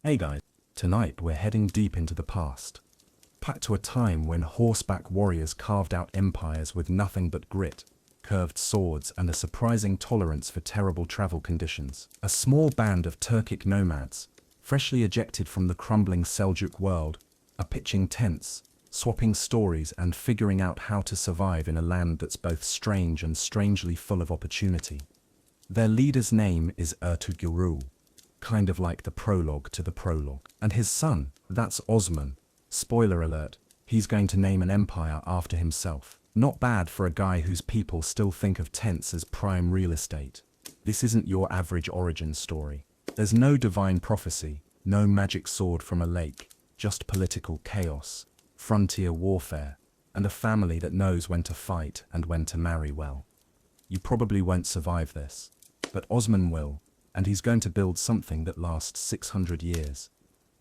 Hey guys, tonight we're heading deep into the past. Back to a time when horseback warriors carved out empires with nothing but grit, curved swords and a surprising tolerance for terrible travel conditions. A small band of Turkic nomads, freshly ejected from the crumbling Seljuk world, are pitching tents, swapping stories and figuring out how to survive in a land that's both strange and strangely full of opportunity. Their leader's name is Ertuğrul, kind of like the prologue to the prologue. And his son, that's Osman. Spoiler alert, he's going to name an empire after himself. Not bad for a guy whose people still think of tents as prime real estate. This isn't your average origin story. There's no divine prophecy, no magic sword from a lake, just political chaos, frontier warfare, and a family that knows when to fight and when to marry well. You probably won't survive this, but Osman will, and he's going to build something that lasts 600 years.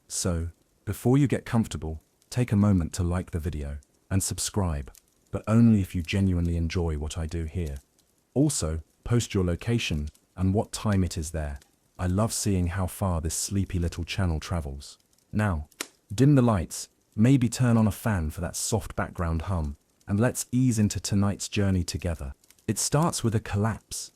So, before you get comfortable, take a moment to like the video and subscribe, but only if you genuinely enjoy what I do here. Also, post your location and what time it is there. I love seeing how far this sleepy little channel travels. Now, dim the lights, maybe turn on a fan for that soft background hum, and let's ease into tonight's journey together. It starts with a collapse.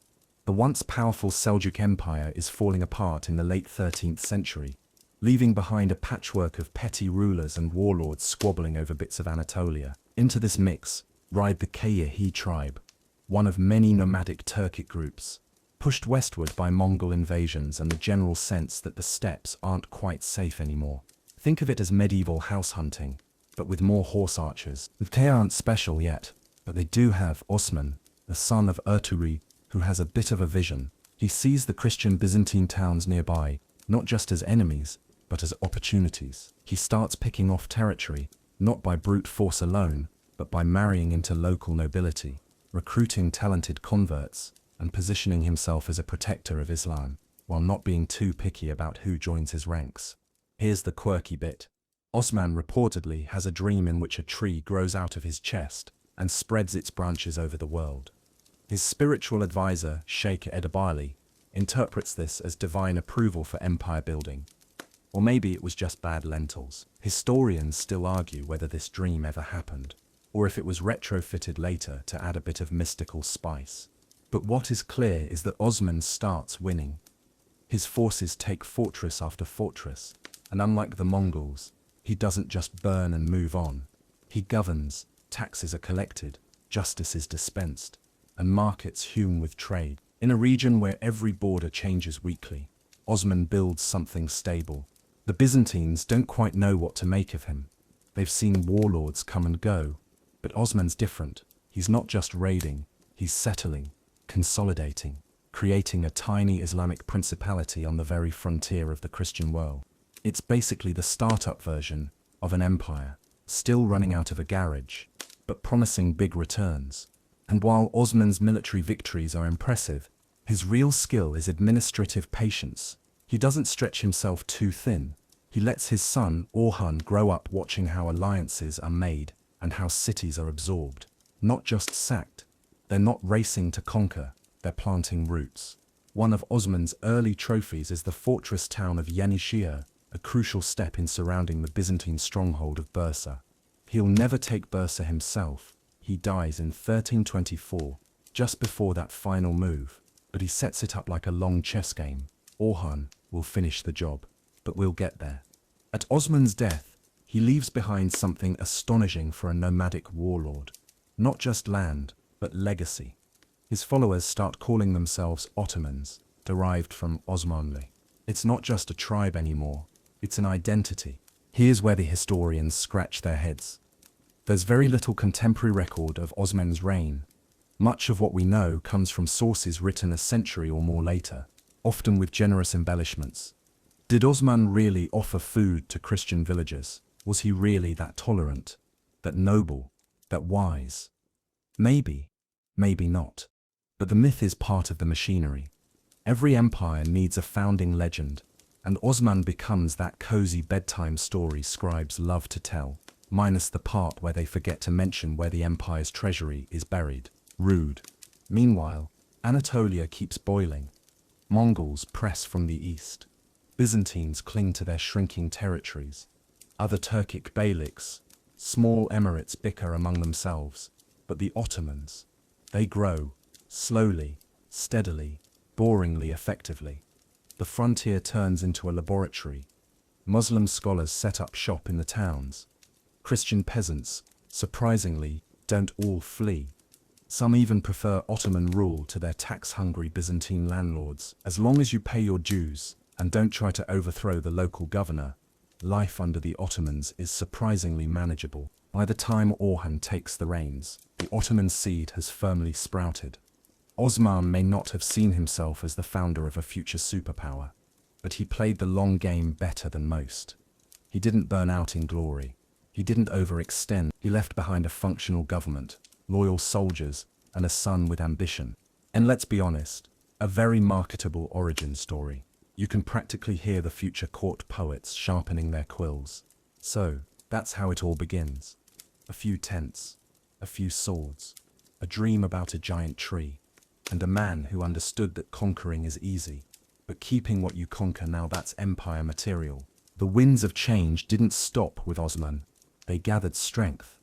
The once powerful Seljuk Empire is falling apart in the late 13th century, leaving behind a patchwork of petty rulers and warlords squabbling over bits of Anatolia. Into this mix ride the Kayahi tribe, one of many nomadic Turkic groups, pushed westward by Mongol invasions and the general sense that the steppes aren't quite safe anymore. Think of it as medieval house hunting, but with more horse archers. They aren't special yet, but they do have Osman, the son of Ertuğrul, who has a bit of a vision. He sees the Christian Byzantine towns nearby, not just as enemies, but as opportunities. He starts picking off territory, not by brute force alone, but by marrying into local nobility, recruiting talented converts, and positioning himself as a protector of Islam, while not being too picky about who joins his ranks. Here's the quirky bit. Osman reportedly has a dream in which a tree grows out of his chest and spreads its branches over the world. His spiritual advisor, Sheikh Edebali, interprets this as divine approval for empire building. Or maybe it was just bad lentils. Historians still argue whether this dream ever happened, or if it was retrofitted later to add a bit of mystical spice. But what is clear is that Osman starts winning. His forces take fortress after fortress, and unlike the Mongols, he doesn't just burn and move on. He governs, taxes are collected, justice is dispensed, and markets hewn with trade. In a region where every border changes weekly, Osman builds something stable. The Byzantines don't quite know what to make of him. They've seen warlords come and go, but Osman's different. He's not just raiding, he's settling, consolidating, creating a tiny Islamic principality on the very frontier of the Christian world. It's basically the startup version of an empire, still running out of a garage, but promising big returns. And while Osman's military victories are impressive, his real skill is administrative patience. He doesn't stretch himself too thin. He lets his son, Orhan, grow up watching how alliances are made and how cities are absorbed. Not just sacked. They're not racing to conquer, they're planting roots. One of Osman's early trophies is the fortress town of Yenişehir, a crucial step in surrounding the Byzantine stronghold of Bursa. He'll never take Bursa himself. He dies in 1324, just before that final move, but he sets it up like a long chess game. Orhan will finish the job, but we'll get there. At Osman's death, he leaves behind something astonishing for a nomadic warlord. Not just land, but legacy. His followers start calling themselves Ottomans, derived from Osmanlı. It's not just a tribe anymore, it's an identity. Here's where the historians scratch their heads. There's very little contemporary record of Osman's reign. Much of what we know comes from sources written a century or more later, often with generous embellishments. Did Osman really offer food to Christian villagers? Was he really that tolerant, that noble, that wise? Maybe, maybe not. But the myth is part of the machinery. Every empire needs a founding legend, and Osman becomes that cozy bedtime story scribes love to tell, minus the part where they forget to mention where the empire's treasury is buried. Rude. Meanwhile, Anatolia keeps boiling. Mongols press from the east. Byzantines cling to their shrinking territories. Other Turkic beyliks, small emirates bicker among themselves. But the Ottomans, they grow, slowly, steadily, boringly effectively. The frontier turns into a laboratory. Muslim scholars set up shop in the towns. Christian peasants, surprisingly, don't all flee. Some even prefer Ottoman rule to their tax-hungry Byzantine landlords. As long as you pay your dues and don't try to overthrow the local governor, life under the Ottomans is surprisingly manageable. By the time Orhan takes the reins, the Ottoman seed has firmly sprouted. Osman may not have seen himself as the founder of a future superpower, but he played the long game better than most. He didn't burn out in glory. He didn't overextend. He left behind a functional government, loyal soldiers, and a son with ambition. And let's be honest, a very marketable origin story. You can practically hear the future court poets sharpening their quills. So, that's how it all begins. A few tents, a few swords, a dream about a giant tree, and a man who understood that conquering is easy. But keeping what you conquer, now that's empire material. The winds of change didn't stop with Osman. They gathered strength.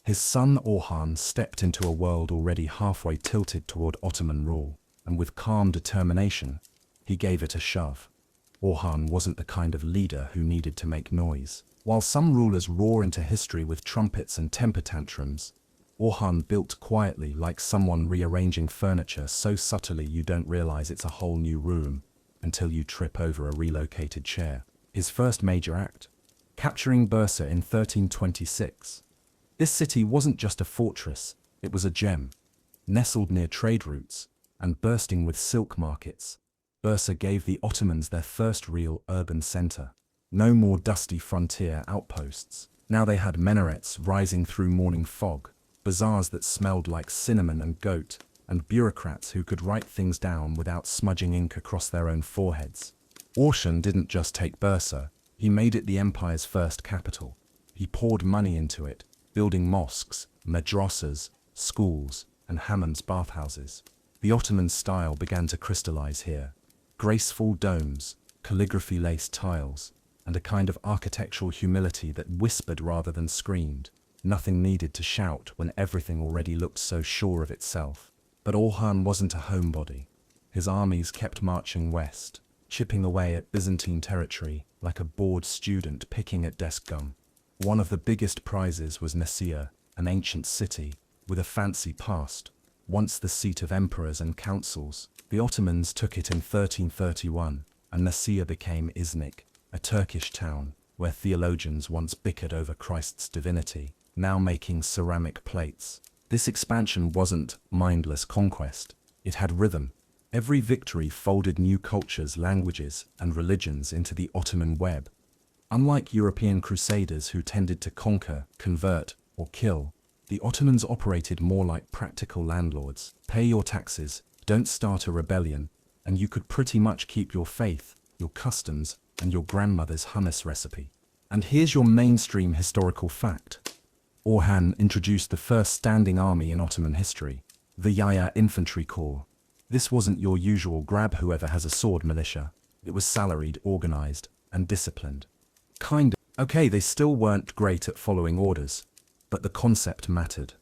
His son Orhan stepped into a world already halfway tilted toward Ottoman rule, and with calm determination, he gave it a shove. Orhan wasn't the kind of leader who needed to make noise. While some rulers roar into history with trumpets and temper tantrums, Orhan built quietly, like someone rearranging furniture so subtly you don't realize it's a whole new room until you trip over a relocated chair. His first major act, capturing Bursa in 1326. This city wasn't just a fortress, it was a gem. Nestled near trade routes and bursting with silk markets, Bursa gave the Ottomans their first real urban center. No more dusty frontier outposts. Now they had minarets rising through morning fog, bazaars that smelled like cinnamon and goat, and bureaucrats who could write things down without smudging ink across their own foreheads. Orhan didn't just take Bursa, he made it the empire's first capital. He poured money into it, building mosques, madrasas, schools, and hammams bathhouses. The Ottoman style began to crystallize here. Graceful domes, calligraphy-laced tiles, and a kind of architectural humility that whispered rather than screamed. Nothing needed to shout when everything already looked so sure of itself. But Orhan wasn't a homebody. His armies kept marching west, chipping away at Byzantine territory like a bored student picking at desk gum. One of the biggest prizes was Nicaea, an ancient city with a fancy past, once the seat of emperors and councils. The Ottomans took it in 1331, and Nicaea became Iznik, a Turkish town where theologians once bickered over Christ's divinity, now making ceramic plates. This expansion wasn't mindless conquest. It had rhythm. Every victory folded new cultures, languages, and religions into the Ottoman web. Unlike European crusaders who tended to conquer, convert, or kill, the Ottomans operated more like practical landlords. Pay your taxes, don't start a rebellion, and you could pretty much keep your faith, your customs, and your grandmother's hummus recipe. And here's your mainstream historical fact. Orhan introduced the first standing army in Ottoman history, the Yaya Infantry Corps. This wasn't your usual grab whoever has a sword militia. It was salaried, organized, and disciplined. Okay, they still weren't great at following orders, but the concept mattered.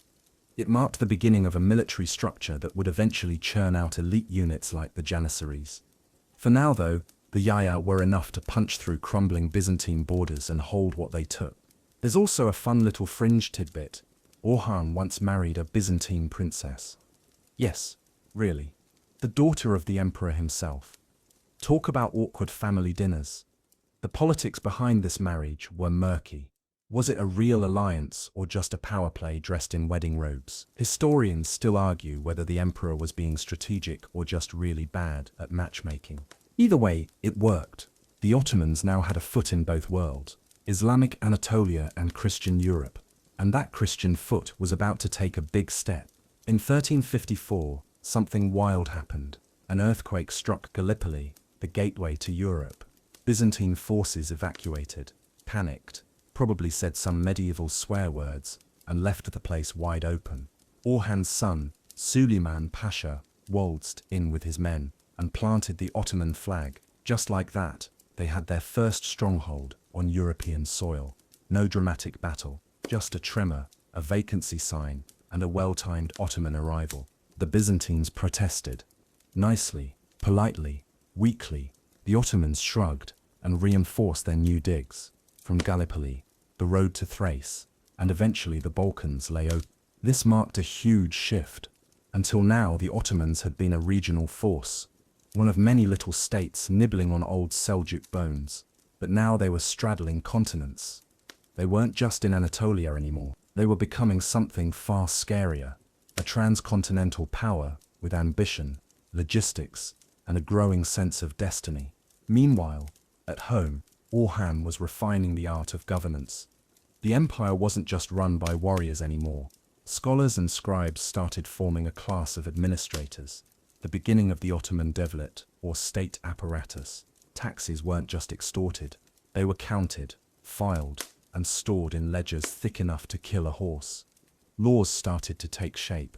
It marked the beginning of a military structure that would eventually churn out elite units like the Janissaries. For now, though, the Yaya were enough to punch through crumbling Byzantine borders and hold what they took. There's also a fun little fringe tidbit. Orhan once married a Byzantine princess. Yes, really. The daughter of the emperor himself. Talk about awkward family dinners. The politics behind this marriage were murky. Was it a real alliance or just a power play dressed in wedding robes? Historians still argue whether the emperor was being strategic or just really bad at matchmaking. Either way, it worked. The Ottomans now had a foot in both worlds, Islamic Anatolia and Christian Europe, and that Christian foot was about to take a big step. In 1354, something wild happened. An earthquake struck Gallipoli, the gateway to Europe. Byzantine forces evacuated, panicked, probably said some medieval swear words, and left the place wide open. Orhan's son, Suleiman Pasha, waltzed in with his men and planted the Ottoman flag. Just like that, they had their first stronghold on European soil. No dramatic battle, just a tremor, a vacancy sign, and a well-timed Ottoman arrival. The Byzantines protested. Nicely, politely, weakly, the Ottomans shrugged and reinforced their new digs. From Gallipoli, the road to Thrace, and eventually the Balkans lay open. This marked a huge shift. Until now, the Ottomans had been a regional force, one of many little states nibbling on old Seljuk bones. But now they were straddling continents. They weren't just in Anatolia anymore. They were becoming something far scarier, a transcontinental power with ambition, logistics, and a growing sense of destiny. Meanwhile, at home, Orhan was refining the art of governance. The empire wasn't just run by warriors anymore. Scholars and scribes started forming a class of administrators, the beginning of the Ottoman devlet, or state apparatus. Taxes weren't just extorted, they were counted, filed, and stored in ledgers thick enough to kill a horse. Laws started to take shape.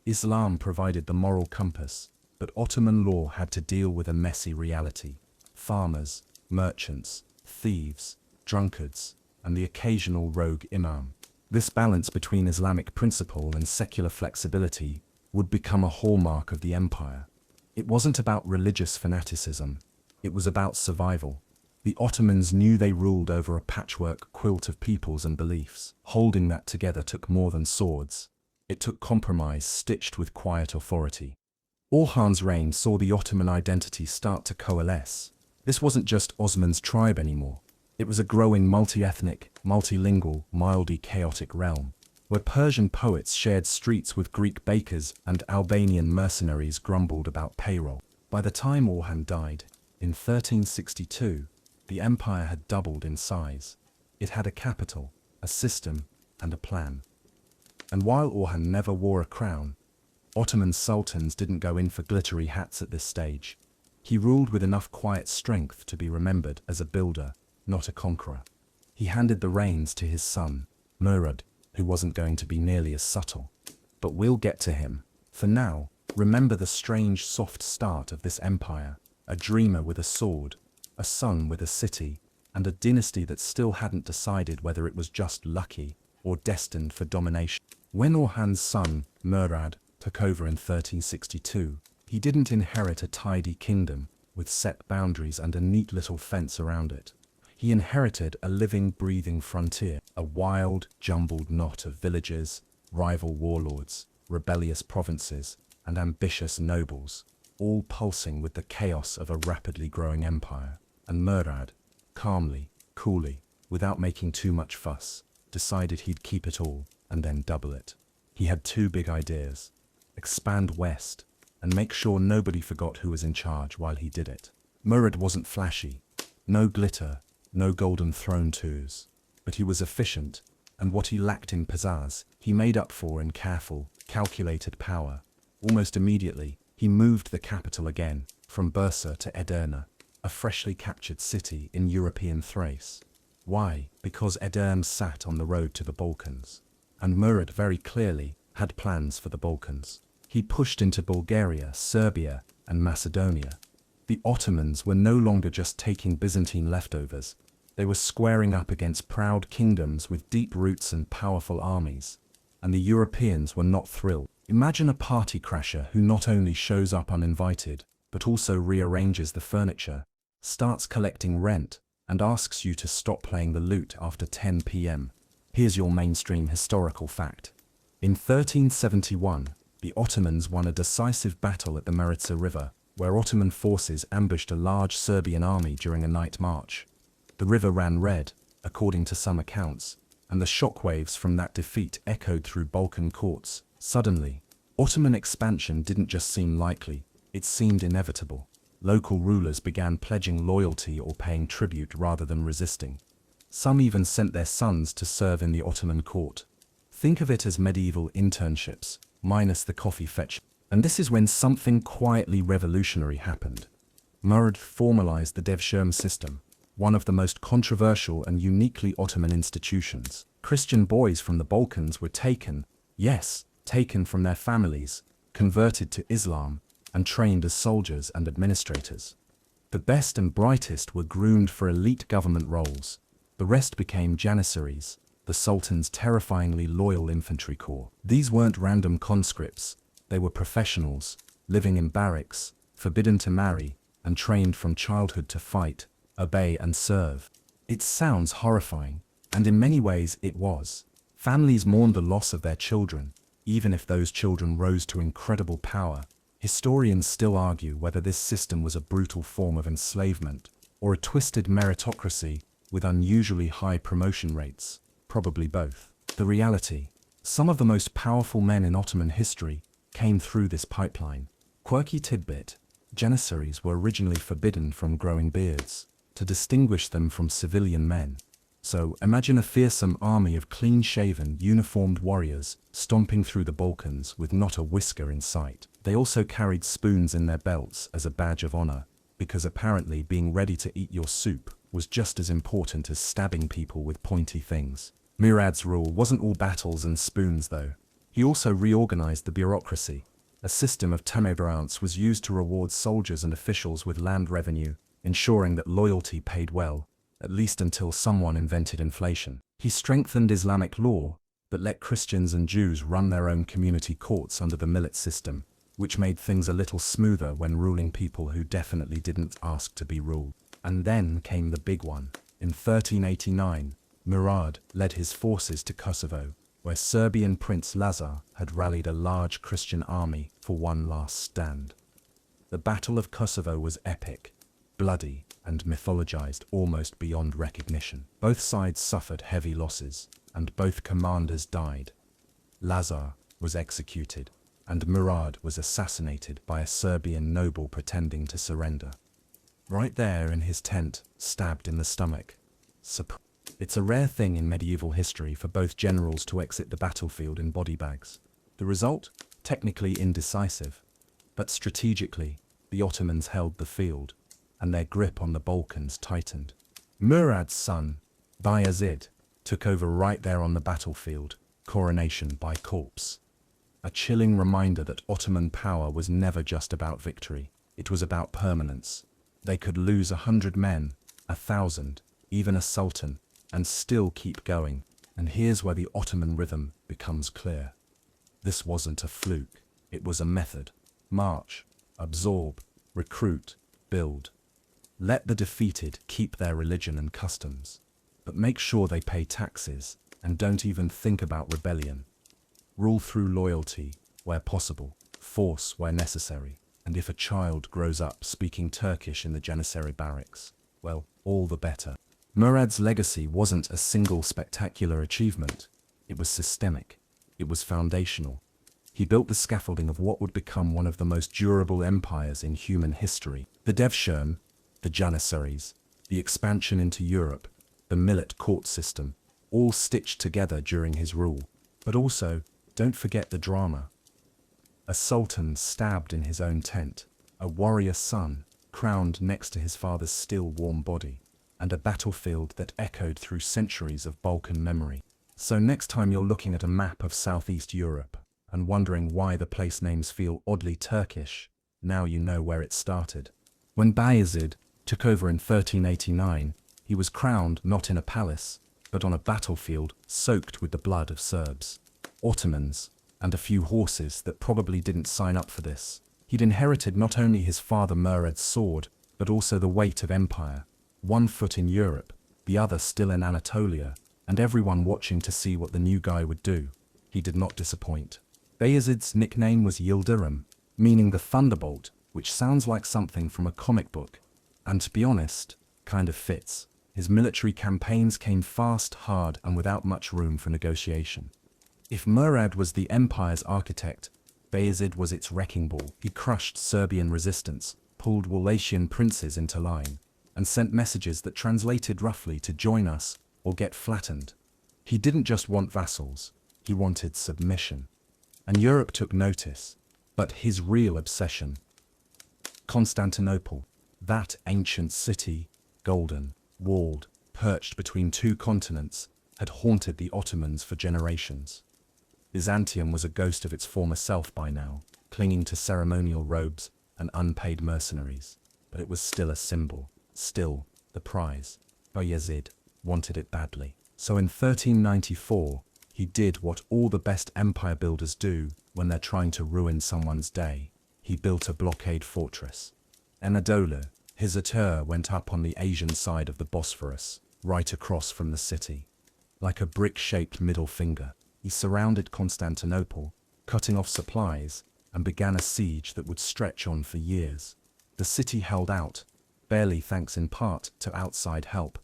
Islam provided the moral compass, but Ottoman law had to deal with a messy reality. Farmers, merchants, thieves, drunkards, and the occasional rogue imam. This balance between Islamic principle and secular flexibility would become a hallmark of the empire. It wasn't about religious fanaticism, it was about survival. The Ottomans knew they ruled over a patchwork quilt of peoples and beliefs. Holding that together took more than swords. It took compromise stitched with quiet authority. Orhan's reign saw the Ottoman identity start to coalesce. This wasn't just Osman's tribe anymore. It was a growing multi-ethnic, multilingual, mildly chaotic realm, where Persian poets shared streets with Greek bakers and Albanian mercenaries grumbled about payroll. By the time Orhan died, in 1362, the empire had doubled in size. It had a capital, a system, and a plan. And while Orhan never wore a crown, Ottoman sultans didn't go in for glittery hats at this stage. He ruled with enough quiet strength to be remembered as a builder, not a conqueror. He handed the reins to his son, Murad, who wasn't going to be nearly as subtle. But we'll get to him. For now, remember the strange soft start of this empire, a dreamer with a sword, a son with a city, and a dynasty that still hadn't decided whether it was just lucky or destined for domination. When Orhan's son, Murad, took over in 1362, he didn't inherit a tidy kingdom with set boundaries and a neat little fence around it. He inherited a living, breathing frontier, a wild, jumbled knot of villages, rival warlords, rebellious provinces, and ambitious nobles, all pulsing with the chaos of a rapidly growing empire. And Murad, calmly, coolly, without making too much fuss, decided he'd keep it all and then double it. He had two big ideas: expand west and make sure nobody forgot who was in charge while he did it. Murad wasn't flashy, no glitter, no golden throne tours, but he was efficient, and what he lacked in pizzazz, he made up for in careful, calculated power. Almost immediately, he moved the capital again, from Bursa to Edirne, a freshly captured city in European Thrace. Why? Because Edirne sat on the road to the Balkans. And Murad very clearly had plans for the Balkans. He pushed into Bulgaria, Serbia, and Macedonia. The Ottomans were no longer just taking Byzantine leftovers. They were squaring up against proud kingdoms with deep roots and powerful armies. And the Europeans were not thrilled. Imagine a party crasher who not only shows up uninvited, but also rearranges the furniture, starts collecting rent, and asks you to stop playing the lute after 10 p.m. Here's your mainstream historical fact. In 1371, the Ottomans won a decisive battle at the Maritsa River, where Ottoman forces ambushed a large Serbian army during a night march. The river ran red, according to some accounts, and the shockwaves from that defeat echoed through Balkan courts. Suddenly, Ottoman expansion didn't just seem likely, it seemed inevitable. Local rulers began pledging loyalty or paying tribute rather than resisting. Some even sent their sons to serve in the Ottoman court. Think of it as medieval internships, minus the coffee fetch. And this is when something quietly revolutionary happened. Murad formalized the devshirme system, one of the most controversial and uniquely Ottoman institutions. Christian boys from the Balkans were taken, yes, taken from their families, converted to Islam, and trained as soldiers and administrators. The best and brightest were groomed for elite government roles. The rest became janissaries, the Sultan's terrifyingly loyal infantry corps. These weren't random conscripts, they were professionals, living in barracks, forbidden to marry, and trained from childhood to fight, obey and serve. It sounds horrifying, and in many ways it was. Families mourned the loss of their children, even if those children rose to incredible power. Historians still argue whether this system was a brutal form of enslavement or a twisted meritocracy with unusually high promotion rates, probably both. The reality: some of the most powerful men in Ottoman history came through this pipeline. Quirky tidbit: janissaries were originally forbidden from growing beards, to distinguish them from civilian men. So imagine a fearsome army of clean-shaven, uniformed warriors stomping through the Balkans with not a whisker in sight. They also carried spoons in their belts as a badge of honor, because apparently being ready to eat your soup was just as important as stabbing people with pointy things. Murad's rule wasn't all battles and spoons though. He also reorganized the bureaucracy. A system of tamevariants was used to reward soldiers and officials with land revenue, ensuring that loyalty paid well, at least until someone invented inflation. He strengthened Islamic law, but let Christians and Jews run their own community courts under the millet system, which made things a little smoother when ruling people who definitely didn't ask to be ruled. And then came the big one. In 1389, Murad led his forces to Kosovo, where Serbian Prince Lazar had rallied a large Christian army for one last stand. The Battle of Kosovo was epic, bloody, and mythologized almost beyond recognition. Both sides suffered heavy losses, and both commanders died. Lazar was executed, and Murad was assassinated by a Serbian noble pretending to surrender. Right there in his tent, stabbed in the stomach. It's a rare thing in medieval history for both generals to exit the battlefield in body bags. The result? Technically indecisive, but strategically, the Ottomans held the field, and their grip on the Balkans tightened. Murad's son, Bayezid, took over right there on the battlefield, coronation by corpse. A chilling reminder that Ottoman power was never just about victory, it was about permanence. They could lose 100 men, 1,000, even a sultan, and still keep going. And here's where the Ottoman rhythm becomes clear. This wasn't a fluke, it was a method. March, absorb, recruit, build. Let the defeated keep their religion and customs, but make sure they pay taxes and don't even think about rebellion. Rule through loyalty where possible, force where necessary, and if a child grows up speaking Turkish in the Janissary barracks, well, all the better. Murad's legacy wasn't a single spectacular achievement, it was systemic, it was foundational. He built the scaffolding of what would become one of the most durable empires in human history. The Devshirme, the Janissaries, the expansion into Europe, the millet court system, all stitched together during his rule. But also, don't forget the drama. A sultan stabbed in his own tent, a warrior son crowned next to his father's still warm body, and a battlefield that echoed through centuries of Balkan memory. So next time you're looking at a map of Southeast Europe and wondering why the place names feel oddly Turkish, now you know where it started. When Bayezid took over in 1389, he was crowned not in a palace, but on a battlefield soaked with the blood of Serbs, Ottomans, and a few horses that probably didn't sign up for this. He'd inherited not only his father Murad's sword, but also the weight of empire, one foot in Europe, the other still in Anatolia, and everyone watching to see what the new guy would do. He did not disappoint. Bayezid's nickname was Yildirim, meaning the thunderbolt, which sounds like something from a comic book, and to be honest, kind of fits. His military campaigns came fast, hard, and without much room for negotiation. If Murad was the empire's architect, Bayezid was its wrecking ball. He crushed Serbian resistance, pulled Wallachia princes into line, and sent messages that translated roughly to join us or get flattened. He didn't just want vassals, he wanted submission. And Europe took notice, but his real obsession. Constantinople, that ancient city, golden, walled, perched between two continents, had haunted the Ottomans for generations. Byzantium was a ghost of its former self by now, clinging to ceremonial robes and unpaid mercenaries. but it was still a symbol, still the prize. Bayezid wanted it badly. So in 1394, he did what all the best empire builders do when they're trying to ruin someone's day. He built a blockade fortress. Anadolu, his ateur, went up on the Asian side of the Bosphorus, right across from the city. Like a brick-shaped middle finger, he surrounded Constantinople, cutting off supplies, and began a siege that would stretch on for years. The city held out, barely thanks in part to outside help,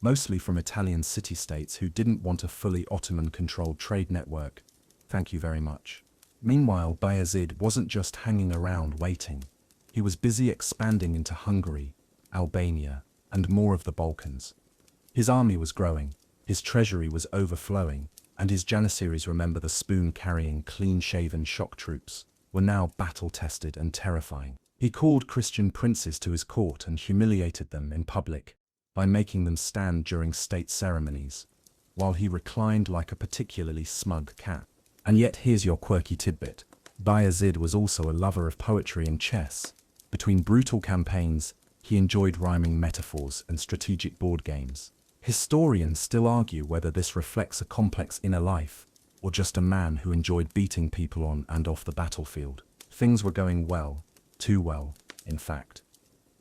mostly from Italian city-states who didn't want a fully Ottoman-controlled trade network. Thank you very much. Meanwhile, Bayezid wasn't just hanging around waiting. He was busy expanding into Hungary, Albania, and more of the Balkans. His army was growing, his treasury was overflowing, and his janissaries, remember the spoon-carrying, clean-shaven shock troops, were now battle-tested and terrifying. He called Christian princes to his court and humiliated them in public by making them stand during state ceremonies, while he reclined like a particularly smug cat. And yet here's your quirky tidbit. Bayezid was also a lover of poetry and chess. Between brutal campaigns, he enjoyed rhyming metaphors and strategic board games. Historians still argue whether this reflects a complex inner life, or just a man who enjoyed beating people on and off the battlefield. Things were going well, too well, in fact.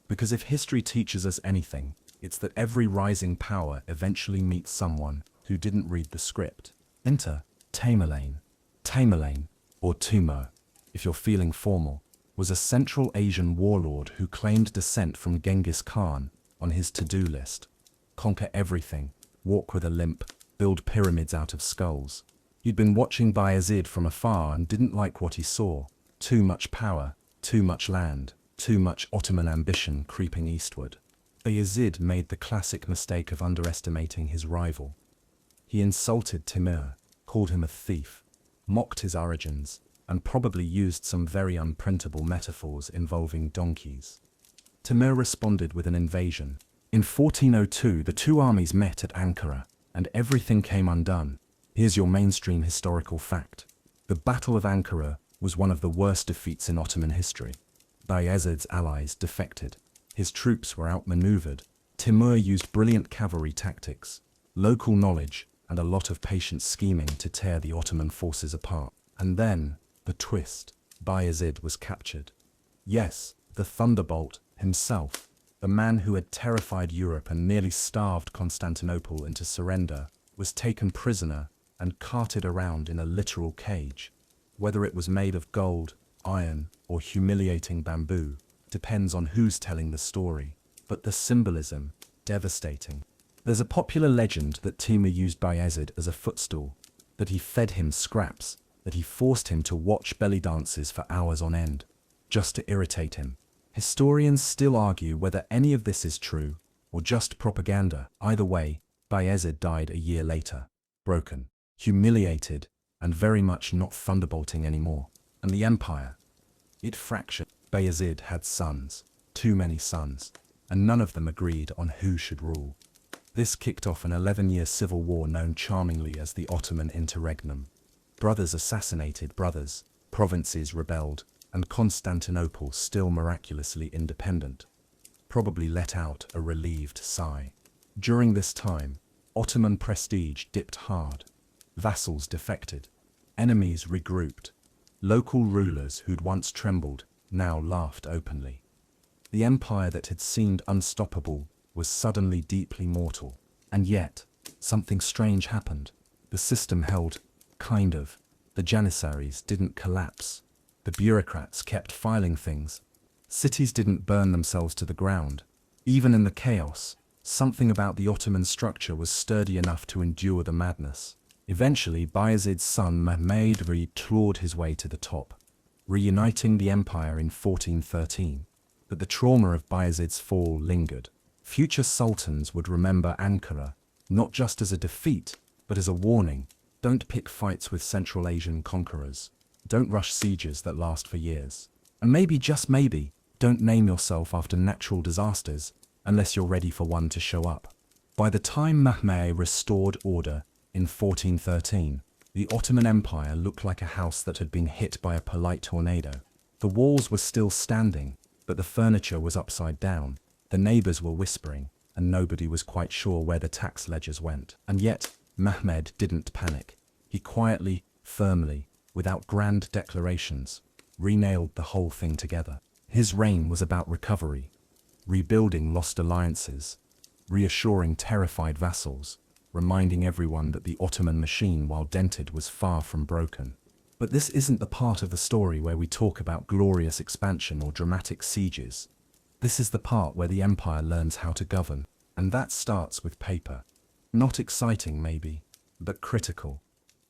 Because if history teaches us anything, it's that every rising power eventually meets someone who didn't read the script. Enter Tamerlane. Tamerlane, or Timur, if you're feeling formal, was a Central Asian warlord who claimed descent from Genghis Khan on his to-do list. Conquer everything, walk with a limp, build pyramids out of skulls. He'd been watching Bayezid from afar and didn't like what he saw. Too much power, too much land, too much Ottoman ambition creeping eastward. Bayezid made the classic mistake of underestimating his rival. He insulted Timur, called him a thief, mocked his origins, and probably used some very unprintable metaphors involving donkeys. Timur responded with an invasion. In 1402, the two armies met at Ankara, and everything came undone. Here's your mainstream historical fact. The Battle of Ankara was one of the worst defeats in Ottoman history. Bayezid's allies defected. His troops were outmaneuvered. Timur used brilliant cavalry tactics, local knowledge, and a lot of patient scheming to tear the Ottoman forces apart. And then, the twist. Bayezid was captured. Yes, the Thunderbolt himself, the man who had terrified Europe and nearly starved Constantinople into surrender, was taken prisoner and carted around in a literal cage. Whether it was made of gold, iron, or humiliating bamboo, depends on who's telling the story. But the symbolism, devastating. There's a popular legend that Timur used Bayezid as a footstool, that he fed him scraps, that he forced him to watch belly dances for hours on end, just to irritate him. Historians still argue whether any of this is true, or just propaganda. Either way, Bayezid died a year later, broken, humiliated, and very much not thunderbolting anymore. And the empire, it fractured. Bayezid had sons, too many sons, and none of them agreed on who should rule. This kicked off an 11-year civil war known charmingly as the Ottoman Interregnum. Brothers assassinated brothers, provinces rebelled, and Constantinople, still miraculously independent, probably let out a relieved sigh. During this time, Ottoman prestige dipped hard. Vassals defected. Enemies regrouped. Local rulers who'd once trembled now laughed openly. The empire that had seemed unstoppable was suddenly deeply mortal. And yet, something strange happened. The system held, kind of. The janissaries didn't collapse. The bureaucrats kept filing things. Cities didn't burn themselves to the ground. Even in the chaos, something about the Ottoman structure was sturdy enough to endure the madness. Eventually, Bayezid's son Mehmed clawed his way to the top, reuniting the empire in 1413. But the trauma of Bayezid's fall lingered. Future sultans would remember Ankara, not just as a defeat, but as a warning. Don't pick fights with Central Asian conquerors. Don't rush sieges that last for years. And maybe, just maybe, don't name yourself after natural disasters unless you're ready for one to show up. By the time Mehmed restored order in 1413, the Ottoman Empire looked like a house that had been hit by a polite tornado. The walls were still standing, but the furniture was upside down, the neighbors were whispering, and nobody was quite sure where the tax ledgers went. And yet, Mehmed didn't panic. He quietly, firmly, without grand declarations, renailed the whole thing together. His reign was about recovery, rebuilding lost alliances, reassuring terrified vassals, reminding everyone that the Ottoman machine, while dented, was far from broken. But this isn't the part of the story where we talk about glorious expansion or dramatic sieges. This is the part where the empire learns how to govern, and that starts with paper. Not exciting, maybe, but critical.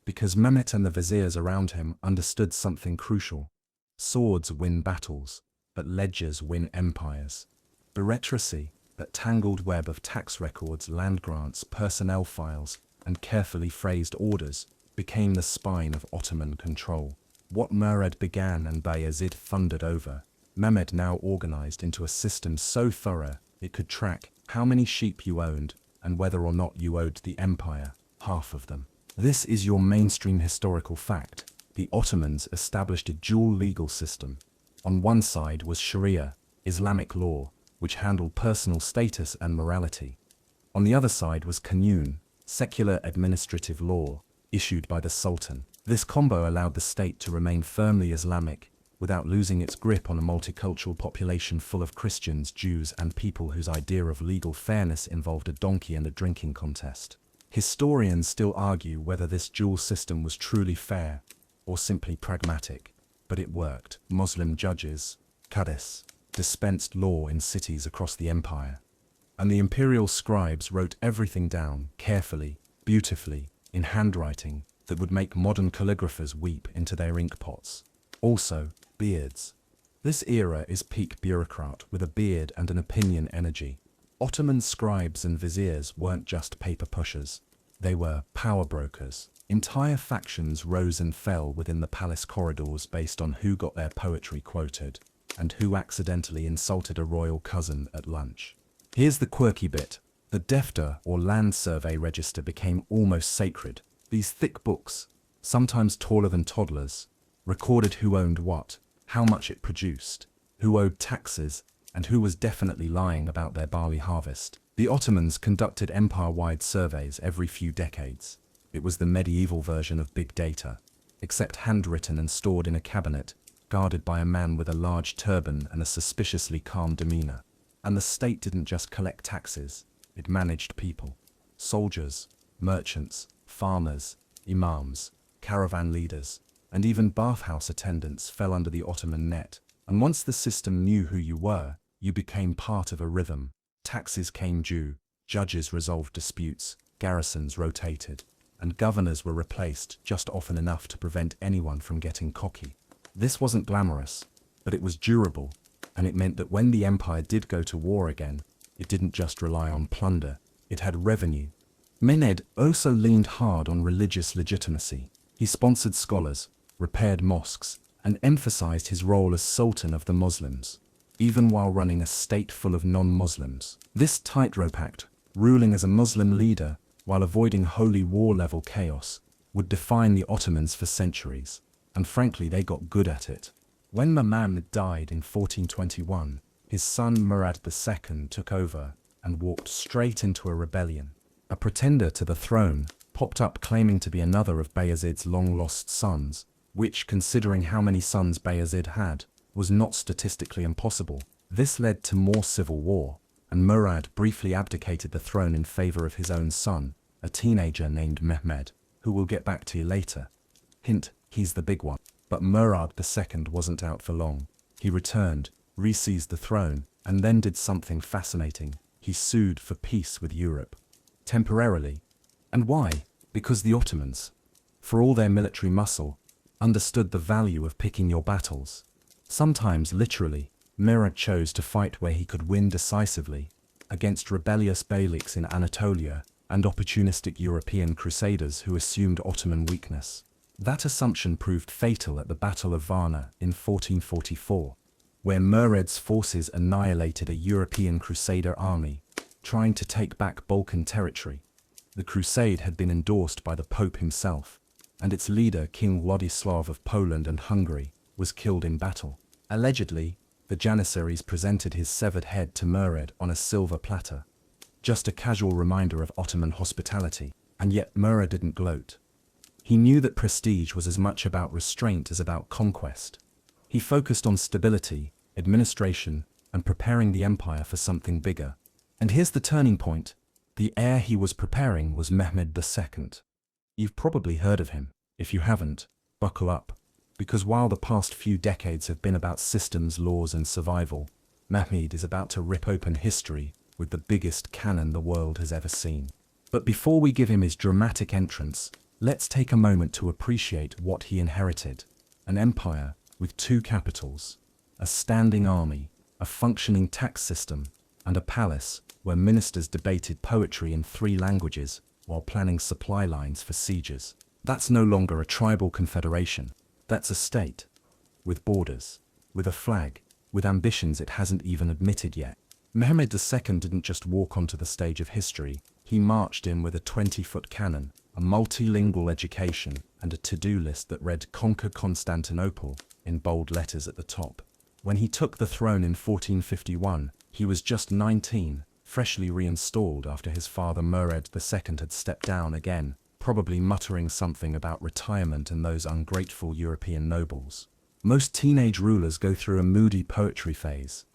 Because Mehmet and the viziers around him understood something crucial. Swords win battles, but ledgers win empires. Bureaucracy, that tangled web of tax records, land grants, personnel files, and carefully phrased orders, became the spine of Ottoman control. What Murad began and Bayezid thundered over, Mehmed now organized into a system so thorough it could track how many sheep you owned and whether or not you owed the empire half of them. This is your mainstream historical fact. The Ottomans established a dual legal system. On one side was Sharia, Islamic law, which handled personal status and morality. On the other side was Kanun, secular administrative law, issued by the Sultan. This combo allowed the state to remain firmly Islamic, without losing its grip on a multicultural population full of Christians, Jews, and people whose idea of legal fairness involved a donkey and a drinking contest. Historians still argue whether this dual system was truly fair, or simply pragmatic, but it worked. Muslim judges, qadis, dispensed law in cities across the empire, and the imperial scribes wrote everything down carefully, beautifully, in handwriting that would make modern calligraphers weep into their ink pots. Also, beards. This era is peak bureaucrat with a beard and an opinion energy. Ottoman scribes and viziers weren't just paper pushers. They were power brokers. Entire factions rose and fell within the palace corridors based on who got their poetry quoted, and who accidentally insulted a royal cousin at lunch. Here's the quirky bit. The defter or land survey register became almost sacred. These thick books, sometimes taller than toddlers, recorded who owned what, how much it produced, who owed taxes, and who was definitely lying about their barley harvest. The Ottomans conducted empire-wide surveys every few decades. It was the medieval version of big data, except handwritten and stored in a cabinet, guarded by a man with a large turban and a suspiciously calm demeanor. And the state didn't just collect taxes, it managed people. Soldiers, merchants, farmers, imams, caravan leaders, and even bathhouse attendants fell under the Ottoman net. And once the system knew who you were, you became part of a rhythm. Taxes came due, judges resolved disputes, garrisons rotated, and governors were replaced just often enough to prevent anyone from getting cocky. This wasn't glamorous, but it was durable, and it meant that when the empire did go to war again, it didn't just rely on plunder, it had revenue. Mehmed also leaned hard on religious legitimacy. He sponsored scholars, repaired mosques, and emphasized his role as Sultan of the Muslims, even while running a state full of non-Muslims. This tightrope act, ruling as a Muslim leader while avoiding holy war-level chaos, would define the Ottomans for centuries, and frankly they got good at it. When Mehmed died in 1421, his son Murad II took over and walked straight into a rebellion. A pretender to the throne popped up claiming to be another of Bayezid's long-lost sons, which, considering how many sons Bayezid had, was not statistically impossible. This led to more civil war, and Murad briefly abdicated the throne in favor of his own son, a teenager named Mehmed, who we'll get back to later. Hint, he's the big one. But Murad II wasn't out for long. He returned, re-seized the throne, and then did something fascinating. He sued for peace with Europe. Temporarily. And why? Because the Ottomans, for all their military muscle, understood the value of picking your battles. Sometimes, literally, Murad chose to fight where he could win decisively, against rebellious beyliks in Anatolia and opportunistic European crusaders who assumed Ottoman weakness. That assumption proved fatal at the Battle of Varna in 1444, where Murad's forces annihilated a European crusader army, trying to take back Balkan territory. The crusade had been endorsed by the Pope himself, and its leader, King Władysław of Poland and Hungary, was killed in battle. Allegedly, The Janissaries presented his severed head to Murad on a silver platter. Just a casual reminder of Ottoman hospitality, and yet Murad didn't gloat. He knew that prestige was as much about restraint as about conquest. He focused on stability, administration, and preparing the empire for something bigger. And here's the turning point. The heir he was preparing was Mehmed II. You've probably heard of him. If you haven't, buckle up. Because while the past few decades have been about systems, laws, and survival, Mehmed is about to rip open history with the biggest cannon the world has ever seen. But before we give him his dramatic entrance, let's take a moment to appreciate what he inherited. An empire with two capitals, a standing army, a functioning tax system, and a palace where ministers debated poetry in 3 languages while planning supply lines for sieges. That's no longer a tribal confederation. That's a state. With borders, with a flag, with ambitions it hasn't even admitted yet. Mehmed II didn't just walk onto the stage of history, he marched in with a 20-foot cannon, a multilingual education, and a to-do list that read "Conquer Constantinople" in bold letters at the top. When he took the throne in 1451, he was just 19, freshly reinstalled after his father Murad II had stepped down again, probably muttering something about retirement and those ungrateful European nobles. Most teenage rulers go through a moody poetry phase.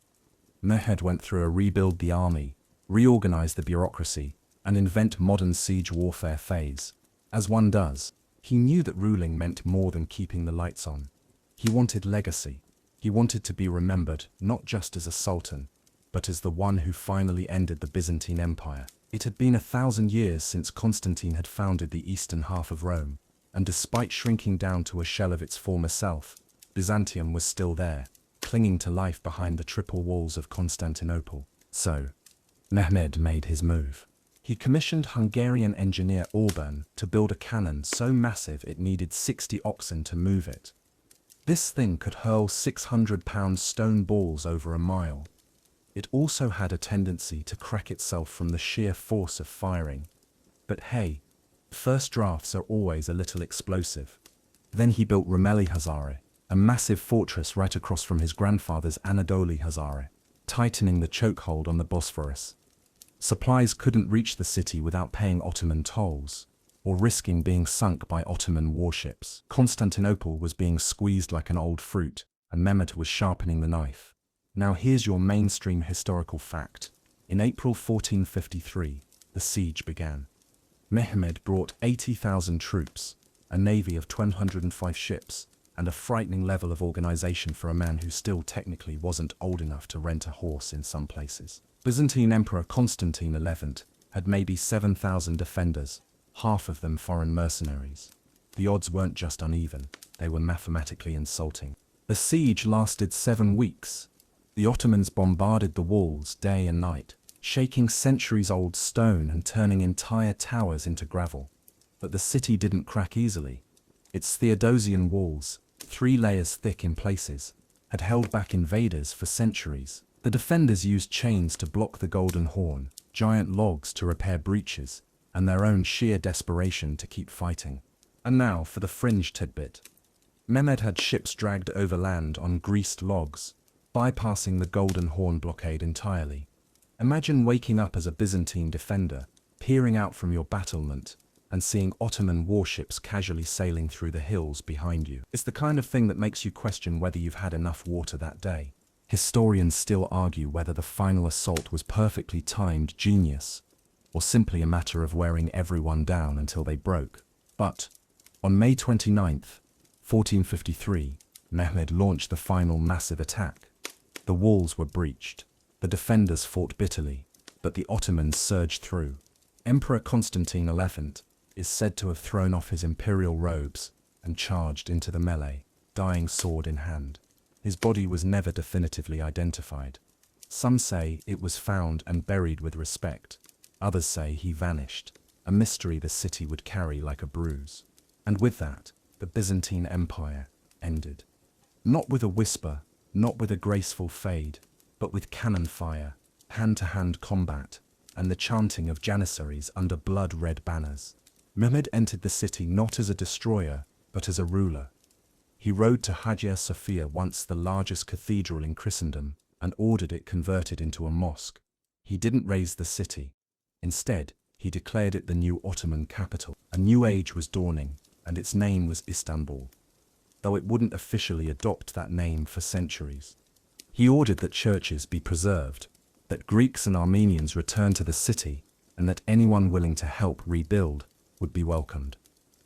Mehmed went through a rebuild the army, reorganize the bureaucracy, and invent modern siege warfare phase. As one does, he knew that ruling meant more than keeping the lights on. He wanted legacy. He wanted to be remembered not just as a sultan, but as the one who finally ended the Byzantine Empire. It had been 1,000 years since Constantine had founded the eastern half of Rome, and despite shrinking down to a shell of its former self, Byzantium was still there, clinging to life behind the triple walls of Constantinople. So, Mehmed made his move. He commissioned Hungarian engineer Orban to build a cannon so massive it needed 60 oxen to move it. This thing could hurl 600-pound stone balls over a mile. It also had a tendency to crack itself from the sheer force of firing. But hey, first drafts are always a little explosive. Then he built Rumeli Hazare, a massive fortress right across from his grandfather's Anadoli Hazare, tightening the chokehold on the Bosphorus. Supplies couldn't reach the city without paying Ottoman tolls, or risking being sunk by Ottoman warships. Constantinople was being squeezed like an old fruit, and Mehmed was sharpening the knife. Now here's your mainstream historical fact. In April 1453, the siege began. Mehmed brought 80,000 troops, a navy of 1,205 ships, and a frightening level of organization for a man who still technically wasn't old enough to rent a horse in some places. Byzantine Emperor Constantine XI had maybe 7,000 defenders, half of them foreign mercenaries. The odds weren't just uneven, they were mathematically insulting. The siege lasted 7 weeks. The Ottomans bombarded the walls day and night, shaking centuries-old stone and turning entire towers into gravel. But the city didn't crack easily. Its Theodosian walls, 3 layers thick in places, had held back invaders for centuries. The defenders used chains to block the Golden Horn, giant logs to repair breaches, and their own sheer desperation to keep fighting. And now for the fringe tidbit. Mehmed had ships dragged overland on greased logs, bypassing the Golden Horn blockade entirely. Imagine waking up as a Byzantine defender, peering out from your battlement, and seeing Ottoman warships casually sailing through the hills behind you. It's the kind of thing that makes you question whether you've had enough water that day. Historians still argue whether the final assault was perfectly timed genius, or simply a matter of wearing everyone down until they broke. But, on May 29th, 1453, Mehmed launched the final massive attack. The walls were breached. The defenders fought bitterly, but the Ottomans surged through. Emperor Constantine XI is said to have thrown off his imperial robes and charged into the melee, dying sword in hand. His body was never definitively identified. Some say it was found and buried with respect. Others say he vanished, a mystery the city would carry like a bruise. And with that, the Byzantine Empire ended. Not with a whisper, not with a graceful fade, but with cannon fire, hand-to-hand combat, and the chanting of Janissaries under blood-red banners. Mehmed entered the city not as a destroyer, but as a ruler. He rode to Hagia Sophia, once the largest cathedral in Christendom, and ordered it converted into a mosque. He didn't raise the city. Instead, he declared it the new Ottoman capital. A new age was dawning, and its name was Istanbul, though it wouldn't officially adopt that name for centuries. He ordered that churches be preserved, that Greeks and Armenians return to the city, and that anyone willing to help rebuild would be welcomed.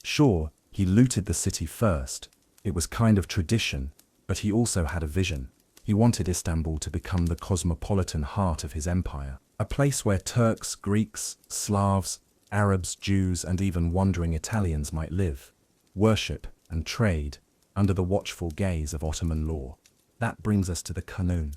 Sure, he looted the city first. It was kind of tradition, but he also had a vision. He wanted Istanbul to become the cosmopolitan heart of his empire, a place where Turks, Greeks, Slavs, Arabs, Jews, and even wandering Italians might live, worship, and trade under the watchful gaze of Ottoman law. That brings us to the Kanun.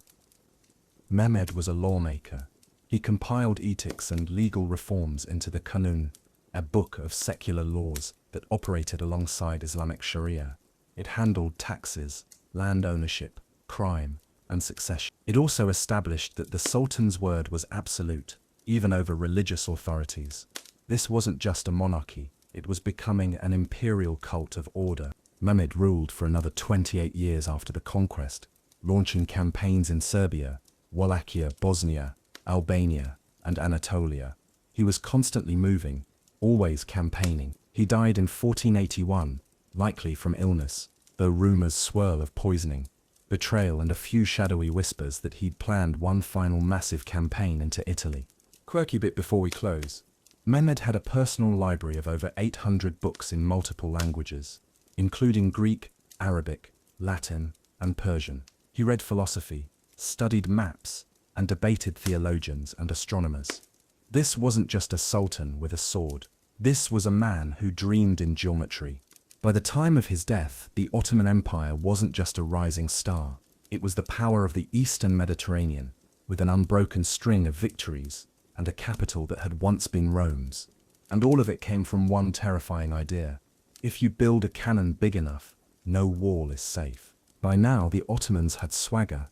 Mehmed was a lawmaker. He compiled edicts and legal reforms into the Kanun, a book of secular laws that operated alongside Islamic Sharia. It handled taxes, land ownership, crime, and succession. It also established that the Sultan's word was absolute, even over religious authorities. This wasn't just a monarchy, it was becoming an imperial cult of order. Mehmed ruled for another 28 years after the conquest, launching campaigns in Serbia, Wallachia, Bosnia, Albania, and Anatolia. He was constantly moving, always campaigning. He died in 1481, likely from illness, though rumors swirl of poisoning, betrayal, and a few shadowy whispers that he'd planned one final massive campaign into Italy. Quirky bit before we close. Mehmed had a personal library of over 800 books in multiple languages, including Greek, Arabic, Latin, and Persian. He read philosophy, studied maps, and debated theologians and astronomers. This wasn't just a sultan with a sword. This was a man who dreamed in geometry. By the time of his death, the Ottoman Empire wasn't just a rising star. It was the power of the Eastern Mediterranean, with an unbroken string of victories and a capital that had once been Rome's. And all of it came from one terrifying idea. If you build a cannon big enough, no wall is safe. By now, the Ottomans had swagger.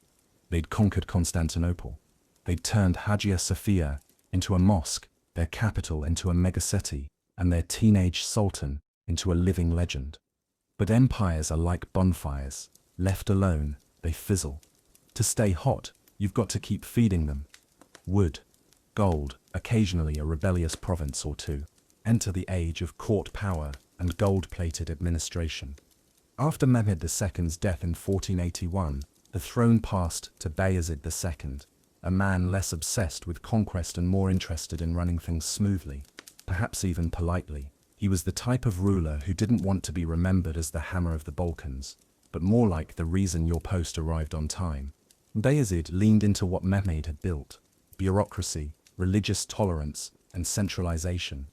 They'd conquered Constantinople. They'd turned Hagia Sophia into a mosque, their capital into a megacity, and their teenage sultan into a living legend. But empires are like bonfires. Left alone, they fizzle. To stay hot, you've got to keep feeding them. Wood, gold, occasionally a rebellious province or two. Enter the age of court power and gold-plated administration. After Mehmed II's death in 1481, the throne passed to Bayezid II, a man less obsessed with conquest and more interested in running things smoothly, perhaps even politely. He was the type of ruler who didn't want to be remembered as the hammer of the Balkans, but more like the reason your post arrived on time. Bayezid leaned into what Mehmed had built: bureaucracy, religious tolerance, and centralization.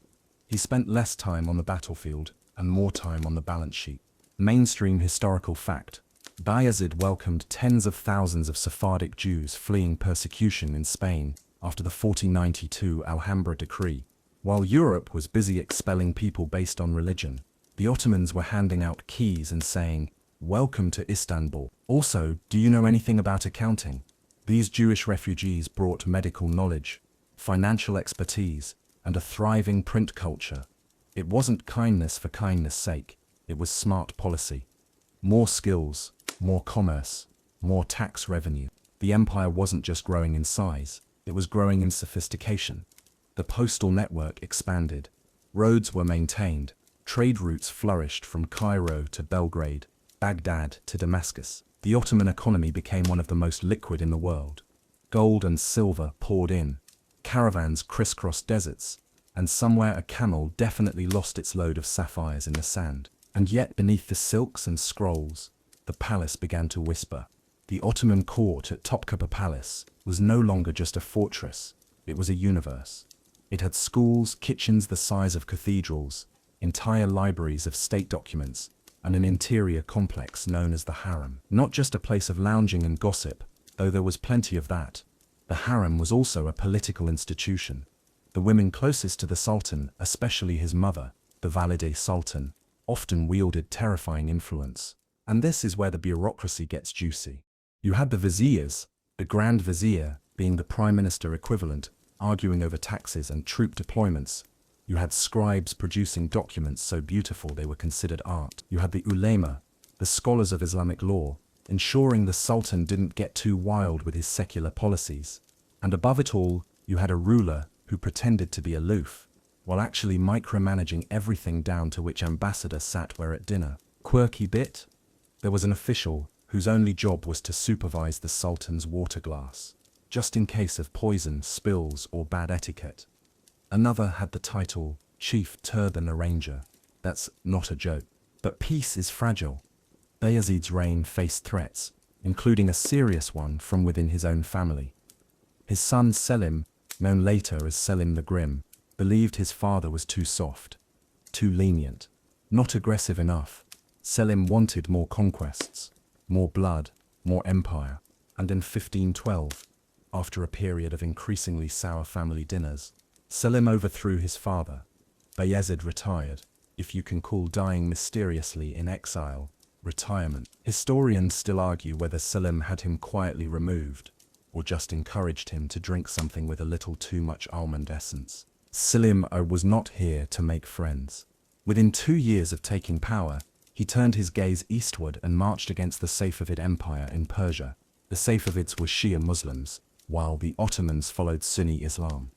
He spent less time on the battlefield and more time on the balance sheet. Mainstream historical fact: Bayezid welcomed tens of thousands of Sephardic Jews fleeing persecution in Spain after the 1492 Alhambra decree. While Europe was busy expelling people based on religion, the Ottomans were handing out keys and saying, "Welcome to Istanbul." Also, do you know anything about accounting? These Jewish refugees brought medical knowledge, financial expertise, and a thriving print culture. It wasn't kindness for kindness' sake, it was smart policy. More skills, more commerce, more tax revenue. The empire wasn't just growing in size, it was growing in sophistication. The postal network expanded. Roads were maintained. Trade routes flourished from Cairo to Belgrade, Baghdad to Damascus. The Ottoman economy became one of the most liquid in the world. Gold and silver poured in. Caravans crisscrossed deserts, and somewhere a camel definitely lost its load of sapphires in the sand. And yet beneath the silks and scrolls, the palace began to whisper. The Ottoman court at Topkapi Palace was no longer just a fortress, it was a universe. It had schools, kitchens the size of cathedrals, entire libraries of state documents, and an interior complex known as the harem. Not just a place of lounging and gossip, though there was plenty of that. The harem was also a political institution. The women closest to the sultan, especially his mother, the Valide Sultan, often wielded terrifying influence. And this is where the bureaucracy gets juicy. You had the viziers, the Grand Vizier being the prime minister equivalent, arguing over taxes and troop deployments. You had scribes producing documents so beautiful they were considered art. You had the ulema, the scholars of Islamic law, ensuring the Sultan didn't get too wild with his secular policies. And above it all, you had a ruler who pretended to be aloof, while actually micromanaging everything down to which ambassador sat where at dinner. Quirky bit? There was an official whose only job was to supervise the Sultan's water glass, just in case of poison, spills, or bad etiquette. Another had the title Chief Turban Arranger. That's not a joke. But peace is fragile. Bayezid's reign faced threats, including a serious one from within his own family. His son Selim, known later as Selim the Grim, believed his father was too soft, too lenient, not aggressive enough. Selim wanted more conquests, more blood, more empire, and in 1512, after a period of increasingly sour family dinners, Selim overthrew his father. Bayezid retired, if you can call dying mysteriously in exile, retirement. Historians still argue whether Selim had him quietly removed, or just encouraged him to drink something with a little too much almond essence. Selim was not here to make friends. Within 2 years of taking power, he turned his gaze eastward and marched against the Safavid Empire in Persia. The Safavids were Shia Muslims, while the Ottomans followed Sunni Islam.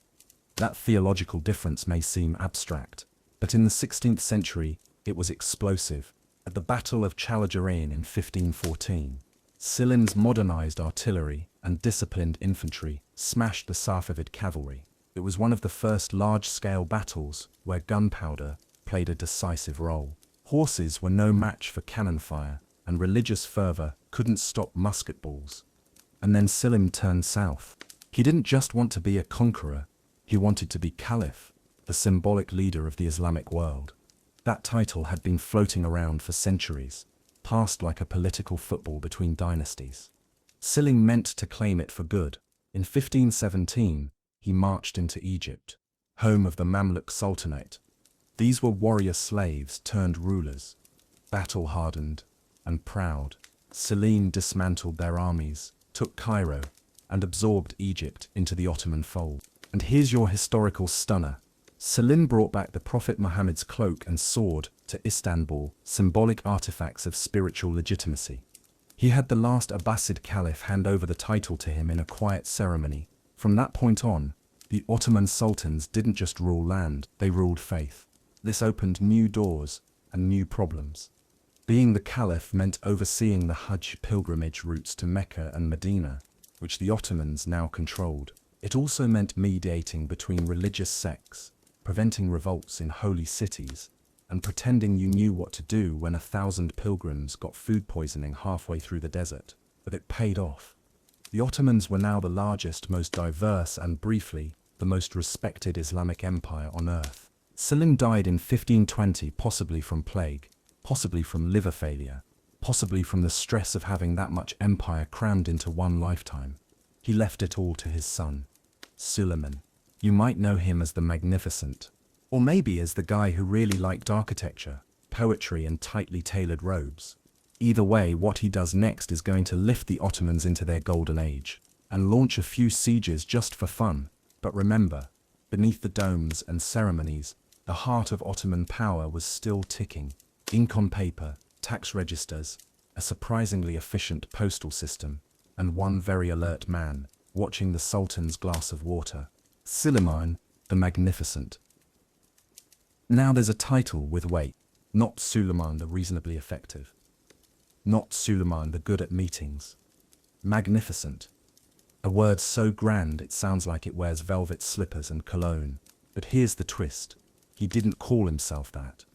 That theological difference may seem abstract, but in the 16th century, it was explosive. At the Battle of Chalajarain in 1514, Selim's modernized artillery and disciplined infantry smashed the Safavid cavalry. It was one of the first large-scale battles where gunpowder played a decisive role. Horses were no match for cannon fire, and religious fervor couldn't stop musket balls. And then Selim turned south. He didn't just want to be a conqueror, he wanted to be caliph, the symbolic leader of the Islamic world. That title had been floating around for centuries, passed like a political football between dynasties. Selim meant to claim it for good. In 1517, he marched into Egypt, home of the Mamluk Sultanate. These were warrior slaves turned rulers, battle-hardened and proud. Selim dismantled their armies, took Cairo, and absorbed Egypt into the Ottoman fold. And here's your historical stunner. Selim brought back the Prophet Muhammad's cloak and sword to Istanbul, symbolic artifacts of spiritual legitimacy. He had the last Abbasid caliph hand over the title to him in a quiet ceremony. From that point on, the Ottoman sultans didn't just rule land, they ruled faith. This opened new doors and new problems. Being the caliph meant overseeing the Hajj pilgrimage routes to Mecca and Medina, which the Ottomans now controlled. It also meant mediating between religious sects, preventing revolts in holy cities, and pretending you knew what to do when 1,000 pilgrims got food poisoning halfway through the desert. But it paid off. The Ottomans were now the largest, most diverse, and briefly, the most respected Islamic empire on earth. Selim died in 1520, possibly from plague, possibly from liver failure, possibly from the stress of having that much empire crammed into one lifetime. He left it all to his son, Suleiman. You might know him as the Magnificent, or maybe as the guy who really liked architecture, poetry, and tightly tailored robes. Either way, what he does next is going to lift the Ottomans into their golden age, and launch a few sieges just for fun. But remember, beneath the domes and ceremonies, the heart of Ottoman power was still ticking. Ink on paper, tax registers, a surprisingly efficient postal system, and one very alert man, watching the Sultan's glass of water. Suleiman, the Magnificent. Now there's a title with weight. Not Suleiman the reasonably effective. Not Suleiman the good at meetings. Magnificent. A word so grand it sounds like it wears velvet slippers and cologne. But here's the twist. He didn't call himself that.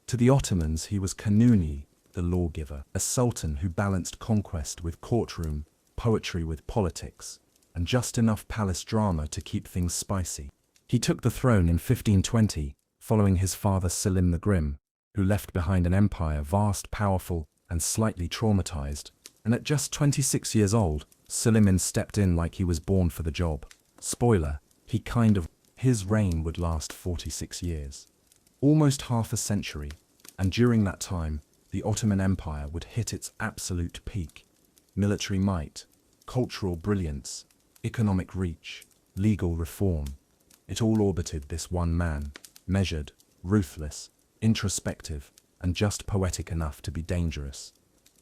To the Ottomans, he was Kanuni, the lawgiver, a sultan who balanced conquest with courtroom, poetry with politics, and just enough palace drama to keep things spicy. He took the throne in 1520, following his father Selim the Grim, who left behind an empire vast, powerful, and slightly traumatized. And at just 26 years old, Suleiman stepped in like he was born for the job. Spoiler, his reign would last 46 years. Almost half a century, and during that time, the Ottoman Empire would hit its absolute peak. Military might, cultural brilliance, economic reach, legal reform. It all orbited this one man, measured, ruthless, introspective, and just poetic enough to be dangerous.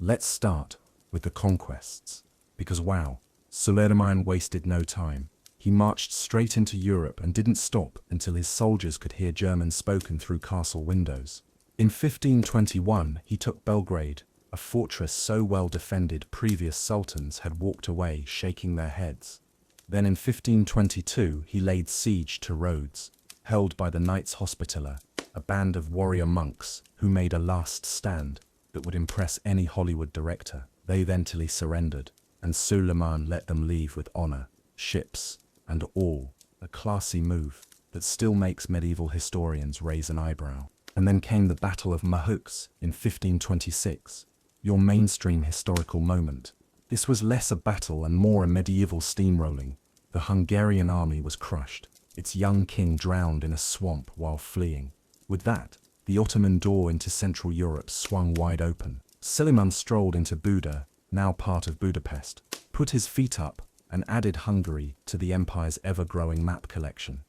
Let's start with the conquests. Because wow, Suleiman wasted no time. He marched straight into Europe and didn't stop until his soldiers could hear German spoken through castle windows. In 1521, he took Belgrade, a fortress so well defended previous sultans had walked away shaking their heads. Then in 1522, he laid siege to Rhodes, held by the Knights Hospitaller, a band of warrior monks who made a last stand that would impress any Hollywood director. They eventually surrendered, and Suleiman let them leave with honor, ships, and all, a classy move that still makes medieval historians raise an eyebrow. And then came the Battle of Mahux in 1526, your mainstream historical moment. This was less a battle and more a medieval steamrolling. The Hungarian army was crushed, its young king drowned in a swamp while fleeing. With that, the Ottoman door into Central Europe swung wide open. Suleiman strolled into Buda, now part of Budapest, put his feet up, and added Hungary to the empire's ever-growing map collection.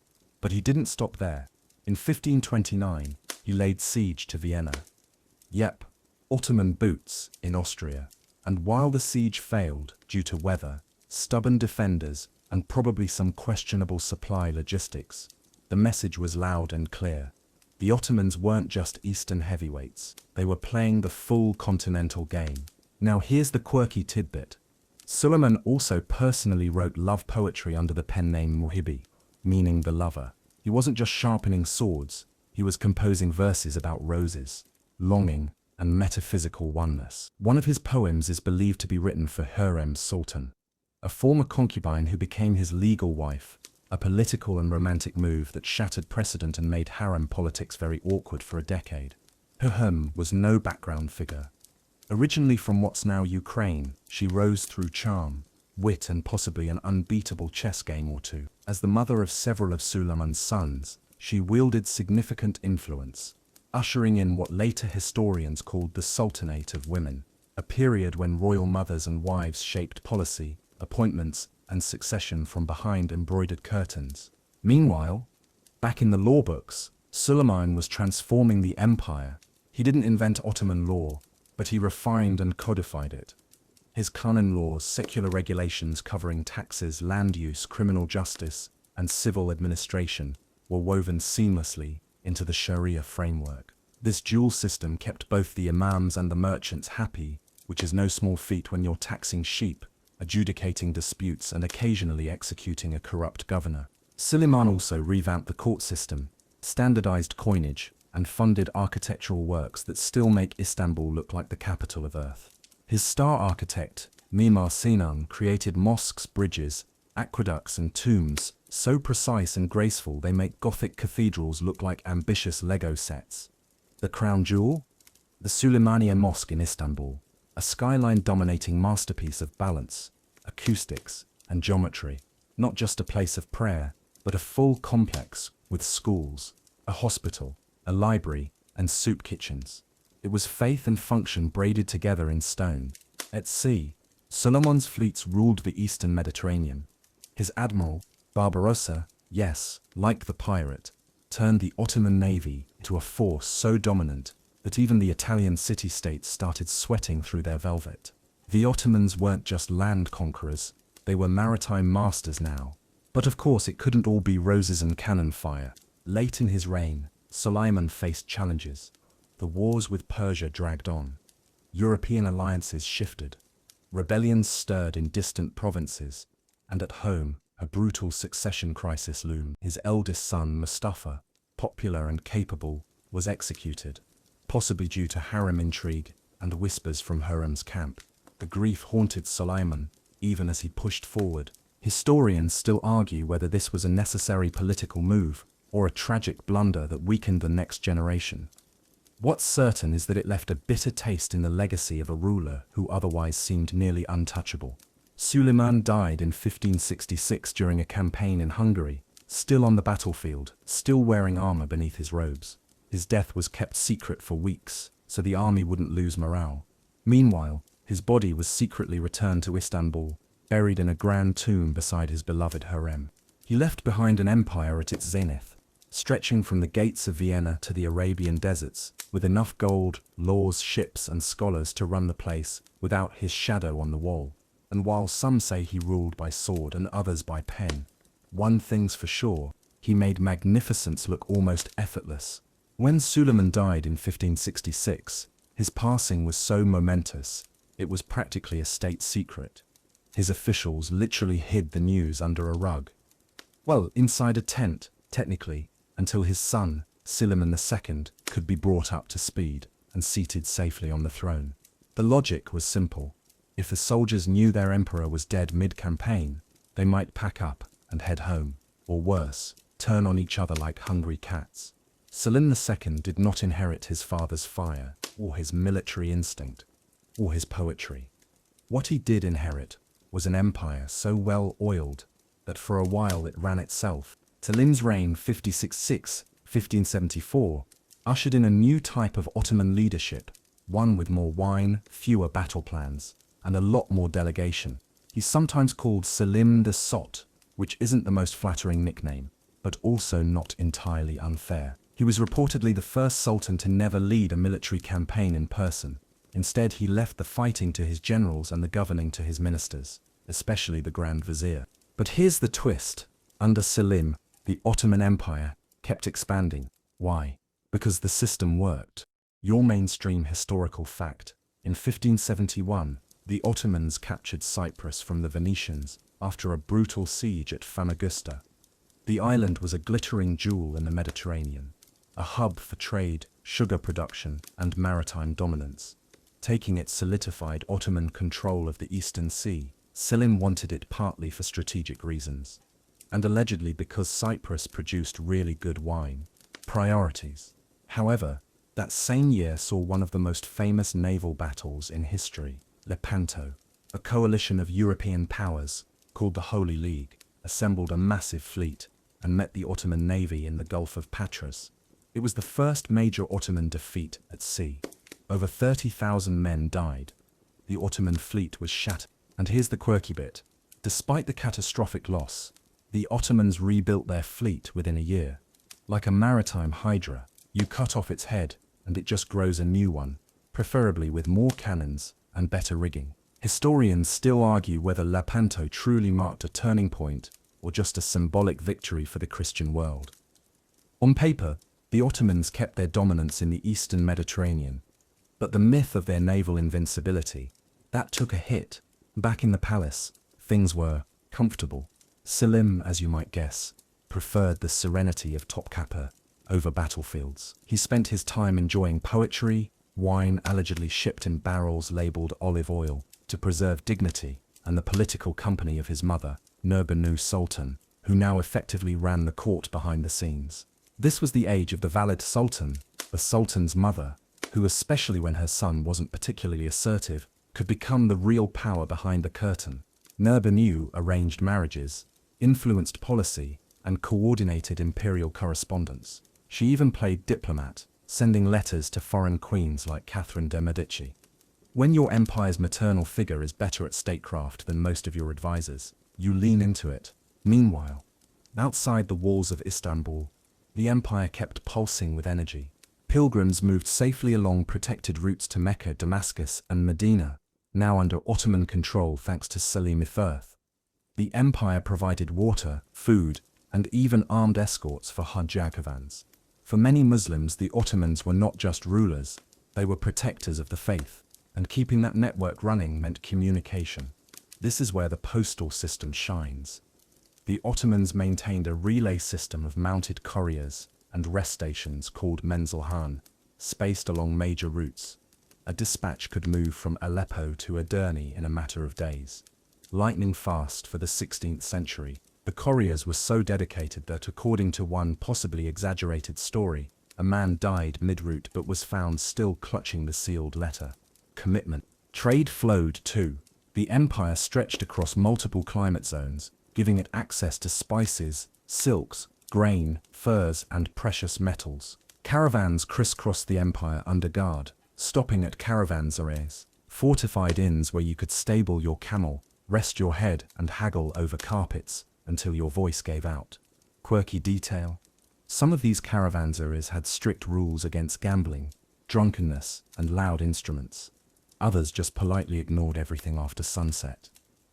But he didn't stop there. In 1529, he laid siege to Vienna. Yep, Ottoman boots in Austria. And while the siege failed due to weather, stubborn defenders, and probably some questionable supply logistics, the message was loud and clear. The Ottomans weren't just Eastern heavyweights, they were playing the full continental game. Now here's the quirky tidbit. Suleiman also personally wrote love poetry under the pen name Muhibi, meaning the lover. He wasn't just sharpening swords, he was composing verses about roses, longing, and metaphysical oneness. One of his poems is believed to be written for Hürrem Sultan, a former concubine who became his legal wife, a political and romantic move that shattered precedent and made harem politics very awkward for a decade. Hürrem was no background figure. Originally from what's now Ukraine, she rose through charm, wit and possibly an unbeatable chess game or two. As the mother of several of Suleiman's sons, she wielded significant influence, ushering in what later historians called the Sultanate of Women, a period when royal mothers and wives shaped policy, appointments, and succession from behind embroidered curtains. Meanwhile, back in the law books, Suleiman was transforming the empire. He didn't invent Ottoman law, but he refined and codified it. His canon laws, secular regulations covering taxes, land use, criminal justice, and civil administration, were woven seamlessly into the Sharia framework. This dual system kept both the imams and the merchants happy, which is no small feat when you're taxing sheep, adjudicating disputes, and occasionally executing a corrupt governor. Suleiman also revamped the court system, standardized coinage, and funded architectural works that still make Istanbul look like the capital of Earth. His star architect, Mimar Sinan, created mosques, bridges, aqueducts, and tombs so precise and graceful they make Gothic cathedrals look like ambitious Lego sets. The crown jewel? The Süleymaniye Mosque in Istanbul, a skyline-dominating masterpiece of balance, acoustics, and geometry. Not just a place of prayer, but a full complex with schools, a hospital, a library, and soup kitchens. It was faith and function braided together in stone. At sea, Suleiman's fleets ruled the eastern Mediterranean. His admiral, Barbarossa, yes, like the pirate, turned the Ottoman navy into a force so dominant that even the Italian city-states started sweating through their velvet. The Ottomans weren't just land conquerors, they were maritime masters now. But of course it couldn't all be roses and cannon fire. Late in his reign, Suleiman faced challenges. The wars with Persia dragged on. European alliances shifted. Rebellions stirred in distant provinces. And at home, a brutal succession crisis loomed. His eldest son, Mustafa, popular and capable, was executed, possibly due to harem intrigue and whispers from Hürrem's camp. The grief haunted Suleiman, even as he pushed forward. Historians still argue whether this was a necessary political move or a tragic blunder that weakened the next generation. What's certain is that it left a bitter taste in the legacy of a ruler who otherwise seemed nearly untouchable. Suleiman died in 1566 during a campaign in Hungary, still on the battlefield, still wearing armor beneath his robes. His death was kept secret for weeks, so the army wouldn't lose morale. Meanwhile, his body was secretly returned to Istanbul, buried in a grand tomb beside his beloved harem. He left behind an empire at its zenith, stretching from the gates of Vienna to the Arabian deserts, with enough gold, laws, ships, and scholars to run the place without his shadow on the wall. And while some say he ruled by sword and others by pen, one thing's for sure, he made magnificence look almost effortless. When Suleiman died in 1566, his passing was so momentous, it was practically a state secret. His officials literally hid the news under a rug. Well, inside a tent, technically, until his son, Suleiman II, could be brought up to speed and seated safely on the throne. The logic was simple. If the soldiers knew their emperor was dead mid-campaign, they might pack up and head home, or worse, turn on each other like hungry cats. Selim II did not inherit his father's fire, or his military instinct, or his poetry. What he did inherit was an empire so well oiled that for a while it ran itself. Selim's reign 1566-1574 ushered in a new type of Ottoman leadership, one with more wine, fewer battle plans, and a lot more delegation. He's sometimes called Selim the Sot, which isn't the most flattering nickname, but also not entirely unfair. He was reportedly the first sultan to never lead a military campaign in person. Instead, he left the fighting to his generals and the governing to his ministers, especially the Grand Vizier. But here's the twist. Under Selim, the Ottoman Empire kept expanding. Why? Because the system worked. Your mainstream historical fact. In 1571, the Ottomans captured Cyprus from the Venetians after a brutal siege at Famagusta. The island was a glittering jewel in the Mediterranean, a hub for trade, sugar production, and maritime dominance. Taking it solidified Ottoman control of the Eastern Sea. Selim wanted it partly for strategic reasons, and allegedly because Cyprus produced really good wine. Priorities. However, that same year saw one of the most famous naval battles in history, Lepanto. A coalition of European powers, called the Holy League, assembled a massive fleet and met the Ottoman navy in the Gulf of Patras. It was the first major Ottoman defeat at sea. Over 30,000 men died. The Ottoman fleet was shattered. And here's the quirky bit. Despite the catastrophic loss, the Ottomans rebuilt their fleet within a year. Like a maritime hydra, you cut off its head and it just grows a new one, preferably with more cannons and better rigging. Historians still argue whether Lepanto truly marked a turning point or just a symbolic victory for the Christian world. On paper, the Ottomans kept their dominance in the eastern Mediterranean, but the myth of their naval invincibility, that took a hit. Back in the palace, things were comfortable. Selim, as you might guess, preferred the serenity of Topkapi over battlefields. He spent his time enjoying poetry, wine allegedly shipped in barrels labeled olive oil, to preserve dignity, and the political company of his mother, Nurbanu Sultan, who now effectively ran the court behind the scenes. This was the age of the valid sultan, the sultan's mother, who, especially when her son wasn't particularly assertive, could become the real power behind the curtain. Nurbanu arranged marriages, influenced policy, and coordinated imperial correspondence. She even played diplomat, sending letters to foreign queens like Catherine de' Medici. When your empire's maternal figure is better at statecraft than most of your advisors, you lean into it. Meanwhile, outside the walls of Istanbul, the empire kept pulsing with energy. Pilgrims moved safely along protected routes to Mecca, Damascus, and Medina, now under Ottoman control thanks to Selim III. The empire provided water, food, and even armed escorts for Hajj caravans. For many Muslims, the Ottomans were not just rulers, they were protectors of the faith, and keeping that network running meant communication. This is where the postal system shines. The Ottomans maintained a relay system of mounted couriers and rest stations called menzilhan, spaced along major routes. A dispatch could move from Aleppo to Edirne in a matter of days. Lightning fast for the 16th century, the couriers were so dedicated that, according to one possibly exaggerated story, a man died mid-route but was found still clutching the sealed letter. Commitment. Trade flowed too. The empire stretched across multiple climate zones, giving it access to spices, silks, grain, furs, and precious metals. Caravans crisscrossed the empire under guard, stopping at caravanserais, fortified inns where you could stable your camel, rest your head, and haggle over carpets until your voice gave out. Quirky detail. Some of these caravanserais had strict rules against gambling, drunkenness, and loud instruments. Others just politely ignored everything after sunset.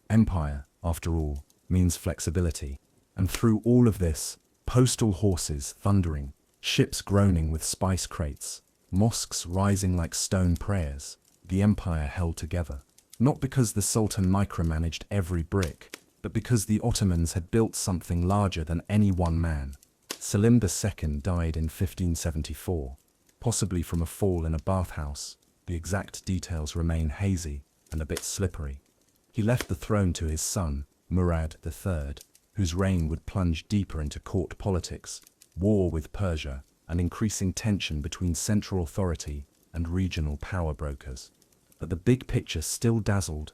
Empire, after all, means flexibility. And through all of this, postal horses thundering, ships groaning with spice crates, mosques rising like stone prayers, the empire held together. Not because the Sultan micromanaged every brick, but because the Ottomans had built something larger than any one man. Selim II died in 1574, possibly from a fall in a bathhouse. The exact details remain hazy and a bit slippery. He left the throne to his son, Murad III, whose reign would plunge deeper into court politics, war with Persia, and increasing tension between central authority and regional power brokers. But the big picture still dazzled.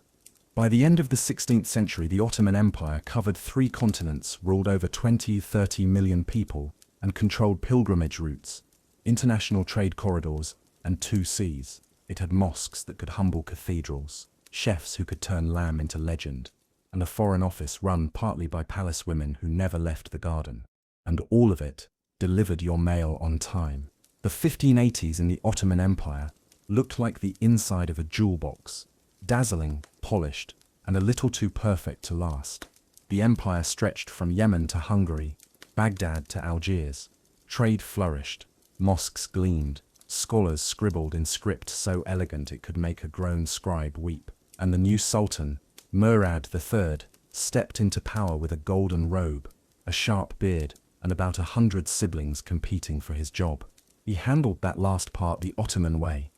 By the end of the 16th century, the Ottoman Empire covered 3 continents, ruled over 20–30 million people, and controlled pilgrimage routes, international trade corridors, and 2 seas. It had mosques that could humble cathedrals, chefs who could turn lamb into legend, and a foreign office run partly by palace women who never left the garden. And all of it delivered your mail on time. The 1580s in the Ottoman Empire looked like the inside of a jewel box, dazzling, polished, and a little too perfect to last. The empire stretched from Yemen to Hungary, Baghdad to Algiers. Trade flourished, mosques gleamed, scholars scribbled in script so elegant it could make a grown scribe weep. And the new Sultan, Murad III, stepped into power with a golden robe, a sharp beard, and about 100 siblings competing for his job. He handled that last part the Ottoman way.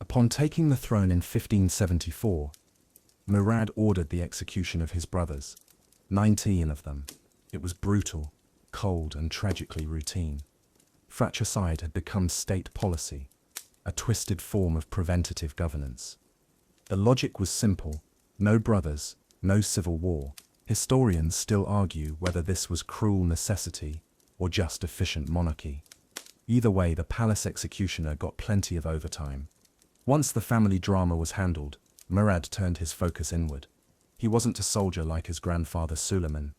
Upon taking the throne in 1574, Murad ordered the execution of his brothers, 19 of them. It was brutal, cold, and tragically routine. Fratricide had become state policy, a twisted form of preventative governance. The logic was simple: no brothers, no civil war. Historians still argue whether this was cruel necessity or just efficient monarchy. Either way, the palace executioner got plenty of overtime. Once the family drama was handled, Murad turned his focus inward. He wasn't a soldier like his grandfather Suleiman.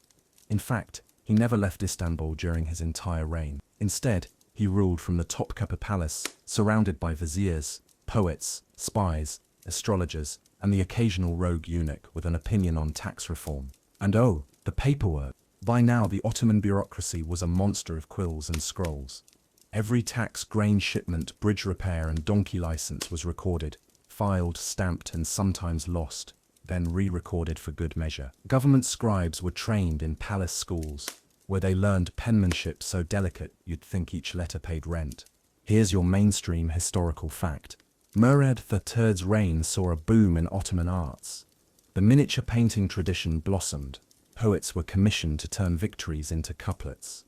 In fact, he never left Istanbul during his entire reign. Instead, he ruled from the Topkapi Palace, surrounded by viziers, poets, spies, astrologers, and the occasional rogue eunuch with an opinion on tax reform. And oh, the paperwork! By now, the Ottoman bureaucracy was a monster of quills and scrolls. Every tax, grain shipment, bridge repair, and donkey license was recorded, filed, stamped, and sometimes lost, then re-recorded for good measure. Government scribes were trained in palace schools, where they learned penmanship so delicate you'd think each letter paid rent. Here's your mainstream historical fact. Murad III's reign saw a boom in Ottoman arts. The miniature painting tradition blossomed. Poets were commissioned to turn victories into couplets.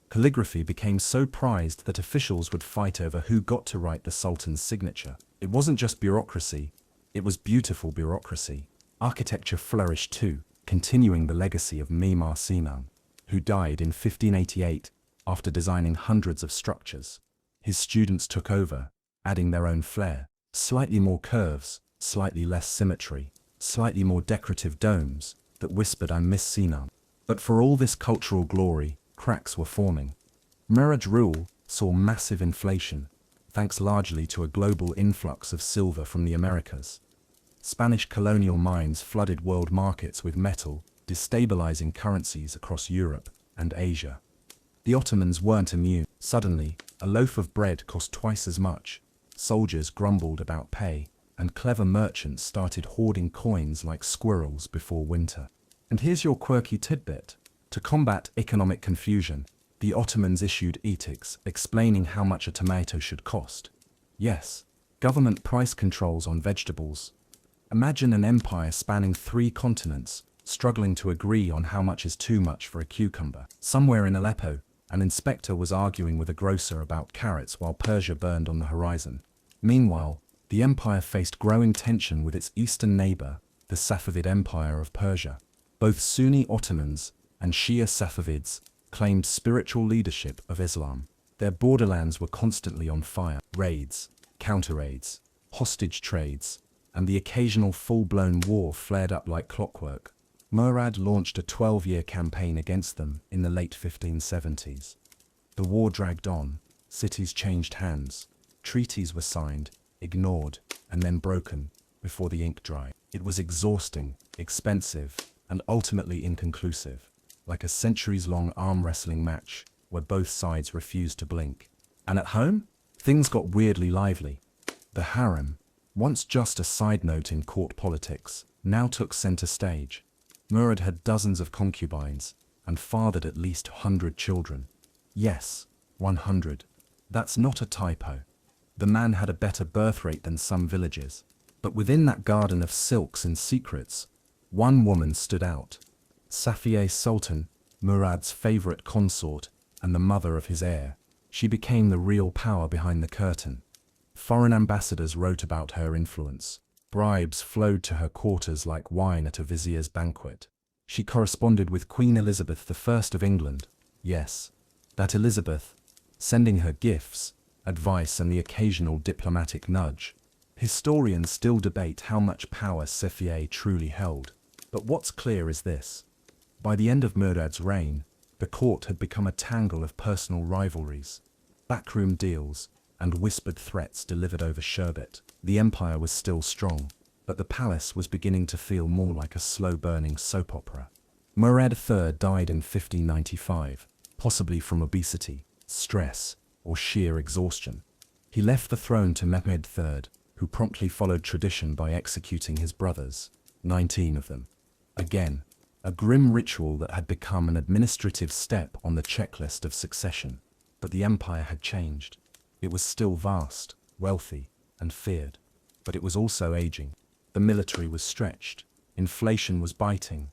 Calligraphy became so prized that officials would fight over who got to write the Sultan's signature. It wasn't just bureaucracy, it was beautiful bureaucracy. Architecture flourished too, continuing the legacy of Mimar Sinan, who died in 1588 after designing hundreds of structures. His students took over, adding their own flair, slightly more curves, slightly less symmetry, slightly more decorative domes that whispered, "I miss Sinan." But for all this cultural glory, cracks were forming. Murad's rule saw massive inflation, thanks largely to a global influx of silver from the Americas. Spanish colonial mines flooded world markets with metal, destabilizing currencies across Europe and Asia. The Ottomans weren't immune. Suddenly, a loaf of bread cost twice as much. Soldiers grumbled about pay, and clever merchants started hoarding coins like squirrels before winter. And here's your quirky tidbit. To combat economic confusion, the Ottomans issued edicts explaining how much a tomato should cost. Yes, government price controls on vegetables. Imagine an empire spanning 3 continents, struggling to agree on how much is too much for a cucumber. Somewhere in Aleppo, an inspector was arguing with a grocer about carrots while Persia burned on the horizon. Meanwhile, the empire faced growing tension with its eastern neighbor, the Safavid Empire of Persia. Both Sunni Ottomans and Shia Safavids claimed spiritual leadership of Islam. Their borderlands were constantly on fire. Raids, counter-raids, hostage trades, and the occasional full-blown war flared up like clockwork. Murad launched a 12-year campaign against them in the late 1570s. The war dragged on, cities changed hands, treaties were signed, ignored, and then broken, before the ink dried. It was exhausting, expensive, and ultimately inconclusive, like a centuries-long arm wrestling match where both sides refused to blink. And at home, things got weirdly lively. The harem, once just a side note in court politics, now took center stage. Murad had dozens of concubines and fathered at least 100 children. Yes, 100. That's not a typo. The man had a better birth rate than some villages. But within that garden of silks and secrets, one woman stood out. Safiye Sultan, Murad's favorite consort and the mother of his heir. She became the real power behind the curtain. Foreign ambassadors wrote about her influence. Bribes flowed to her quarters like wine at a vizier's banquet. She corresponded with Queen Elizabeth I of England. Yes, that Elizabeth, sending her gifts, advice and the occasional diplomatic nudge. Historians still debate how much power Safiye truly held. But what's clear is this. By the end of Murad's reign, the court had become a tangle of personal rivalries, backroom deals, and whispered threats delivered over sherbet. The empire was still strong, but the palace was beginning to feel more like a slow-burning soap opera. Murad III died in 1595, possibly from obesity, stress, or sheer exhaustion. He left the throne to Mehmed III, who promptly followed tradition by executing his brothers, 19 of them. Again, a grim ritual that had become an administrative step on the checklist of succession. But the empire had changed. It was still vast, wealthy, and feared. But it was also aging. The military was stretched. Inflation was biting.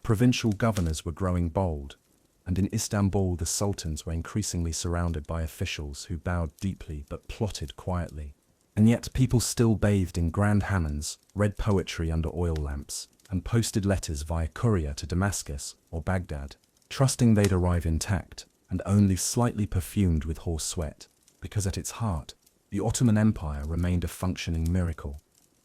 Provincial governors were growing bold. And in Istanbul the sultans were increasingly surrounded by officials who bowed deeply but plotted quietly. And yet people still bathed in grand hammams, read poetry under oil lamps, and posted letters via courier to Damascus or Baghdad, trusting they'd arrive intact and only slightly perfumed with horse sweat, because at its heart, the Ottoman Empire remained a functioning miracle,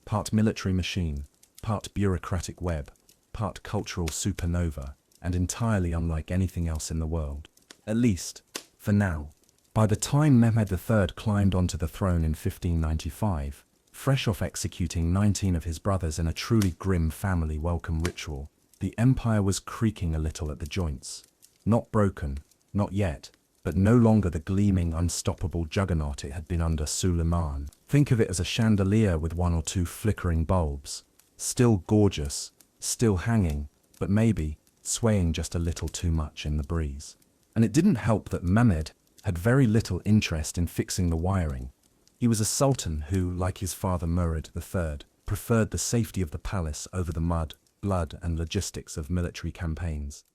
part military machine, part bureaucratic web, part cultural supernova, and entirely unlike anything else in the world. At least, for now. By the time Mehmed III climbed onto the throne in 1595, fresh off executing 19 of his brothers in a truly grim family welcome ritual, the empire was creaking a little at the joints. Not broken, not yet, but no longer the gleaming, unstoppable juggernaut it had been under Suleiman. Think of it as a chandelier with one or two flickering bulbs. Still gorgeous, still hanging, but maybe swaying just a little too much in the breeze. And it didn't help that Mehmed had very little interest in fixing the wiring. He was a sultan who, like his father Murad III, preferred the safety of the palace over the mud, blood and logistics of military campaigns.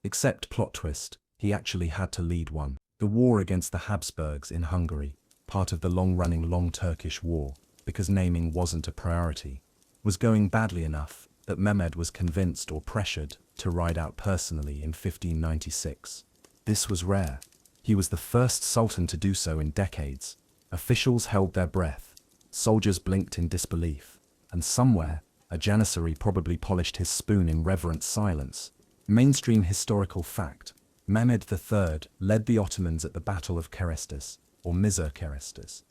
Except plot twist, he actually had to lead one. The war against the Habsburgs in Hungary, part of the long-running Long Turkish War, because naming wasn't a priority, was going badly enough that Mehmed was convinced or pressured to ride out personally in 1596. This was rare. He was the first sultan to do so in decades. Officials held their breath, soldiers blinked in disbelief, and somewhere, a janissary probably polished his spoon in reverent silence. Mainstream historical fact. Mehmed III led the Ottomans at the Battle of Kerestas, or Mizar Kerestas,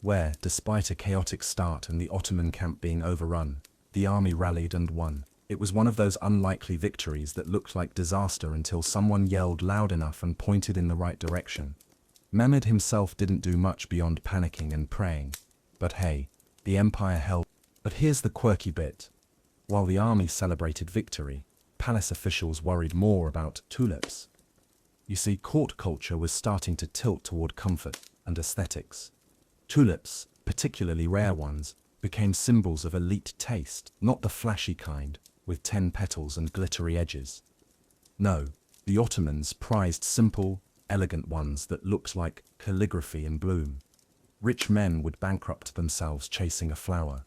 where, despite a chaotic start and the Ottoman camp being overrun, the army rallied and won. It was one of those unlikely victories that looked like disaster until someone yelled loud enough and pointed in the right direction. Mehmed himself didn't do much beyond panicking and praying. But hey, the empire held. But here's the quirky bit. While the army celebrated victory, palace officials worried more about tulips. You see, court culture was starting to tilt toward comfort and aesthetics. Tulips, particularly rare ones, became symbols of elite taste, not the flashy kind, with 10 petals and glittery edges. No, the Ottomans prized simple, elegant ones that looked like calligraphy in bloom. Rich men would bankrupt themselves chasing a flower.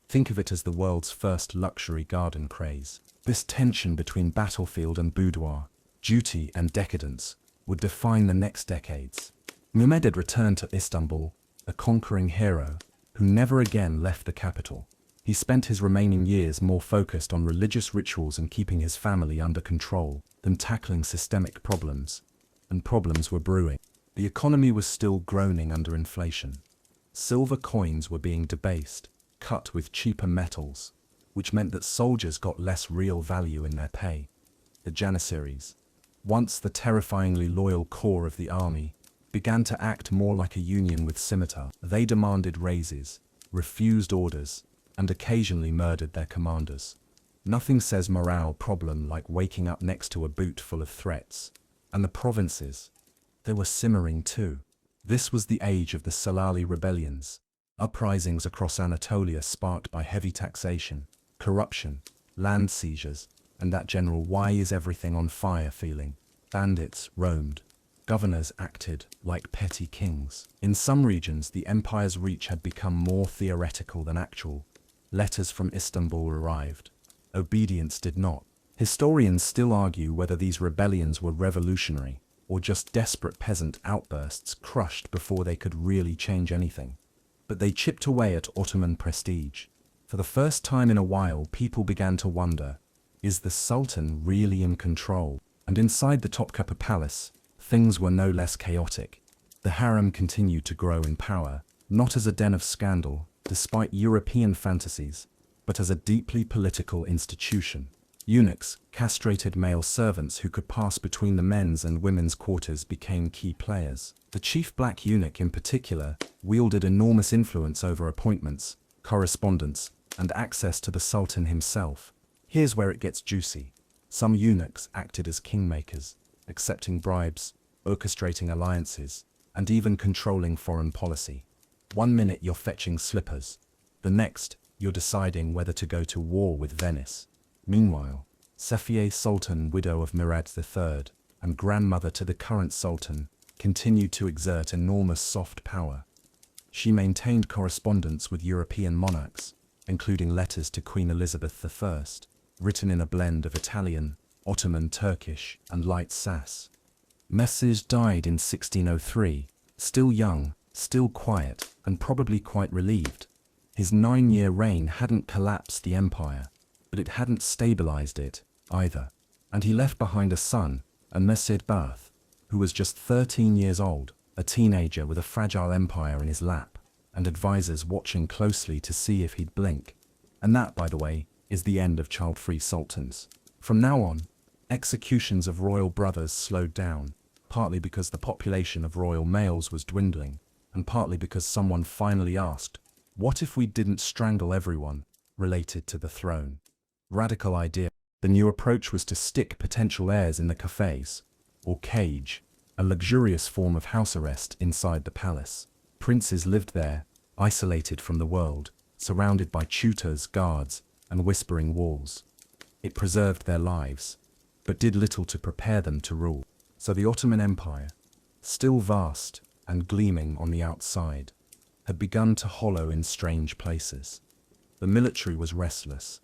Think of it as the world's first luxury garden craze. This tension between battlefield and boudoir, duty and decadence, would define the next decades. Mehmed had returned to Istanbul, a conquering hero, who never again left the capital. He spent his remaining years more focused on religious rituals and keeping his family under control than tackling systemic problems. And problems were brewing. The economy was still groaning under inflation. Silver coins were being debased, cut with cheaper metals, which meant that soldiers got less real value in their pay. The Janissaries, once the terrifyingly loyal core of the army, began to act more like a union with scimitar. They demanded raises, refused orders, and occasionally murdered their commanders. Nothing says morale problem like waking up next to a boot full of threats. And the provinces, they were simmering too. This was the age of the Salali rebellions, uprisings across Anatolia sparked by heavy taxation, corruption, land seizures, and that general "why is everything on fire" feeling. Bandits roamed. Governors acted like petty kings. In some regions, the empire's reach had become more theoretical than actual. Letters from Istanbul arrived. Obedience did not. Historians still argue whether these rebellions were revolutionary or just desperate peasant outbursts crushed before they could really change anything. But they chipped away at Ottoman prestige. For the first time in a while, people began to wonder, is the Sultan really in control? And inside the Topkapi Palace, things were no less chaotic. The harem continued to grow in power, not as a den of scandal, despite European fantasies, but as a deeply political institution. Eunuchs, castrated male servants who could pass between the men's and women's quarters, became key players. The chief black eunuch in particular wielded enormous influence over appointments, correspondence, and access to the Sultan himself. Here's where it gets juicy. Some eunuchs acted as kingmakers, accepting bribes, orchestrating alliances, and even controlling foreign policy. One minute you're fetching slippers, the next you're deciding whether to go to war with Venice. Meanwhile, Safiye Sultan, widow of Murad III, and grandmother to the current Sultan, continued to exert enormous soft power. She maintained correspondence with European monarchs, including letters to Queen Elizabeth I, written in a blend of Italian, Ottoman, Turkish, and light Sass. Message died in 1603, still young, still quiet, and probably quite relieved. His 9-year reign hadn't collapsed the empire, but it hadn't stabilized it either. And he left behind a son, a Message Bath, who was just 13 years old, a teenager with a fragile empire in his lap, and advisors watching closely to see if he'd blink. And that, by the way, is the end of child-free sultans. From now on, executions of royal brothers slowed down, partly because the population of royal males was dwindling, and partly because someone finally asked, what if we didn't strangle everyone related to the throne? Radical idea. The new approach was to stick potential heirs in the cafes, or cage, a luxurious form of house arrest inside the palace. Princes lived there, isolated from the world, surrounded by tutors, guards, and whispering walls. It preserved their lives, but did little to prepare them to rule. So the Ottoman Empire, still vast and gleaming on the outside, had begun to hollow in strange places. The military was restless.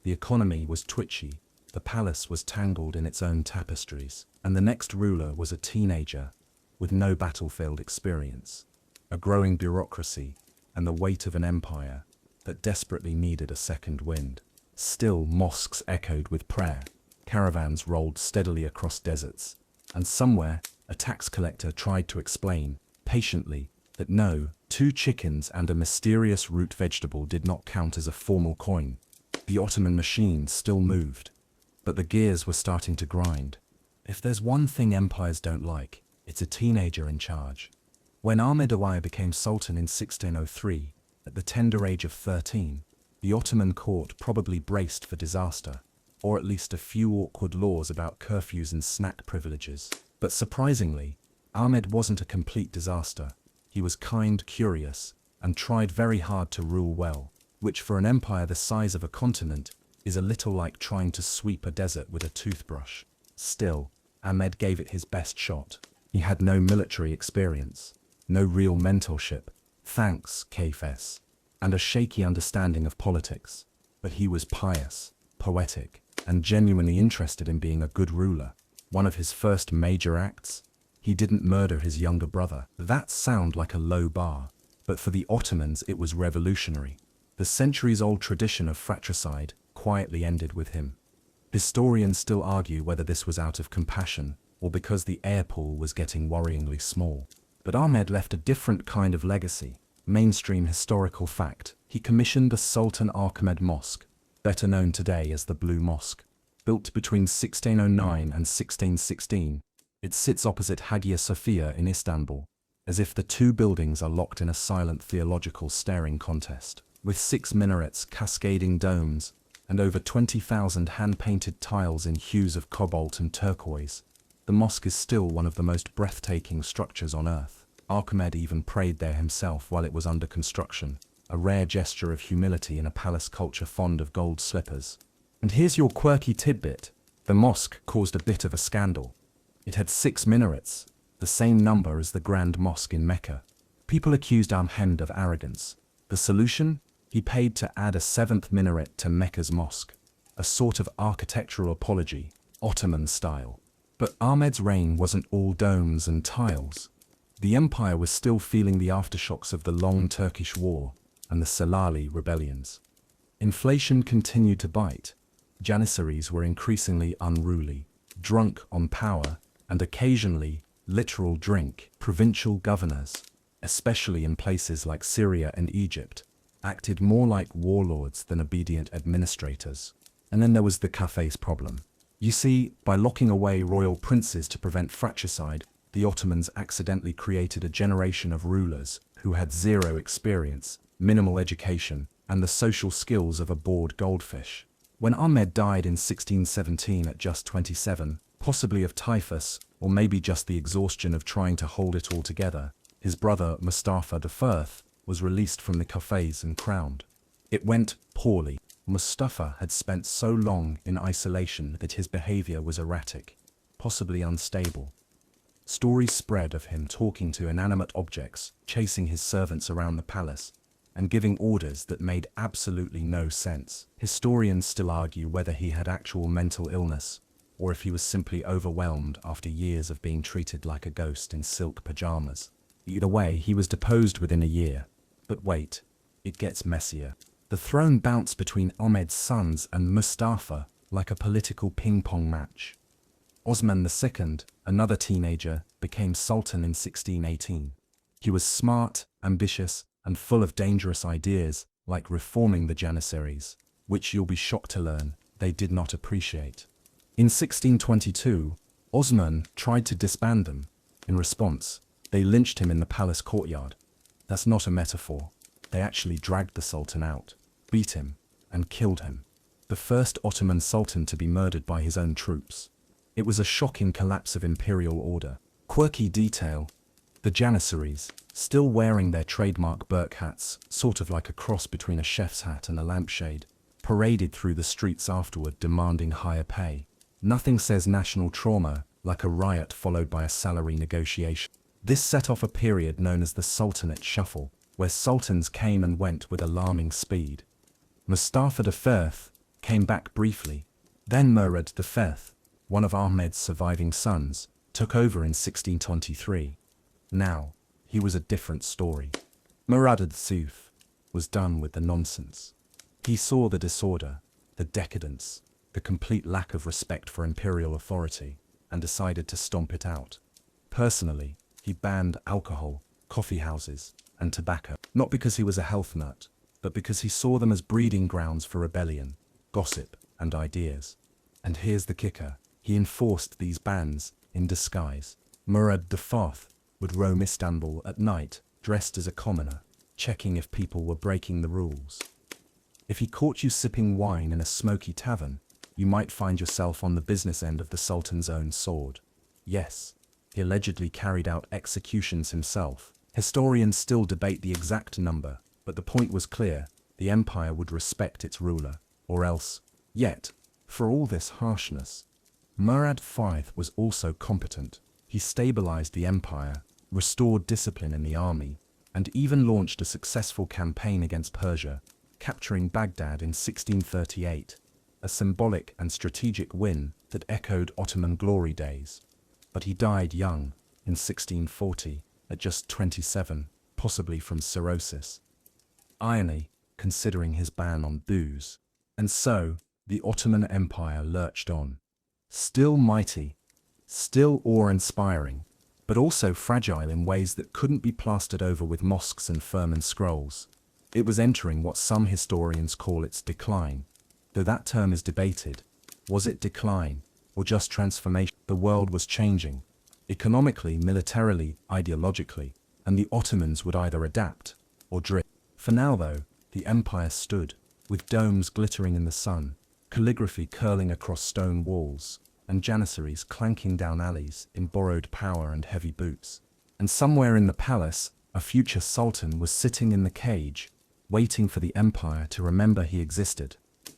The economy was twitchy. The palace was tangled in its own tapestries. And the next ruler was a teenager with no battlefield experience, a growing bureaucracy, and the weight of an empire that desperately needed a second wind. Still, mosques echoed with prayer. Caravans rolled steadily across deserts. And somewhere, a tax collector tried to explain, patiently, that no, 2 chickens and a mysterious root vegetable did not count as a formal coin. The Ottoman machine still moved, but the gears were starting to grind. If there's one thing empires don't like, it's a teenager in charge. When Ahmed Awaya became sultan in 1603, at the tender age of 13, the Ottoman court probably braced for disaster, or at least a few awkward laws about curfews and snack privileges. But surprisingly, Ahmed wasn't a complete disaster. He was kind, curious, and tried very hard to rule well, which for an empire the size of a continent is a little like trying to sweep a desert with a toothbrush. Still, Ahmed gave it his best shot. He had no military experience, no real mentorship, thanks, Kfs, and a shaky understanding of politics. But he was pious, poetic, and genuinely interested in being a good ruler. One of his first major acts? He didn't murder his younger brother. That sounds like a low bar, but for the Ottomans it was revolutionary. The centuries-old tradition of fratricide quietly ended with him. Historians still argue whether this was out of compassion or because the air pool was getting worryingly small. But Ahmed left a different kind of legacy. Mainstream historical fact: he commissioned the Sultan Ahmed Mosque, better known today as the Blue Mosque. Built between 1609 and 1616, it sits opposite Hagia Sophia in Istanbul, as if the two buildings are locked in a silent theological staring contest. With 6 minarets, cascading domes, and over 20,000 hand-painted tiles in hues of cobalt and turquoise, the mosque is still one of the most breathtaking structures on earth. Ahmed even prayed there himself while it was under construction, a rare gesture of humility in a palace culture fond of gold slippers. And here's your quirky tidbit: the mosque caused a bit of a scandal. It had 6 minarets, the same number as the Grand Mosque in Mecca. People accused Ahmed of arrogance. The solution? He paid to add a 7th minaret to Mecca's mosque, a sort of architectural apology, Ottoman style. But Ahmed's reign wasn't all domes and tiles. The empire was still feeling the aftershocks of the Long Turkish War and the Salali rebellions. Inflation continued to bite. Janissaries were increasingly unruly, drunk on power, and occasionally, literal drink. Provincial governors, especially in places like Syria and Egypt, acted more like warlords than obedient administrators. And then there was the cafes problem. You see, by locking away royal princes to prevent fratricide, the Ottomans accidentally created a generation of rulers who had zero experience, minimal education, and the social skills of a bored goldfish. When Ahmed died in 1617 at just 27, possibly of typhus, or maybe just the exhaustion of trying to hold it all together, his brother Mustafa I was released from the cafes and crowned. It went poorly. Mustafa had spent so long in isolation that his behavior was erratic, possibly unstable. Stories spread of him talking to inanimate objects, chasing his servants around the palace, and giving orders that made absolutely no sense. Historians still argue whether he had actual mental illness, or if he was simply overwhelmed after years of being treated like a ghost in silk pajamas. Either way, he was deposed within a year. But wait, it gets messier. The throne bounced between Ahmed's sons and Mustafa like a political ping-pong match. Osman II, another teenager, became sultan in 1618. He was smart, ambitious, and full of dangerous ideas, like reforming the Janissaries, which you'll be shocked to learn they did not appreciate. In 1622, Osman tried to disband them. In response, they lynched him in the palace courtyard. That's not a metaphor. They actually dragged the sultan out, beat him, and killed him. The first Ottoman sultan to be murdered by his own troops. It was a shocking collapse of imperial order. Quirky detail: the Janissaries, still wearing their trademark Burke hats, sort of like a cross between a chef's hat and a lampshade, paraded through the streets afterward demanding higher pay. Nothing says national trauma like a riot followed by a salary negotiation. This set off a period known as the Sultanate Shuffle, where sultans came and went with alarming speed. Mustafa I came back briefly. Then Murad V, one of Ahmed's surviving sons, took over in 1623. Now, he was a different story. Murad II was done with the nonsense. He saw the disorder, the decadence, the complete lack of respect for imperial authority, and decided to stomp it out. Personally, he banned alcohol, coffee houses, and tobacco, not because he was a health nut, but because he saw them as breeding grounds for rebellion, gossip, and ideas. And here's the kicker: he enforced these bans in disguise. Murad IV would roam Istanbul at night, dressed as a commoner, checking if people were breaking the rules. If he caught you sipping wine in a smoky tavern, you might find yourself on the business end of the Sultan's own sword. Yes, he allegedly carried out executions himself. Historians still debate the exact number, but the point was clear: the empire would respect its ruler, or else. Yet, for all this harshness, Murad V was also competent. He stabilized the empire, restored discipline in the army, and even launched a successful campaign against Persia, capturing Baghdad in 1638, a symbolic and strategic win that echoed Ottoman glory days. But he died young, in 1640, at just 27, possibly from cirrhosis. Irony, considering his ban on booze. And so, the Ottoman Empire lurched on. Still mighty, still awe-inspiring, but also fragile in ways that couldn't be plastered over with mosques and firman scrolls. It was entering what some historians call its decline. Though that term is debated. Was it decline, or just transformation? The world was changing, economically, militarily, ideologically, and the Ottomans would either adapt or drift. For now, though, the empire stood, with domes glittering in the sun, calligraphy curling across stone walls, and janissaries clanking down alleys in borrowed power and heavy boots. And somewhere in the palace, a future sultan was sitting in the cage, waiting for the empire to remember he existed.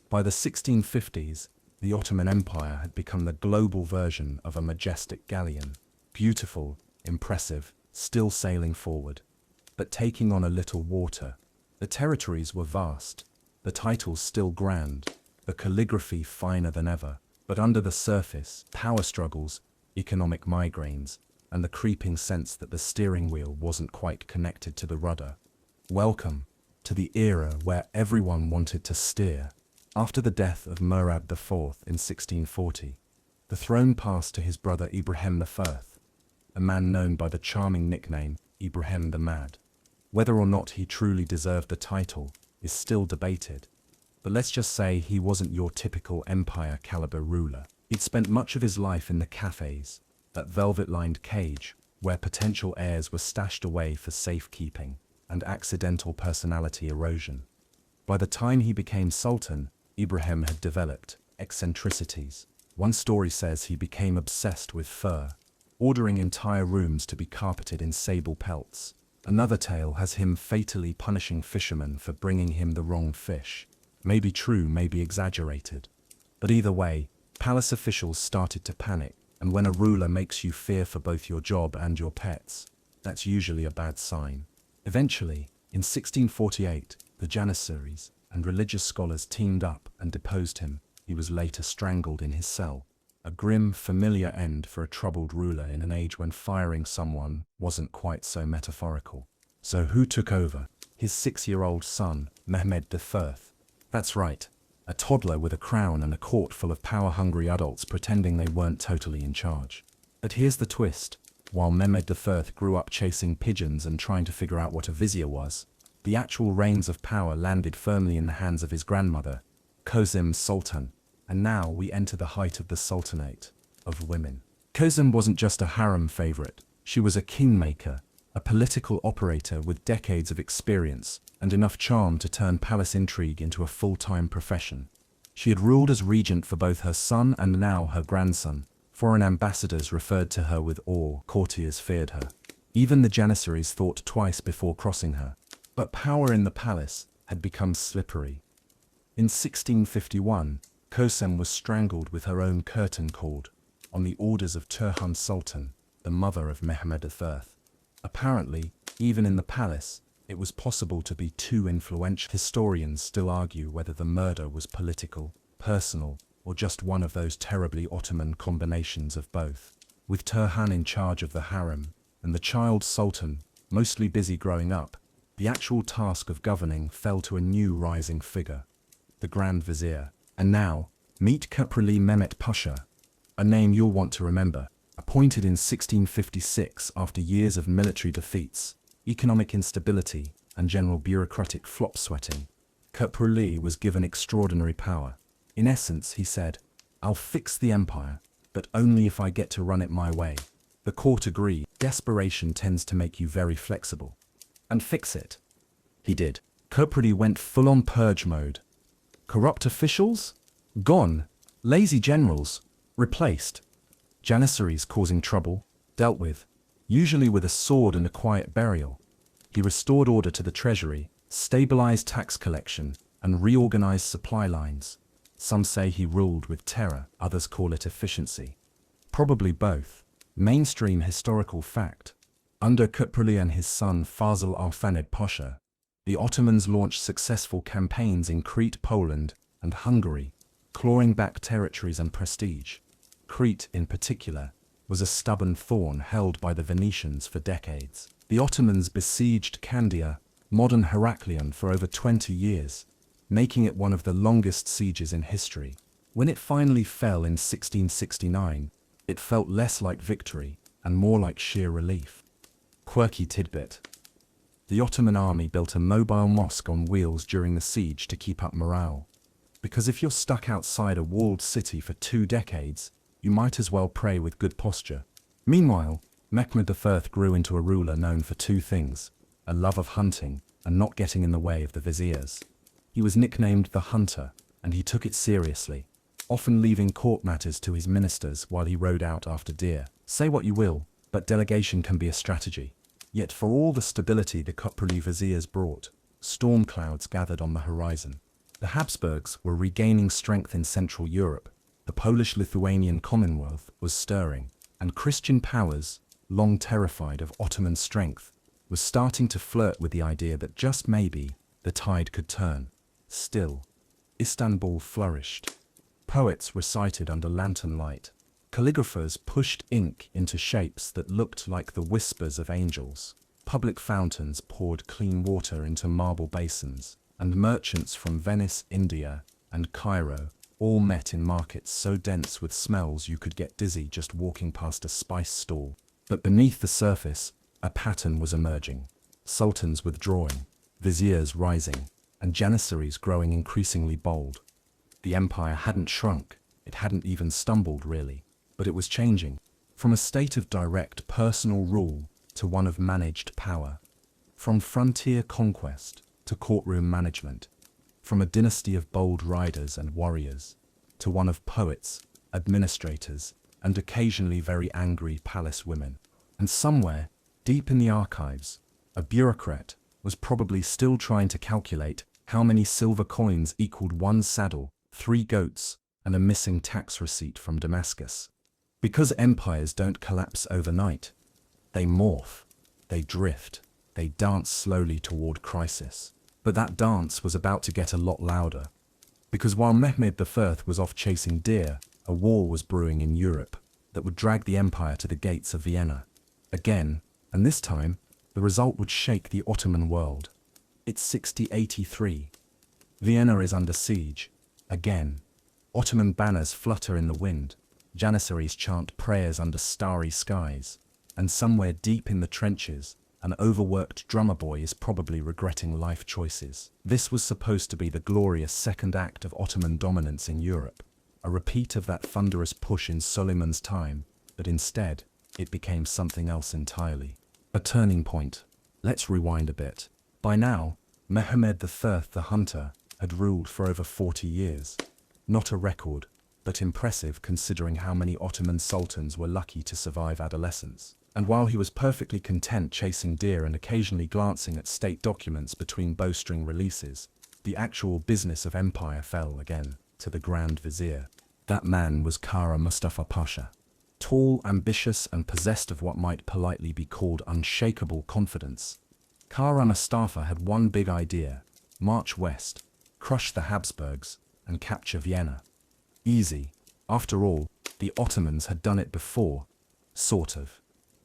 By the 1650s, the Ottoman Empire had become the global version of a majestic galleon, beautiful, impressive, still sailing forward, but taking on a little water. The territories were vast, the titles still grand, the calligraphy finer than ever, but under the surface, power struggles, economic migraines, and the creeping sense that the steering wheel wasn't quite connected to the rudder. Welcome to the era where everyone wanted to steer. After the death of Murad IV in 1640, the throne passed to his brother Ibrahim I, a man known by the charming nickname Ibrahim the Mad. Whether or not he truly deserved the title is still debated, but let's just say he wasn't your typical empire-caliber ruler. He'd spent much of his life in the cafes, that velvet-lined cage where potential heirs were stashed away for safekeeping and accidental personality erosion. By the time he became sultan, Ibrahim had developed eccentricities. One story says he became obsessed with fur, ordering entire rooms to be carpeted in sable pelts. Another tale has him fatally punishing fishermen for bringing him the wrong fish. Maybe true, maybe exaggerated. But either way, palace officials started to panic, and when a ruler makes you fear for both your job and your pets, that's usually a bad sign. Eventually, in 1648, the Janissaries and religious scholars teamed up and deposed him. He was later strangled in his cell. A grim, familiar end for a troubled ruler in an age when firing someone wasn't quite so metaphorical. So who took over? His 6-year-old son, Mehmed III. That's right, a toddler with a crown and a court full of power-hungry adults pretending they weren't totally in charge. But here's the twist. While Mehmed III grew up chasing pigeons and trying to figure out what a vizier was, the actual reins of power landed firmly in the hands of his grandmother, Kozim Sultan. And now we enter the height of the sultanate of women. Kozim wasn't just a harem favorite, she was a kingmaker, a political operator with decades of experience and enough charm to turn palace intrigue into a full-time profession. She had ruled as regent for both her son and now her grandson. Foreign ambassadors referred to her with awe, courtiers feared her. Even the Janissaries thought twice before crossing her. But power in the palace had become slippery. In 1651, Kozim was strangled with her own curtain cord, on the orders of Turhan Sultan, the mother of Mehmed III. Apparently, even in the palace, it was possible to be too influential. Historians still argue whether the murder was political, personal, or just one of those terribly Ottoman combinations of both. With Turhan in charge of the harem, and the child sultan, mostly busy growing up, the actual task of governing fell to a new rising figure, the Grand Vizier. And now, meet Köprülü Mehmet Pasha, a name you'll want to remember. Appointed in 1656 after years of military defeats, economic instability, and general bureaucratic flop-sweating, Köprülü was given extraordinary power. In essence, he said, "I'll fix the empire, but only if I get to run it my way." The court agreed. Desperation tends to make you very flexible. And fix it. He did. Köprülü went full-on purge mode. Corrupt officials? Gone. Lazy generals? Replaced. Janissaries causing trouble? Dealt with. Usually with a sword and a quiet burial. He restored order to the treasury, stabilized tax collection, and reorganized supply lines. Some say he ruled with terror, others call it efficiency. Probably both. Mainstream historical fact. Under Köprülü and his son Fazıl Alfanid Pasha, the Ottomans launched successful campaigns in Crete, Poland, and Hungary, clawing back territories and prestige. Crete, in particular, was a stubborn thorn held by the Venetians for decades. The Ottomans besieged Candia, modern Heraklion, for over 20 years, making it one of the longest sieges in history. When it finally fell in 1669, It felt less like victory and more like sheer relief. Quirky tidbit. The Ottoman army built a mobile mosque on wheels during the siege to keep up morale. Because if you're stuck outside a walled city for 2 decades, you might as well pray with good posture. Meanwhile, Mehmed I grew into a ruler known for 2 things: a love of hunting and not getting in the way of the viziers. He was nicknamed the Hunter, and he took it seriously, often leaving court matters to his ministers while he rode out after deer. Say what you will, but delegation can be a strategy. Yet for all the stability the Koproli viziers brought, storm clouds gathered on the horizon. The Habsburgs were regaining strength in Central Europe, the Polish-Lithuanian Commonwealth was stirring, and Christian powers, long terrified of Ottoman strength, was starting to flirt with the idea that just maybe the tide could turn. Still, Istanbul flourished. Poets recited under lantern light. Calligraphers pushed ink into shapes that looked like the whispers of angels. Public fountains poured clean water into marble basins, and merchants from Venice, India, and Cairo all met in markets so dense with smells you could get dizzy just walking past a spice stall. But beneath the surface, a pattern was emerging. Sultans withdrawing, viziers rising, and janissaries growing increasingly bold. The empire hadn't shrunk, it hadn't even stumbled really, but it was changing, from a state of direct personal rule to one of managed power, from frontier conquest to courtroom management, from a dynasty of bold riders and warriors to one of poets, administrators, and occasionally very angry palace women. And somewhere, deep in the archives, a bureaucrat was probably still trying to calculate how many silver coins equaled 1 saddle, 3 goats, and a missing tax receipt from Damascus. Because empires don't collapse overnight. They morph, they drift, they dance slowly toward crisis. But that dance was about to get a lot louder. Because while Mehmed I was off chasing deer, a war was brewing in Europe that would drag the empire to the gates of Vienna. Again, and this time, the result would shake the Ottoman world. It's 6083. Vienna is under siege. Again. Ottoman banners flutter in the wind. Janissaries chant prayers under starry skies. And somewhere deep in the trenches, an overworked drummer boy is probably regretting life choices. This was supposed to be the glorious second act of Ottoman dominance in Europe, a repeat of that thunderous push in Suleiman's time, but instead, it became something else entirely. A turning point. Let's rewind a bit. By now, Mehmed III the Hunter had ruled for over 40 years. Not a record, but impressive considering how many Ottoman sultans were lucky to survive adolescence. And while he was perfectly content chasing deer and occasionally glancing at state documents between bowstring releases, the actual business of empire fell again to the Grand Vizier. That man was Kara Mustafa Pasha. Tall, ambitious, and possessed of what might politely be called unshakable confidence. Kara Mustafa had one big idea: march west, crush the Habsburgs, and capture Vienna. Easy. After all, the Ottomans had done it before. Sort of.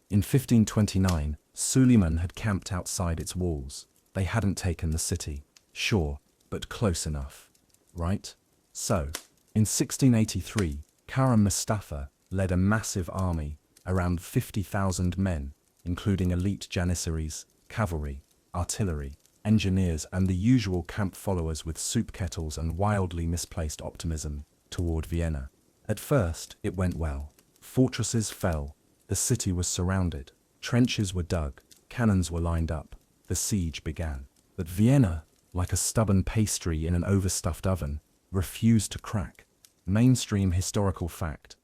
In 1529, Suleiman had camped outside its walls. They hadn't taken the city. Sure, but close enough. Right? So, in 1683, Kara Mustafa led a massive army, around 50,000 men, including elite janissaries, cavalry, artillery, engineers, and the usual camp followers with soup kettles and wildly misplaced optimism, toward Vienna. At first, it went well. Fortresses fell. The city was surrounded, trenches were dug, cannons were lined up, the siege began. But Vienna, like a stubborn pastry in an overstuffed oven, refused to crack. Mainstream historical fact.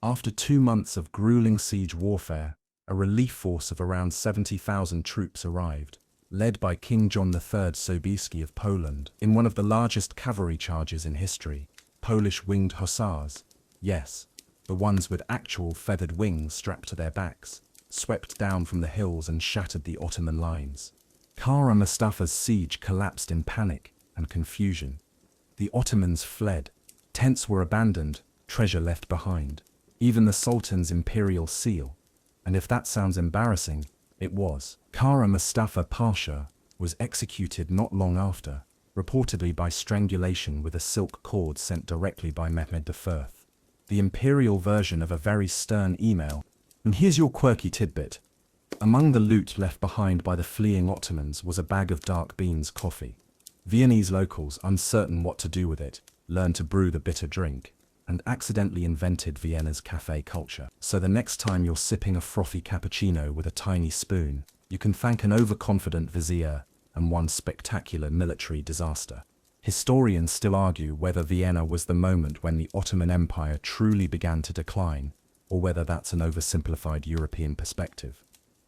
After 2 months of grueling siege warfare, a relief force of around 70,000 troops arrived, led by King John III Sobieski of Poland, in one of the largest cavalry charges in history. Polish winged hussars. Yes. The ones with actual feathered wings strapped to their backs, swept down from the hills and shattered the Ottoman lines. Kara Mustafa's siege collapsed in panic and confusion. The Ottomans fled. Tents were abandoned, treasure left behind. Even the Sultan's imperial seal. And if that sounds embarrassing, it was. Kara Mustafa Pasha was executed not long after, reportedly by strangulation with a silk cord sent directly by Mehmed I. the imperial version of a very stern email. And here's your quirky tidbit. Among the loot left behind by the fleeing Ottomans was a bag of dark beans coffee. Viennese locals, uncertain what to do with it, learned to brew the bitter drink, and accidentally invented Vienna's cafe culture. So the next time you're sipping a frothy cappuccino with a tiny spoon, you can thank an overconfident vizier and one spectacular military disaster. Historians still argue whether Vienna was the moment when the Ottoman Empire truly began to decline, or whether that's an oversimplified European perspective.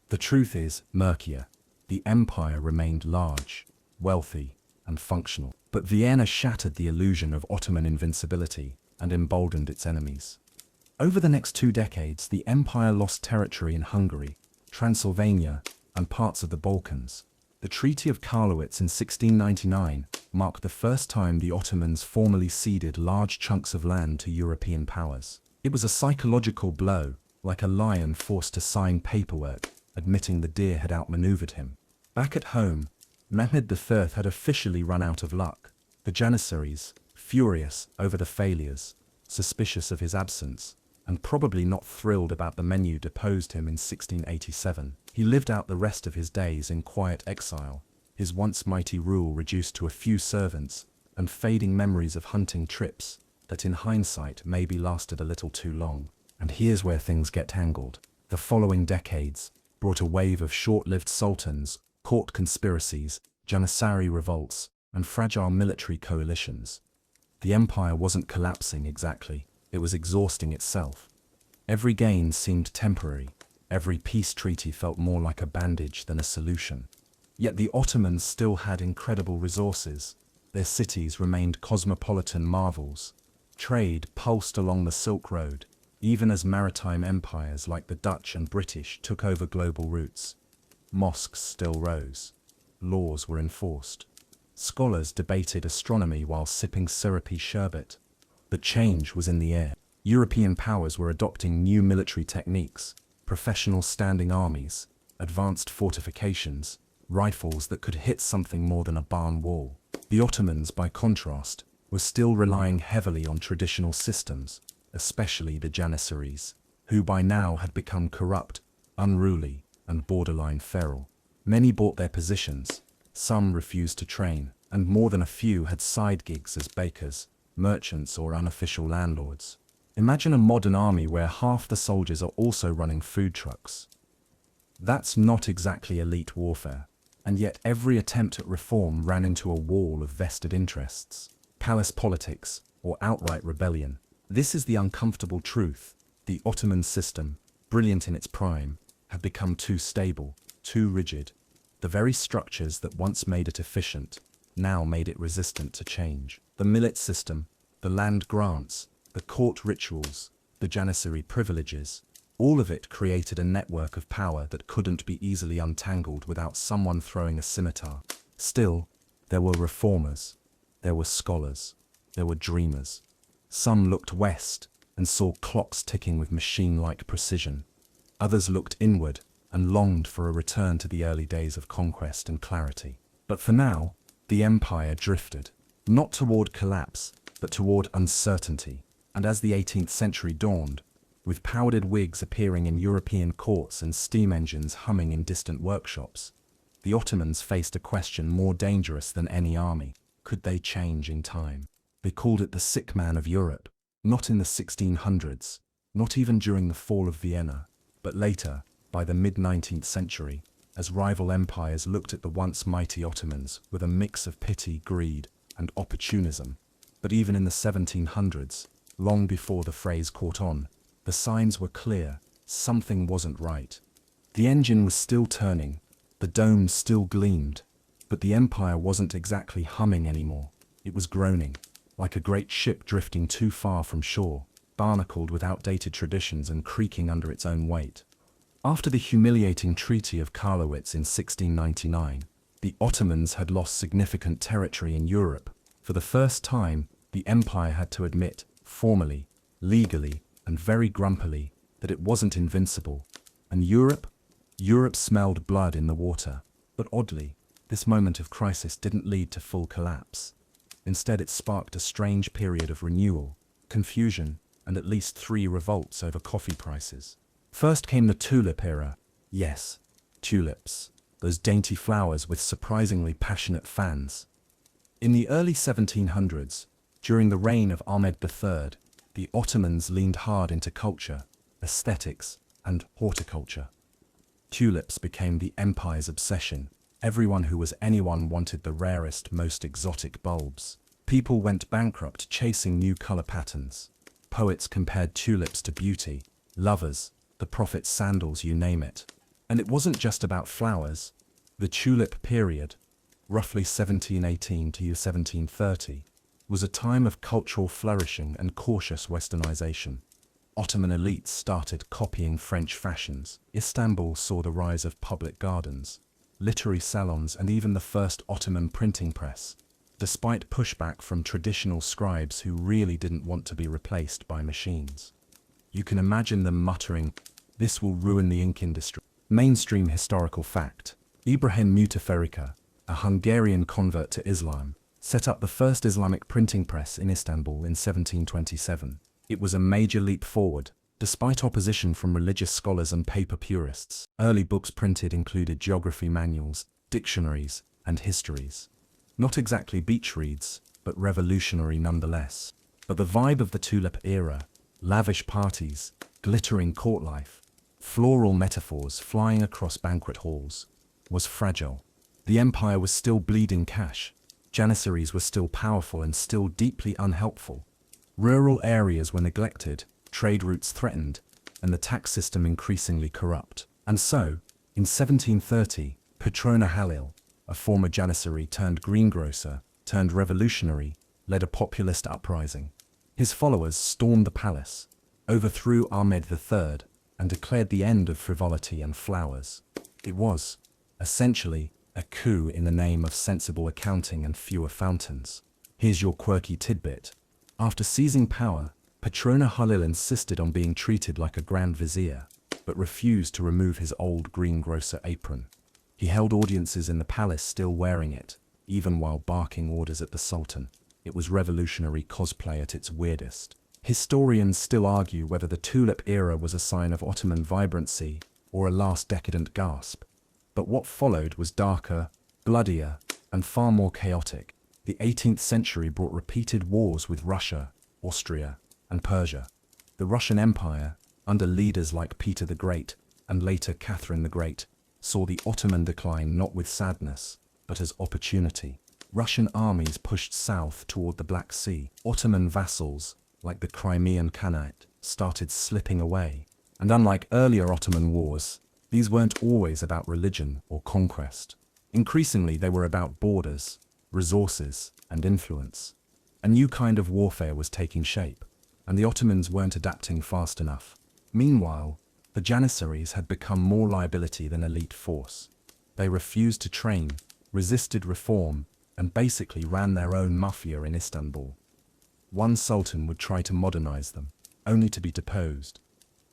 The truth is murkier. The empire remained large, wealthy, and functional, but Vienna shattered the illusion of Ottoman invincibility and emboldened its enemies. Over the next 2 decades, the empire lost territory in Hungary, Transylvania, and parts of the Balkans. The Treaty of Karlowitz in 1699 marked the first time the Ottomans formally ceded large chunks of land to European powers. It was a psychological blow, like a lion forced to sign paperwork, admitting the deer had outmaneuvered him. Back at home, Mehmed III had officially run out of luck. The Janissaries, furious over the failures, suspicious of his absence, and probably not thrilled about the menu, deposed him in 1687. He lived out the rest of his days in quiet exile, his once mighty rule reduced to a few servants, and fading memories of hunting trips that in hindsight maybe lasted a little too long. And here's where things get tangled. The following decades brought a wave of short-lived sultans, court conspiracies, Janissary revolts, and fragile military coalitions. The empire wasn't collapsing exactly, it was exhausting itself. Every gain seemed temporary, every peace treaty felt more like a bandage than a solution. Yet the Ottomans still had incredible resources. Their cities remained cosmopolitan marvels. Trade pulsed along the Silk Road, even as maritime empires like the Dutch and British took over global routes. Mosques still rose. Laws were enforced. Scholars debated astronomy while sipping syrupy sherbet. But change was in the air. European powers were adopting new military techniques, professional standing armies, advanced fortifications, rifles that could hit something more than a barn wall. The Ottomans, by contrast, were still relying heavily on traditional systems, especially the Janissaries, who by now had become corrupt, unruly, and borderline feral. Many bought their positions, some refused to train, and more than a few had side gigs as bakers, merchants, or unofficial landlords. Imagine a modern army where half the soldiers are also running food trucks. That's not exactly elite warfare, and yet every attempt at reform ran into a wall of vested interests, palace politics, or outright rebellion. This is the uncomfortable truth. The Ottoman system, brilliant in its prime, had become too stable, too rigid. The very structures that once made it efficient now made it resistant to change. The millet system, the land grants, the court rituals, the Janissary privileges, all of it created a network of power that couldn't be easily untangled without someone throwing a scimitar. Still, there were reformers, there were scholars, there were dreamers. Some looked west and saw clocks ticking with machine-like precision. Others looked inward and longed for a return to the early days of conquest and clarity. But for now, the empire drifted, not toward collapse, but toward uncertainty. And as the 18th century dawned, with powdered wigs appearing in European courts and steam engines humming in distant workshops, the Ottomans faced a question more dangerous than any army. Could they change in time? They called it the sick man of Europe, not in the 1600s, not even during the fall of Vienna, but later, by the mid-19th century, as rival empires looked at the once mighty Ottomans with a mix of pity, greed, and opportunism. But even in the 1700s, long before the phrase caught on, the signs were clear: something wasn't right. The engine was still turning, the dome still gleamed, but the empire wasn't exactly humming anymore. It was groaning, like a great ship drifting too far from shore, barnacled with outdated traditions and creaking under its own weight. After the humiliating Treaty of Karlowitz in 1699, the Ottomans had lost significant territory in Europe. For the first time, the empire had to admit, formally, legally, and very grumpily, that it wasn't invincible. And Europe smelled blood in the water. But oddly, this moment of crisis didn't lead to full collapse. Instead, it sparked a strange period of renewal, confusion, and at least 3 revolts over coffee prices. First came the tulip era. Yes, tulips, those dainty flowers with surprisingly passionate fans. In the early 1700s, during the reign of Ahmed III, the Ottomans leaned hard into culture, aesthetics, and horticulture. Tulips became the empire's obsession. Everyone who was anyone wanted the rarest, most exotic bulbs. People went bankrupt chasing new color patterns. Poets compared tulips to beauty, lovers, the prophet's sandals, you name it. And it wasn't just about flowers. The tulip period, roughly 1718 to 1730, was a time of cultural flourishing and cautious westernization. Ottoman elites started copying French fashions. Istanbul saw the rise of public gardens, literary salons, and even the first Ottoman printing press, despite pushback from traditional scribes who really didn't want to be replaced by machines. You can imagine them muttering, "This will ruin the ink industry." Mainstream historical fact: Ibrahim Mutafarrika, a Hungarian convert to Islam, set up the first Islamic printing press in Istanbul in 1727. It was a major leap forward, despite opposition from religious scholars and paper purists. Early books printed included geography manuals, dictionaries, and histories. Not exactly beach reads, but revolutionary nonetheless. But the vibe of the tulip era, lavish parties, glittering court life, floral metaphors flying across banquet halls, was fragile. The empire was still bleeding cash. Janissaries were still powerful and still deeply unhelpful. Rural areas were neglected, trade routes threatened, and the tax system increasingly corrupt. And so, in 1730, Petrona Halil, a former janissary turned greengrocer, turned revolutionary, led a populist uprising. His followers stormed the palace, overthrew Ahmed III, and declared the end of frivolity and flowers. It was, essentially, a coup in the name of sensible accounting and fewer fountains. Here's your quirky tidbit. After seizing power, Petrona Halil insisted on being treated like a grand vizier, but refused to remove his old greengrocer apron. He held audiences in the palace still wearing it, even while barking orders at the Sultan. It was revolutionary cosplay at its weirdest. Historians still argue whether the tulip era was a sign of Ottoman vibrancy or a last decadent gasp. But what followed was darker, bloodier, and far more chaotic. The 18th century brought repeated wars with Russia, Austria, and Persia. The Russian Empire, under leaders like Peter the Great and later Catherine the Great, saw the Ottoman decline not with sadness, but as opportunity. Russian armies pushed south toward the Black Sea. Ottoman vassals, like the Crimean Khanate, started slipping away. And unlike earlier Ottoman wars, these weren't always about religion or conquest. Increasingly, they were about borders, resources, and influence. A new kind of warfare was taking shape, and the Ottomans weren't adapting fast enough. Meanwhile, the Janissaries had become more liability than elite force. They refused to train, resisted reform, and basically ran their own mafia in Istanbul. One sultan would try to modernize them, only to be deposed.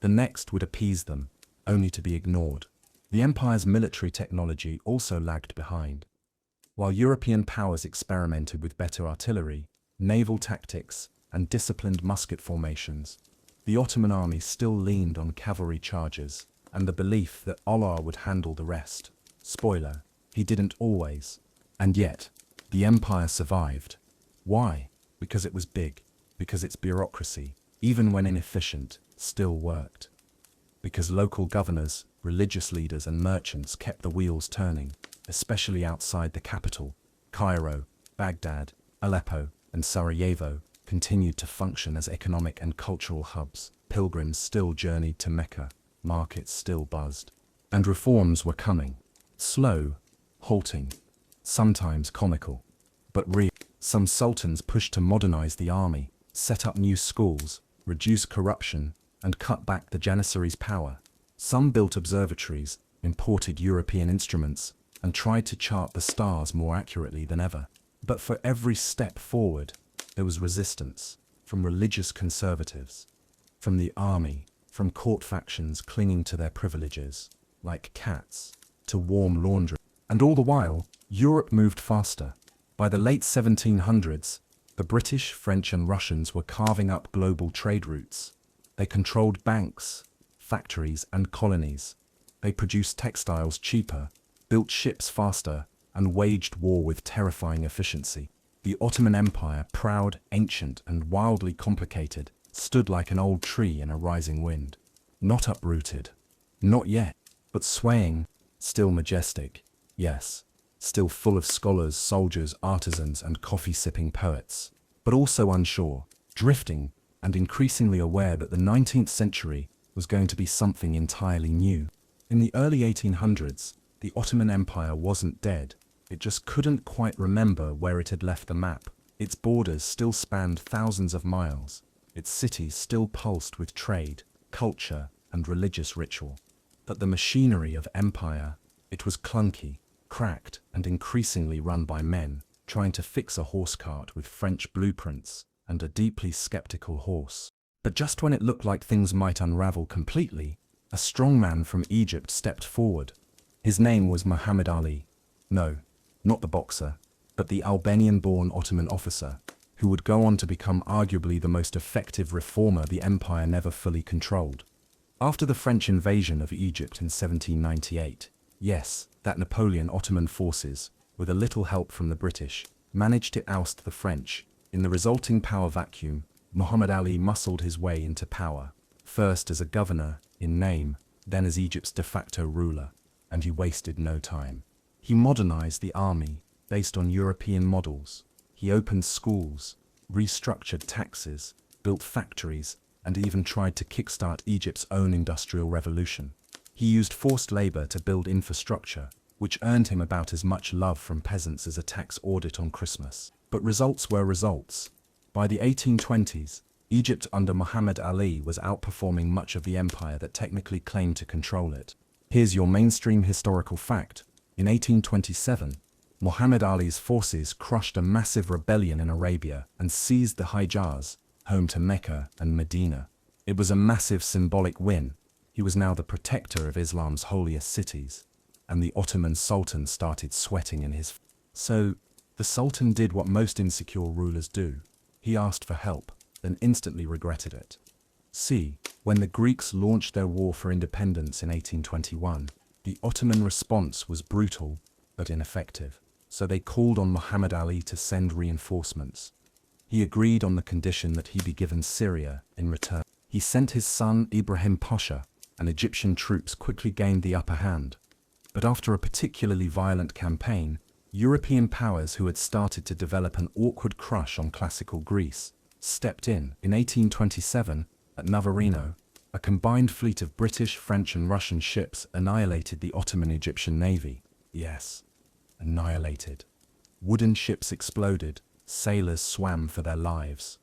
The next would appease them, only to be ignored. The empire's military technology also lagged behind. While European powers experimented with better artillery, naval tactics, and disciplined musket formations, the Ottoman army still leaned on cavalry charges and the belief that Allah would handle the rest. Spoiler, he didn't always. And yet, the empire survived. Why? Because it was big. Because its bureaucracy, even when inefficient, still worked. Because local governors, religious leaders, and merchants kept the wheels turning, especially outside the capital. Cairo, Baghdad, Aleppo, and Sarajevo continued to function as economic and cultural hubs. Pilgrims still journeyed to Mecca, markets still buzzed. And reforms were coming. Slow, halting, sometimes comical, but real. Some sultans pushed to modernize the army, set up new schools, reduce corruption, and cut back the Janissaries' power. Some built observatories, imported European instruments, and tried to chart the stars more accurately than ever. But for every step forward, there was resistance from religious conservatives, from the army, from court factions clinging to their privileges, like cats, to warm laundry. And all the while, Europe moved faster. By the late 1700s, The British, French, and Russians were carving up global trade routes. They controlled banks, factories, and colonies. They produced textiles cheaper, built ships faster, and waged war with terrifying efficiency. The Ottoman Empire, proud, ancient, and wildly complicated, stood like an old tree in a rising wind. Not uprooted. Not yet, but swaying, still majestic. Yes, still full of scholars, soldiers, artisans, and coffee-sipping poets. But also unsure, drifting, and increasingly aware that the 19th century was going to be something entirely new. In the early 1800s, the Ottoman Empire wasn't dead. It just couldn't quite remember where it had left the map. Its borders still spanned thousands of miles. Its cities still pulsed with trade, culture, and religious ritual. But the machinery of empire, it was clunky, cracked, and increasingly run by men, trying to fix a horse cart with French blueprints and a deeply skeptical horse. But just when it looked like things might unravel completely, a strong man from Egypt stepped forward. His name was Muhammad Ali. No, not the boxer, but the Albanian-born Ottoman officer, who would go on to become arguably the most effective reformer the empire never fully controlled. After the French invasion of Egypt in 1798, yes, that Napoleon Ottoman forces, with a little help from the British, managed to oust the French. In the resulting power vacuum, Muhammad Ali muscled his way into power, first as a governor, in name, then as Egypt's de facto ruler, and he wasted no time. He modernized the army, based on European models. He opened schools, restructured taxes, built factories, and even tried to kickstart Egypt's own industrial revolution. He used forced labor to build infrastructure, which earned him about as much love from peasants as a tax audit on Christmas. But results were results. By the 1820s, Egypt under Muhammad Ali was outperforming much of the empire that technically claimed to control it. Here's your mainstream historical fact. In 1827, Muhammad Ali's forces crushed a massive rebellion in Arabia and seized the Hijaz, home to Mecca and Medina. It was a massive symbolic win. He was now the protector of Islam's holiest cities, and the Ottoman Sultan started sweating in his. So, the Sultan did what most insecure rulers do. He asked for help, then instantly regretted it. See, when the Greeks launched their war for independence in 1821, the Ottoman response was brutal, but ineffective. So they called on Muhammad Ali to send reinforcements. He agreed on the condition that he be given Syria in return. He sent his son Ibrahim Pasha, and Egyptian troops quickly gained the upper hand. But after a particularly violent campaign, European powers who had started to develop an awkward crush on classical Greece stepped in. In 1827, at Navarino, a combined fleet of British, French, and Russian ships annihilated the Ottoman Egyptian navy. Yes, annihilated. Wooden ships exploded, sailors swam for their lives.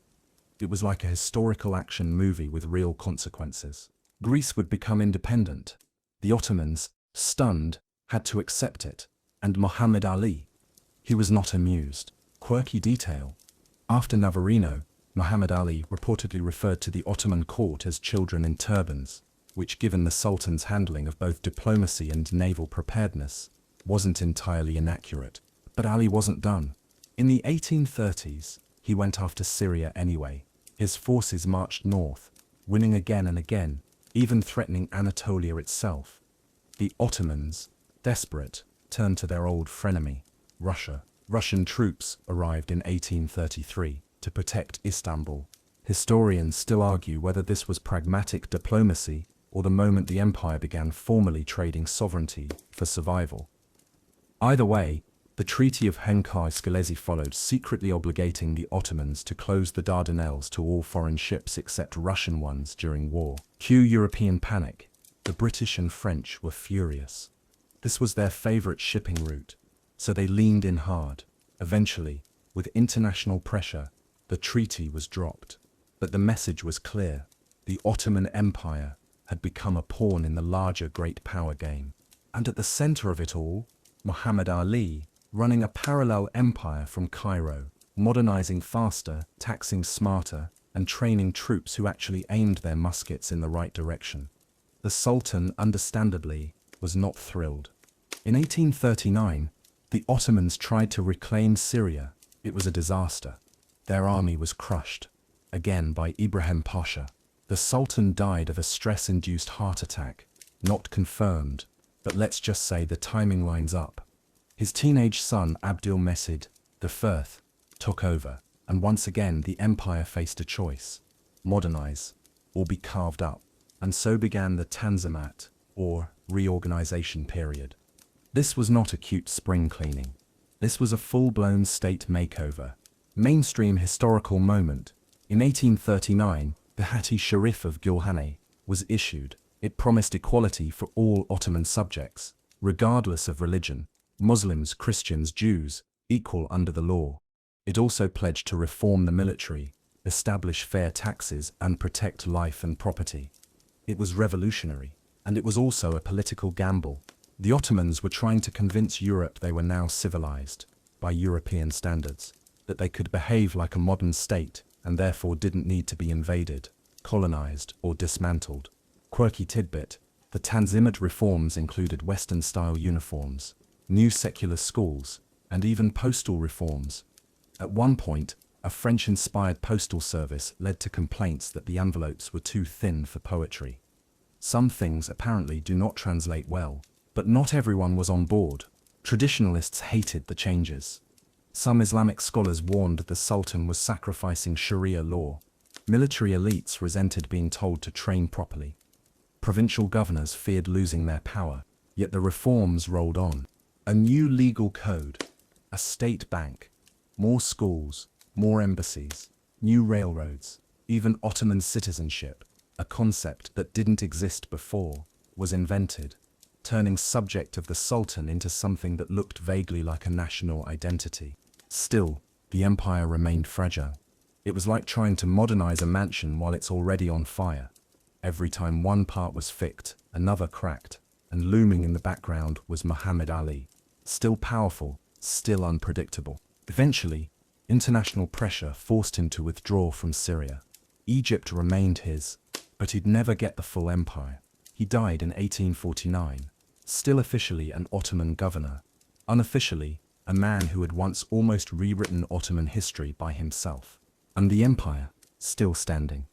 It was like a historical action movie with real consequences. Greece would become independent. The Ottomans, stunned, had to accept it. And Muhammad Ali, he was not amused. Quirky detail. After Navarino, Muhammad Ali reportedly referred to the Ottoman court as children in turbans, which, given the Sultan's handling of both diplomacy and naval preparedness, wasn't entirely inaccurate. But Ali wasn't done. In the 1830s, he went after Syria anyway. His forces marched north, winning again and again, even threatening Anatolia itself. The Ottomans, desperate, turned to their old frenemy, Russia. Russian troops arrived in 1833 to protect Istanbul. Historians still argue whether this was pragmatic diplomacy or the moment the empire began formally trading sovereignty for survival. Either way, the Treaty of Henkai-Scalezi followed, secretly obligating the Ottomans to close the Dardanelles to all foreign ships except Russian ones during war. Cue European panic. The British and French were furious. This was their favorite shipping route, so they leaned in hard. Eventually, with international pressure, the treaty was dropped. But the message was clear. The Ottoman Empire had become a pawn in the larger great power game. And at the center of it all, Muhammad Ali, running a parallel empire from Cairo, modernizing faster, taxing smarter, and training troops who actually aimed their muskets in the right direction. The Sultan, understandably, was not thrilled. In 1839, the Ottomans tried to reclaim Syria. It was a disaster. Their army was crushed, again by Ibrahim Pasha. The Sultan died of a stress-induced heart attack, not confirmed, but let's just say the timing lines up. His teenage son Abdülmecid I took over, and once again the empire faced a choice: modernize or be carved up. And so began the Tanzimat, or reorganization period. This was not a cute spring cleaning. This was a full-blown state makeover. Mainstream historical moment. In 1839, the Hatti Sharif of Gülhane was issued. It promised equality for all Ottoman subjects, regardless of religion: Muslims, Christians, Jews, equal under the law. It also pledged to reform the military, establish fair taxes, and protect life and property. It was revolutionary, and it was also a political gamble. The Ottomans were trying to convince Europe they were now civilized, by European standards, that they could behave like a modern state and therefore didn't need to be invaded, colonized, or dismantled. Quirky tidbit: the Tanzimat reforms included Western-style uniforms, new secular schools, and even postal reforms. At one point, a French-inspired postal service led to complaints that the envelopes were too thin for poetry. Some things apparently do not translate well, but not everyone was on board. Traditionalists hated the changes. Some Islamic scholars warned the Sultan was sacrificing Sharia law. Military elites resented being told to train properly. Provincial governors feared losing their power, yet the reforms rolled on. A new legal code, a state bank, more schools, more embassies, new railroads, even Ottoman citizenship, a concept that didn't exist before, was invented, turning subject of the Sultan into something that looked vaguely like a national identity. Still, the empire remained fragile. It was like trying to modernize a mansion while it's already on fire. Every time one part was fixed, another cracked, and looming in the background was Muhammad Ali, still powerful, still unpredictable. Eventually, international pressure forced him to withdraw from Syria. Egypt remained his, but he'd never get the full empire. He died in 1849, still officially an Ottoman governor, unofficially a man who had once almost rewritten Ottoman history by himself. And the empire, still standing.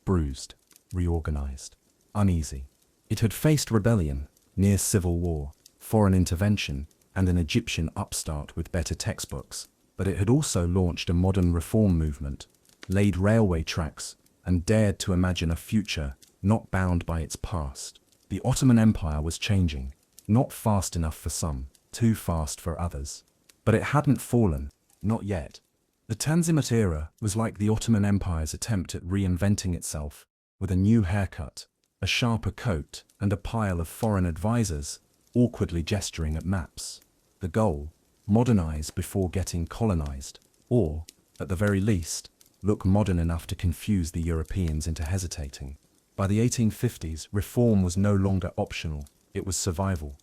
Bruised, reorganized, uneasy. It had faced rebellion, near civil war, foreign intervention, and an Egyptian upstart with better textbooks, but it had also launched a modern reform movement, laid railway tracks, and dared to imagine a future not bound by its past. The Ottoman Empire was changing, not fast enough for some, too fast for others. But it hadn't fallen, not yet. The Tanzimat era was like the Ottoman Empire's attempt at reinventing itself, with a new haircut, a sharper coat, and a pile of foreign advisors, awkwardly gesturing at maps. The goal: modernize before getting colonized, or, at the very least, look modern enough to confuse the Europeans into hesitating. By the 1850s, reform was no longer optional, it was survival.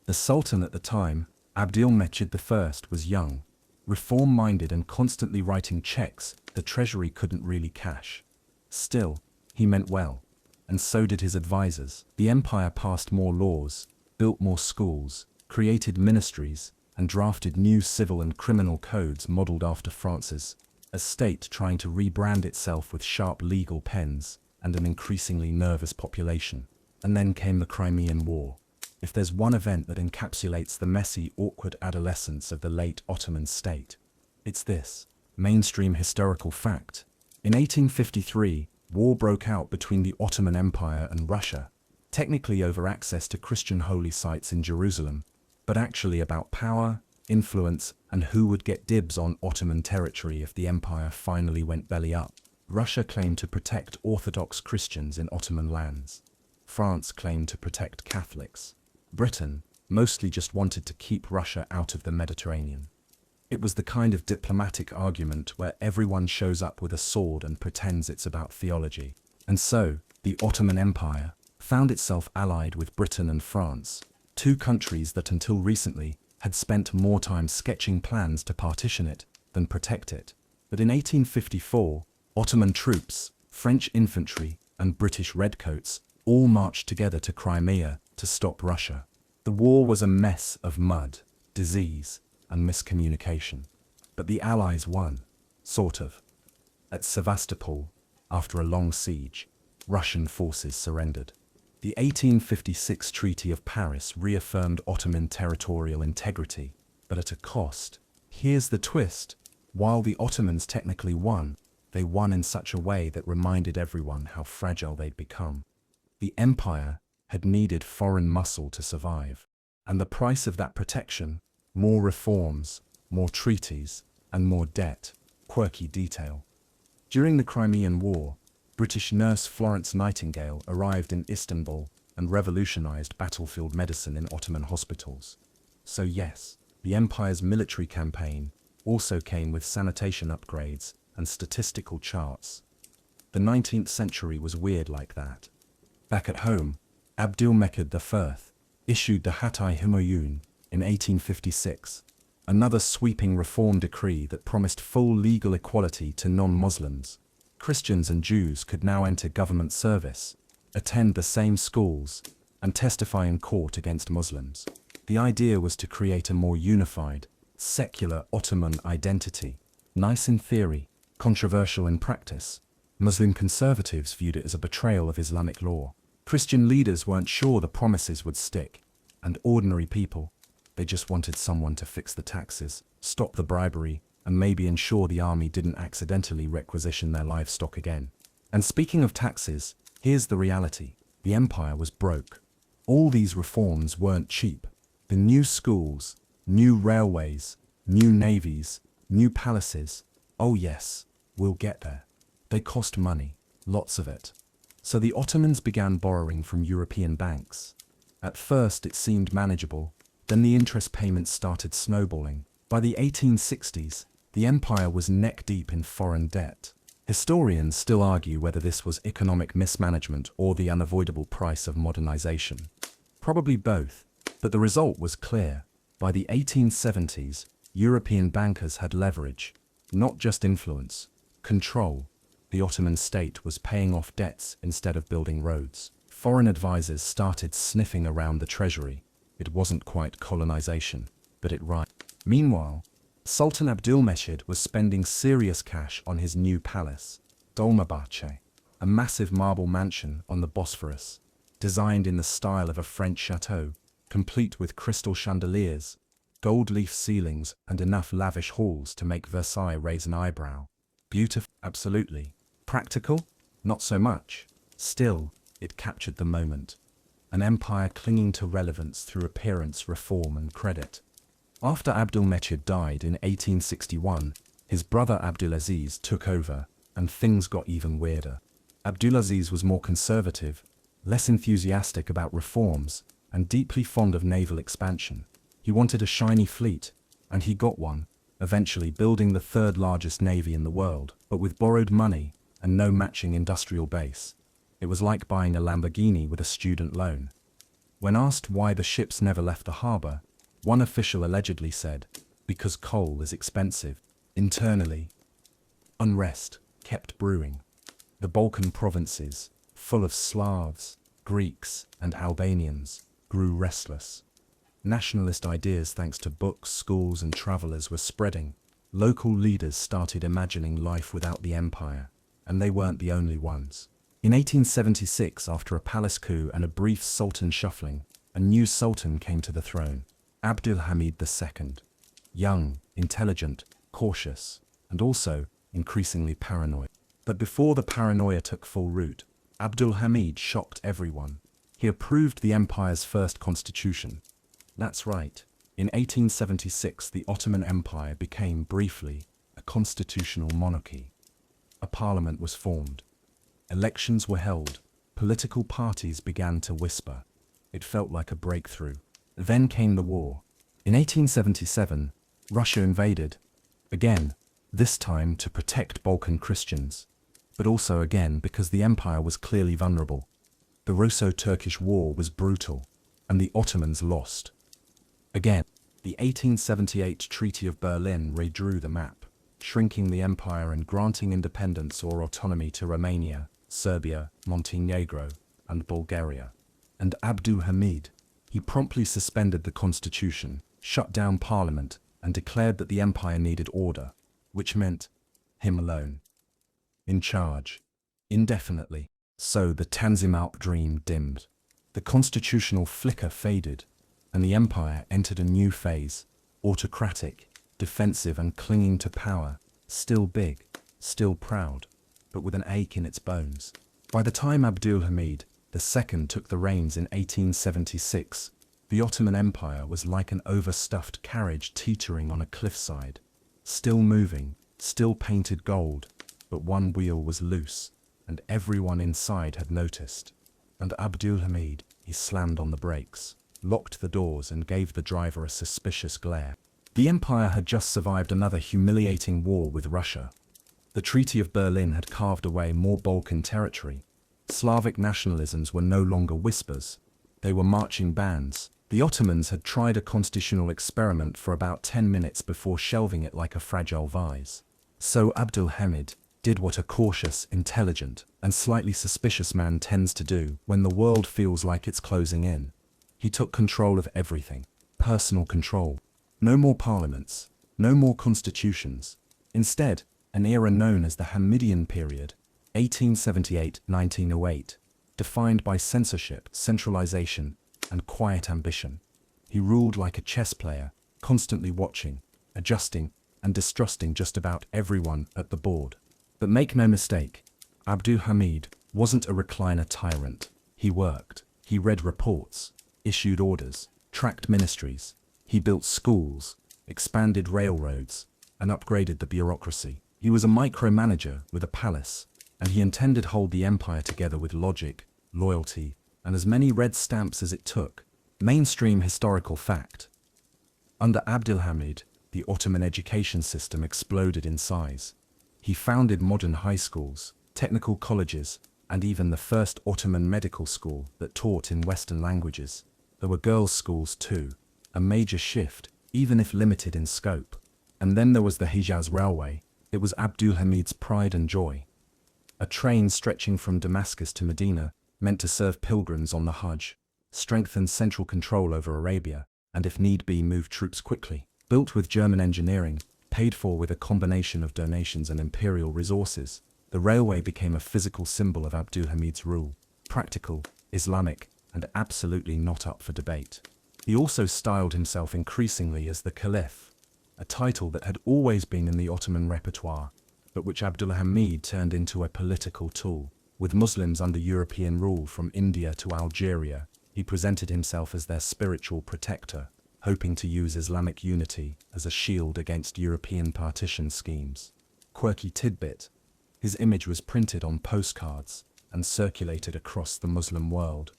The Sultan at the time, Abdülmecid I, was young, reform-minded and constantly writing checks the treasury couldn't really cash. Still, he meant well, and so did his advisors. The empire passed more laws, built more schools, created ministries, and drafted new civil and criminal codes modeled after France's, a state trying to rebrand itself with sharp legal pens and an increasingly nervous population. And then came the Crimean War. If there's one event that encapsulates the messy, awkward adolescence of the late Ottoman state, it's this mainstream historical fact. In 1853, war broke out between the Ottoman Empire and Russia, technically over access to Christian holy sites in Jerusalem, but actually about power, influence, and who would get dibs on Ottoman territory if the empire finally went belly up. Russia claimed to protect Orthodox Christians in Ottoman lands. France claimed to protect Catholics. Britain mostly just wanted to keep Russia out of the Mediterranean. It was the kind of diplomatic argument where everyone shows up with a sword and pretends it's about theology. And so, the Ottoman Empire found itself allied with Britain and France, two countries that until recently had spent more time sketching plans to partition it than protect it. But in 1854, Ottoman troops, French infantry, and British redcoats all marched together to Crimea to stop Russia. The war was a mess of mud, disease, and miscommunication. But the Allies won. Sort of. At Sevastopol, after a long siege, Russian forces surrendered. The 1856 Treaty of Paris reaffirmed Ottoman territorial integrity, but at a cost. Here's the twist. While the Ottomans technically won, they won in such a way that reminded everyone how fragile they'd become. The empire had needed foreign muscle to survive, and the price of that protection, more reforms, more treaties, and more debt. Quirky detail. During the Crimean War, British nurse Florence Nightingale arrived in Istanbul and revolutionized battlefield medicine in Ottoman hospitals. So yes, the empire's military campaign also came with sanitation upgrades and statistical charts. The 19th century was weird like that. Back at home, Abdülmecid I issued the Hatay Humayun in 1856, another sweeping reform decree that promised full legal equality to non-Muslims. Christians and Jews could now enter government service, attend the same schools, and testify in court against Muslims. The idea was to create a more unified, secular Ottoman identity. Nice in theory, controversial in practice. Muslim conservatives viewed it as a betrayal of Islamic law. Christian leaders weren't sure the promises would stick, and ordinary people, they just wanted someone to fix the taxes, stop the bribery, and maybe ensure the army didn't accidentally requisition their livestock again. And speaking of taxes, here's the reality. The empire was broke. All these reforms weren't cheap. The new schools, new railways, new navies, new palaces, oh yes, we'll get there. They cost money, lots of it. So the Ottomans began borrowing from European banks. At first it seemed manageable, then the interest payments started snowballing. By the 1860s, the empire was neck-deep in foreign debt. Historians still argue whether this was economic mismanagement or the unavoidable price of modernization. Probably both, but the result was clear. By the 1870s, European bankers had leverage, not just influence, control. The Ottoman state was paying off debts instead of building roads. Foreign advisors started sniffing around the treasury. It wasn't quite colonization, but it rhymed. Meanwhile, Sultan Abdülmecid was spending serious cash on his new palace, Dolmabahce, a massive marble mansion on the Bosphorus, designed in the style of a French chateau, complete with crystal chandeliers, gold leaf ceilings, and enough lavish halls to make Versailles raise an eyebrow. Beautiful? Absolutely. Practical? Not so much. Still, it captured the moment. An empire clinging to relevance through appearance, reform, and credit. After Abdülmecid died in 1861, his brother Abdulaziz took over, and things got even weirder. Abdulaziz was more conservative, less enthusiastic about reforms, and deeply fond of naval expansion. He wanted a shiny fleet, and he got one, eventually building the third largest navy in the world, but with borrowed money and no matching industrial base. It was like buying a Lamborghini with a student loan. When asked why the ships never left the harbor, one official allegedly said, "Because coal is expensive." Internally, unrest kept brewing. The Balkan provinces, full of Slavs, Greeks, and Albanians, grew restless. Nationalist ideas, thanks to books, schools, and travelers, were spreading. Local leaders started imagining life without the empire, and they weren't the only ones. In 1876, after a palace coup and a brief sultan shuffling, a new sultan came to the throne, Abdülhamid II. Young, intelligent, cautious, and also increasingly paranoid. But before the paranoia took full root, Abdülhamid shocked everyone. He approved the empire's first constitution. That's right, in 1876 the Ottoman Empire became briefly a constitutional monarchy. A parliament was formed. Elections were held. Political parties began to whisper. It felt like a breakthrough. Then came the war. In 1877, Russia invaded. Again, this time to protect Balkan Christians, but also again because the empire was clearly vulnerable. The Russo-Turkish War was brutal, and the Ottomans lost. Again, the 1878 Treaty of Berlin redrew the map, shrinking the empire and granting independence or autonomy to Romania, Serbia, Montenegro, and Bulgaria. And Abdülhamid, he promptly suspended the constitution, shut down parliament, and declared that the empire needed order, which meant him alone. In charge. Indefinitely. So the Tanzimat dream dimmed. The constitutional flicker faded, and the empire entered a new phase, autocratic, defensive and clinging to power, still big, still proud, but with an ache in its bones. By the time Abdul Hamid II took the reins in 1876, the Ottoman Empire was like an overstuffed carriage teetering on a cliffside, still moving, still painted gold, but one wheel was loose, and everyone inside had noticed. And Abdul Hamid, he slammed on the brakes, locked the doors and gave the driver a suspicious glare. The empire had just survived another humiliating war with Russia. The Treaty of Berlin had carved away more Balkan territory. Slavic nationalisms were no longer whispers. They were marching bands. The Ottomans had tried a constitutional experiment for about 10 minutes before shelving it like a fragile vase. So Abdul Hamid did what a cautious, intelligent, and slightly suspicious man tends to do when the world feels like it's closing in. He took control of everything. Personal control. No more parliaments. No more constitutions. Instead, an era known as the Hamidian period, 1878-1908, defined by censorship, centralization, and quiet ambition. He ruled like a chess player, constantly watching, adjusting, and distrusting just about everyone at the board. But make no mistake, Abdul Hamid wasn't a recliner tyrant. He worked. He read reports, issued orders, tracked ministries. He built schools, expanded railroads, and upgraded the bureaucracy. He was a micromanager with a palace, and he intended to hold the empire together with logic, loyalty, and as many red stamps as it took. Mainstream historical fact. Under Abdul Hamid, the Ottoman education system exploded in size. He founded modern high schools, technical colleges, and even the first Ottoman medical school that taught in Western languages. There were girls' schools too, a major shift, even if limited in scope. And then there was the Hijaz Railway. It was Abdul Hamid's pride and joy. A train stretching from Damascus to Medina, meant to serve pilgrims on the Hajj, strengthen central control over Arabia, and if need be move troops quickly. Built with German engineering, paid for with a combination of donations and imperial resources, the railway became a physical symbol of Abdul Hamid's rule. Practical, Islamic, and absolutely not up for debate. He also styled himself increasingly as the Caliph, a title that had always been in the Ottoman repertoire, but which Abdul Hamid turned into a political tool. With Muslims under European rule from India to Algeria, he presented himself as their spiritual protector, hoping to use Islamic unity as a shield against European partition schemes. Quirky tidbit: his image was printed on postcards and circulated across the Muslim world.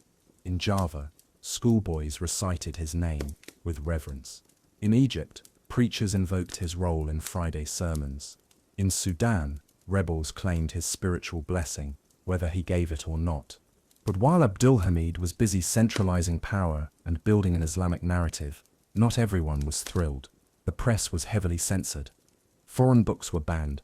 In Java, schoolboys recited his name with reverence. In Egypt, preachers invoked his role in Friday sermons. In Sudan, rebels claimed his spiritual blessing, whether he gave it or not. But while Abdul Hamid was busy centralizing power and building an Islamic narrative, not everyone was thrilled. The press was heavily censored. Foreign books were banned.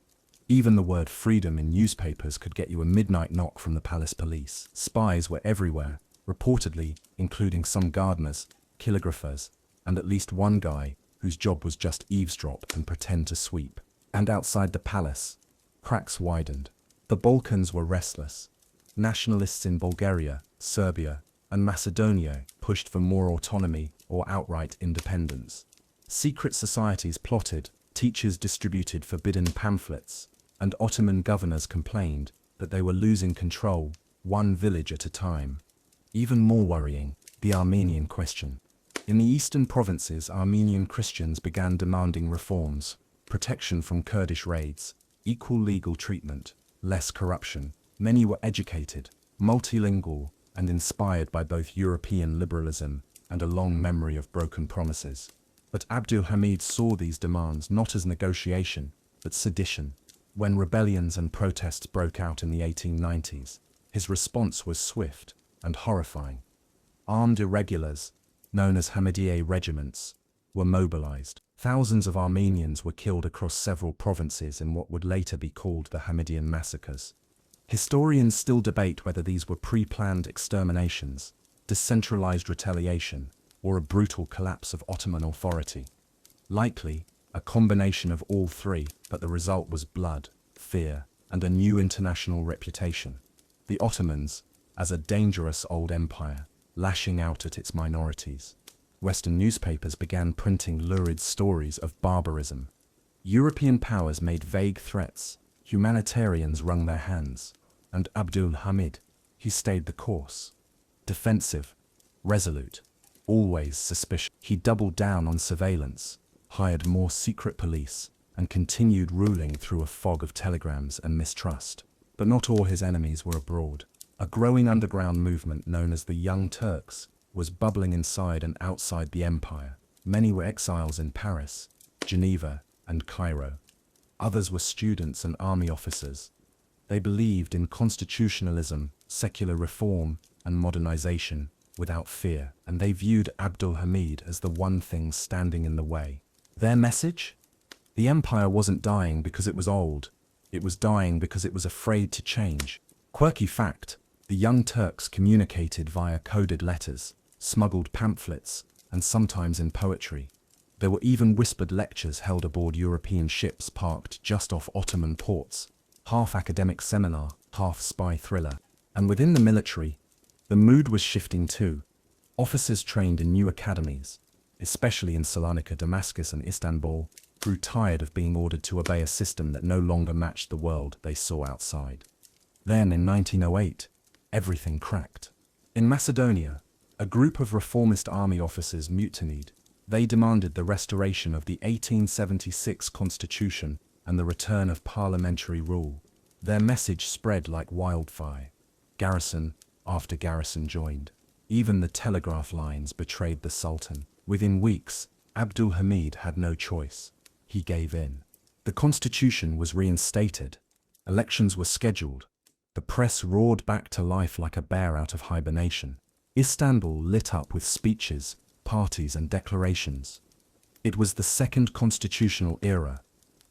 Even the word freedom in newspapers could get you a midnight knock from the palace police. Spies were everywhere, reportedly including some gardeners, calligraphers, and at least one guy whose job was just eavesdrop and pretend to sweep. And outside the palace, cracks widened. The Balkans were restless. Nationalists in Bulgaria, Serbia, and Macedonia pushed for more autonomy or outright independence. Secret societies plotted, teachers distributed forbidden pamphlets, and Ottoman governors complained that they were losing control, one village at a time. Even more worrying, the Armenian question. In the eastern provinces, Armenian Christians began demanding reforms: protection from Kurdish raids, equal legal treatment, less corruption. Many were educated, multilingual, and inspired by both European liberalism and a long memory of broken promises. But Abdul Hamid saw these demands not as negotiation, but sedition. When rebellions and protests broke out in the 1890s, his response was swift and horrifying. Armed irregulars, known as Hamidiye regiments, were mobilized. Thousands of Armenians were killed across several provinces in what would later be called the Hamidian massacres. Historians still debate whether these were pre-planned exterminations, decentralized retaliation, or a brutal collapse of Ottoman authority. Likely, a combination of all three, but the result was blood, fear, and a new international reputation. The Ottomans, as a dangerous old empire, lashing out at its minorities. Western newspapers began printing lurid stories of barbarism. European powers made vague threats, humanitarians wrung their hands, and Abdul Hamid, he stayed the course. Defensive, resolute, always suspicious. He doubled down on surveillance, hired more secret police, and continued ruling through a fog of telegrams and mistrust. But not all his enemies were abroad. A growing underground movement known as the Young Turks was bubbling inside and outside the empire. Many were exiles in Paris, Geneva, and Cairo. Others were students and army officers. They believed in constitutionalism, secular reform, and modernization without fear, and they viewed Abdul Hamid as the one thing standing in the way. Their message? The empire wasn't dying because it was old. It was dying because it was afraid to change. Quirky fact, the Young Turks communicated via coded letters, smuggled pamphlets, and sometimes in poetry. There were even whispered lectures held aboard European ships parked just off Ottoman ports, half academic seminar, half spy thriller. And within the military, the mood was shifting too. Officers trained in new academies, especially in Salonika, Damascus, and Istanbul, grew tired of being ordered to obey a system that no longer matched the world they saw outside. Then, in 1908, everything cracked. In Macedonia, a group of reformist army officers mutinied. They demanded the restoration of the 1876 constitution and the return of parliamentary rule. Their message spread like wildfire. Garrison after garrison joined. Even the telegraph lines betrayed the Sultan. Within weeks, Abdul Hamid had no choice. He gave in. The constitution was reinstated. Elections were scheduled. The press roared back to life like a bear out of hibernation. Istanbul lit up with speeches, parties, and declarations. It was the second constitutional era,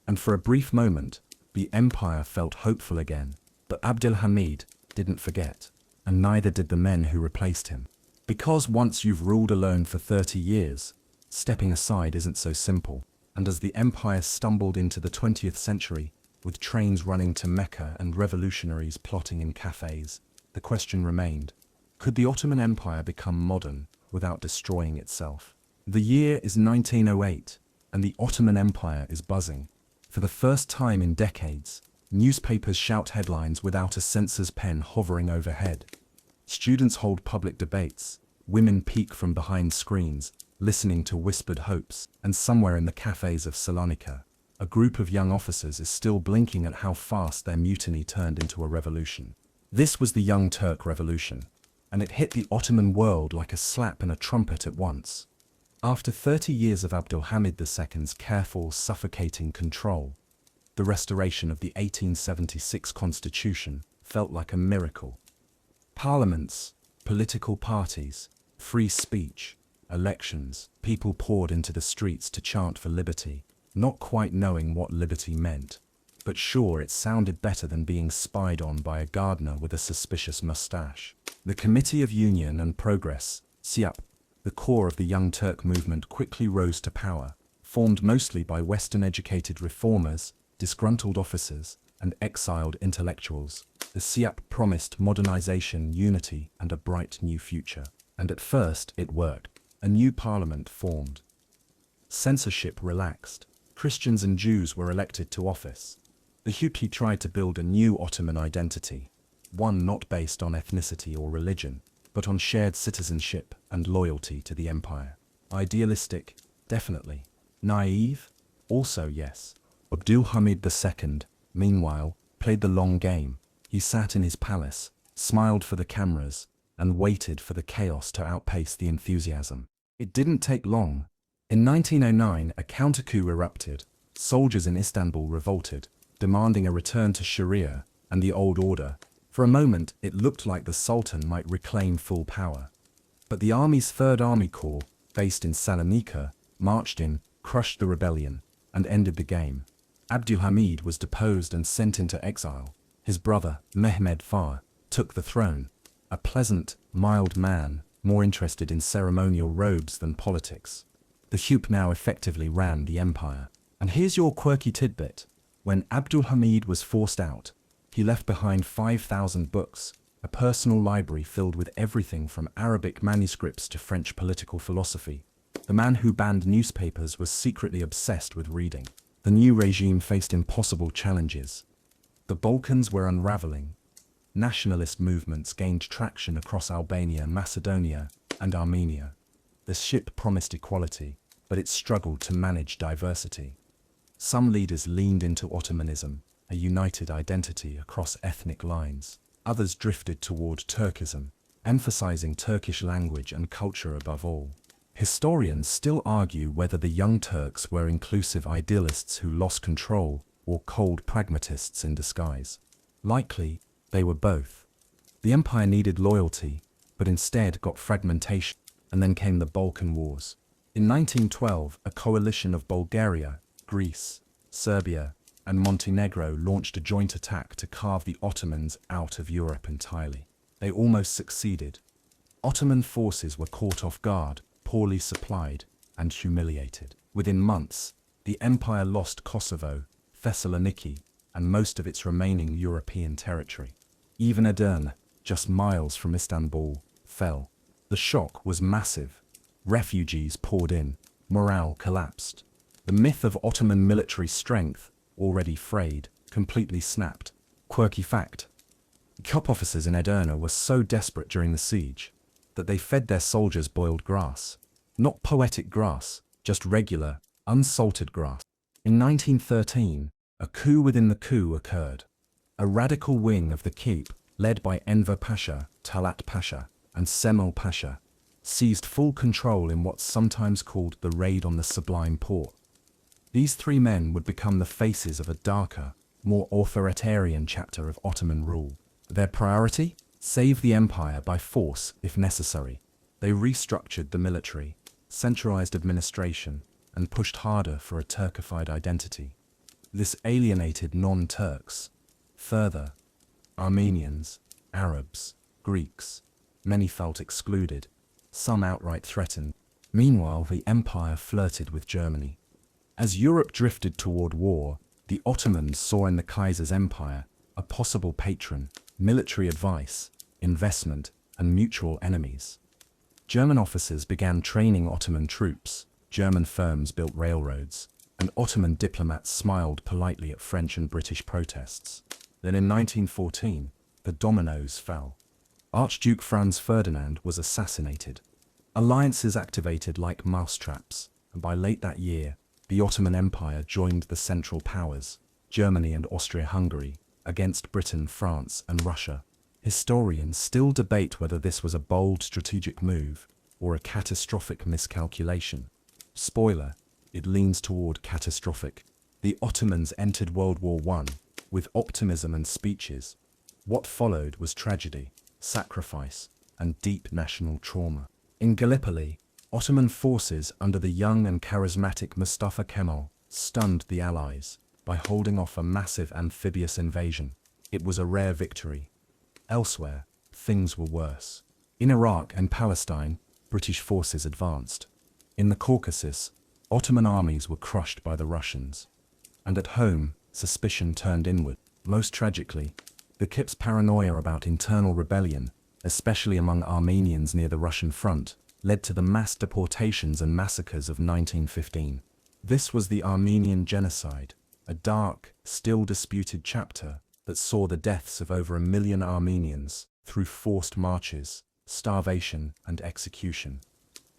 and for a brief moment, the empire felt hopeful again. But Abdul Hamid didn't forget, and neither did the men who replaced him. Because once you've ruled alone for 30 years, stepping aside isn't so simple. And as the empire stumbled into the 20th century, with trains running to Mecca and revolutionaries plotting in cafes, the question remained, could the Ottoman Empire become modern without destroying itself? The year is 1908, and the Ottoman Empire is buzzing. For the first time in decades, newspapers shout headlines without a censor's pen hovering overhead. Students hold public debates, women peek from behind screens, listening to whispered hopes, and somewhere in the cafes of Salonika, a group of young officers is still blinking at how fast their mutiny turned into a revolution. This was the Young Turk Revolution, and it hit the Ottoman world like a slap and a trumpet at once. After 30 years of Abdul Hamid II's careful, suffocating control, the restoration of the 1876 constitution felt like a miracle. Parliaments, political parties, free speech, elections, people poured into the streets to chant for liberty, not quite knowing what liberty meant. But sure, it sounded better than being spied on by a gardener with a suspicious mustache. The Committee of Union and Progress, CIAP, the core of the Young Turk movement, quickly rose to power, formed mostly by Western-educated reformers, disgruntled officers, and exiled intellectuals. The CIAP promised modernization, unity, and a bright new future. And at first, it worked. A new parliament formed. Censorship relaxed. Christians and Jews were elected to office. The Hupi tried to build a new Ottoman identity, one not based on ethnicity or religion, but on shared citizenship and loyalty to the empire. Idealistic? Definitely. Naive? Also yes. Abdul Hamid II, meanwhile, played the long game. He sat in his palace, smiled for the cameras, and waited for the chaos to outpace the enthusiasm. It didn't take long. In 1909, a counter-coup erupted. Soldiers in Istanbul revolted, demanding a return to Sharia and the old order. For a moment, it looked like the Sultan might reclaim full power. But the army's 3rd Army Corps, based in Salonika, marched in, crushed the rebellion, and ended the game. Abdul Hamid was deposed and sent into exile. His brother, Mehmed Far, took the throne. A pleasant, mild man, more interested in ceremonial robes than politics. The Hup now effectively ran the empire. And here's your quirky tidbit. When Abdulhamid was forced out, he left behind 5,000 books, a personal library filled with everything from Arabic manuscripts to French political philosophy. The man who banned newspapers was secretly obsessed with reading. The new regime faced impossible challenges. The Balkans were unraveling. Nationalist movements gained traction across Albania, Macedonia, and Armenia. The ship promised equality, but it struggled to manage diversity. Some leaders leaned into Ottomanism, a united identity across ethnic lines. Others drifted toward Turkism, emphasizing Turkish language and culture above all. Historians still argue whether the Young Turks were inclusive idealists who lost control or cold pragmatists in disguise. Likely, they were both. The empire needed loyalty, but instead got fragmentation, and then came the Balkan Wars. In 1912, a coalition of Bulgaria, Greece, Serbia, and Montenegro launched a joint attack to carve the Ottomans out of Europe entirely. They almost succeeded. Ottoman forces were caught off guard, poorly supplied, and humiliated. Within months, the empire lost Kosovo, Thessaloniki, and most of its remaining European territory. Even Edirne, just miles from Istanbul, fell. The shock was massive. Refugees poured in. Morale collapsed. The myth of Ottoman military strength, already frayed, completely snapped. Quirky fact: COP officers in Edirne were so desperate during the siege that they fed their soldiers boiled grass. Not poetic grass, just regular, unsalted grass. In 1913, a coup within the coup occurred. A radical wing of the keep, led by Enver Pasha, Talat Pasha, and Semel Pasha, seized full control in what's sometimes called the Raid on the Sublime Porte. These three men would become the faces of a darker, more authoritarian chapter of Ottoman rule. Their priority? Save the empire by force if necessary. They restructured the military, centralized administration, and pushed harder for a Turkified identity. This alienated non-Turks. Further, Armenians, Arabs, Greeks, many felt excluded, some outright threatened. Meanwhile, the empire flirted with Germany. As Europe drifted toward war, the Ottomans saw in the Kaiser's empire a possible patron, military advice, investment, and mutual enemies. German officers began training Ottoman troops, German firms built railroads, and Ottoman diplomats smiled politely at French and British protests. Then in 1914, the dominoes fell. Archduke Franz Ferdinand was assassinated. Alliances activated like mousetraps, and by late that year, the Ottoman Empire joined the Central Powers, Germany and Austria-Hungary, against Britain, France, and Russia. Historians still debate whether this was a bold strategic move or a catastrophic miscalculation. Spoiler, it leans toward catastrophic. The Ottomans entered World War I with optimism and speeches. What followed was tragedy, sacrifice, and deep national trauma. In Gallipoli, Ottoman forces under the young and charismatic Mustafa Kemal stunned the Allies by holding off a massive amphibious invasion. It was a rare victory. Elsewhere, things were worse. In Iraq and Palestine, British forces advanced. In the Caucasus, Ottoman armies were crushed by the Russians. And at home, suspicion turned inward. Most tragically, the Kip's paranoia about internal rebellion, especially among Armenians near the Russian front, led to the mass deportations and massacres of 1915. This was the Armenian Genocide, a dark, still disputed chapter that saw the deaths of over 1 million Armenians through forced marches, starvation, and execution.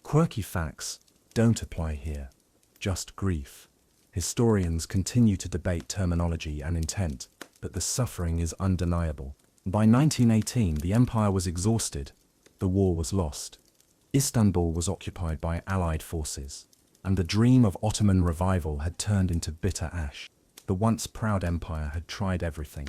Quirky facts don't apply here, just grief. Historians continue to debate terminology and intent, but the suffering is undeniable. By 1918, the empire was exhausted, the war was lost. Istanbul was occupied by Allied forces, and the dream of Ottoman revival had turned into bitter ash. The once proud empire had tried everything: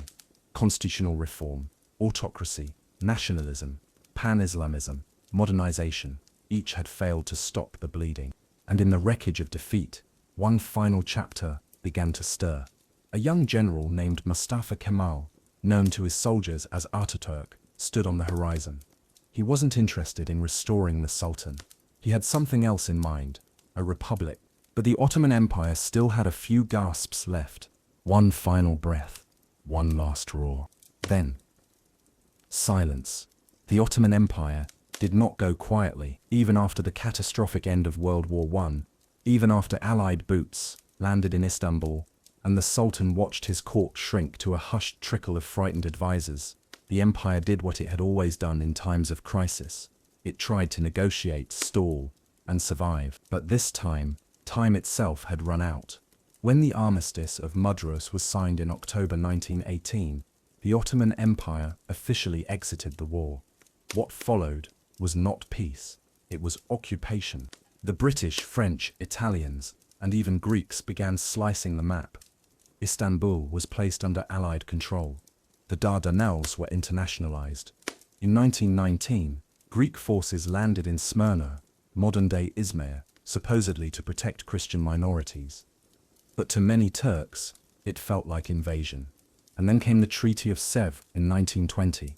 constitutional reform, autocracy, nationalism, pan-Islamism, modernization. Each had failed to stop the bleeding. And in the wreckage of defeat, one final chapter began to stir. A young general named Mustafa Kemal, known to his soldiers as Ataturk, stood on the horizon. He wasn't interested in restoring the Sultan. He had something else in mind, a republic. But the Ottoman Empire still had a few gasps left. One final breath, one last roar. Then, silence. The Ottoman Empire did not go quietly, even after the catastrophic end of World War I, even after Allied boots landed in Istanbul, and the Sultan watched his court shrink to a hushed trickle of frightened advisors. The empire did what it had always done in times of crisis. It tried to negotiate, stall, and survive. But this time itself had run out. When the Armistice of Mudros was signed in October 1918, the Ottoman Empire officially exited the war. What followed was not peace, it was occupation. The British, French, Italians, and even Greeks began slicing the map. Istanbul was placed under Allied control. The Dardanelles were internationalized. In 1919, Greek forces landed in Smyrna, modern-day Izmir, supposedly to protect Christian minorities. But to many Turks, it felt like invasion. And then came the Treaty of Sèvres in 1920,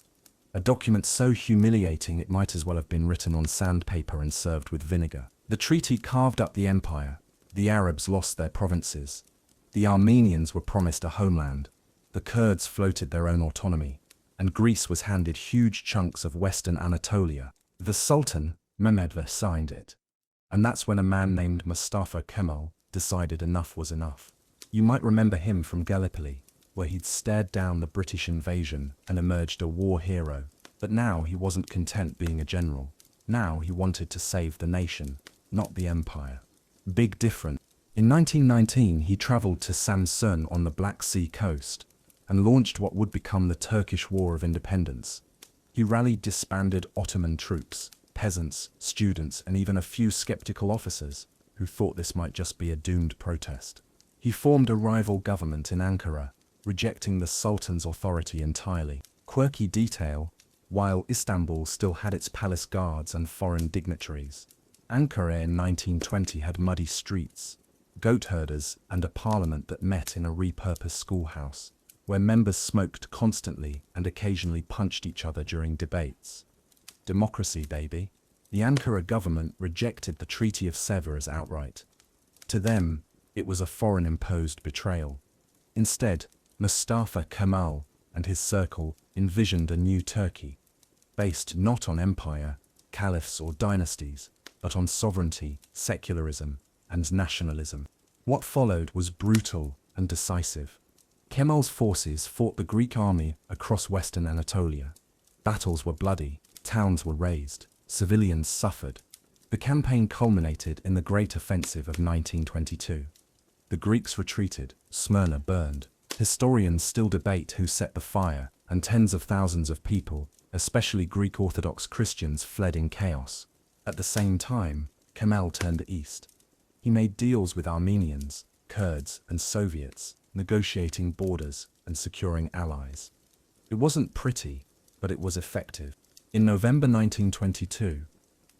a document so humiliating it might as well have been written on sandpaper and served with vinegar. The treaty carved up the empire. The Arabs lost their provinces. The Armenians were promised a homeland. The Kurds floated their own autonomy. And Greece was handed huge chunks of Western Anatolia. The Sultan, Mehmed I, signed it. And that's when a man named Mustafa Kemal decided enough was enough. You might remember him from Gallipoli, where he'd stared down the British invasion and emerged a war hero. But now he wasn't content being a general. Now he wanted to save the nation, not the empire. Big difference. In 1919, he traveled to Samsun on the Black Sea coast and launched what would become the Turkish War of Independence. He rallied disbanded Ottoman troops, peasants, students, and even a few skeptical officers who thought this might just be a doomed protest. He formed a rival government in Ankara, rejecting the Sultan's authority entirely. Quirky detail: while Istanbul still had its palace guards and foreign dignitaries, Ankara in 1920 had muddy streets, goat herders, and a parliament that met in a repurposed schoolhouse, where members smoked constantly and occasionally punched each other during debates. Democracy, baby. The Ankara government rejected the Treaty of Sèvres outright. To them, it was a foreign-imposed betrayal. Instead, Mustafa Kemal and his circle envisioned a new Turkey, based not on empire, caliphs or dynasties, but on sovereignty, secularism, and nationalism. What followed was brutal and decisive. Kemal's forces fought the Greek army across western Anatolia. Battles were bloody, towns were razed, civilians suffered. The campaign culminated in the Great Offensive of 1922. The Greeks retreated, Smyrna burned. Historians still debate who set the fire, and tens of thousands of people, especially Greek Orthodox Christians, fled in chaos. At the same time, Kemal turned east. He made deals with Armenians, Kurds, and Soviets, negotiating borders and securing allies. It wasn't pretty, but it was effective. In November 1922,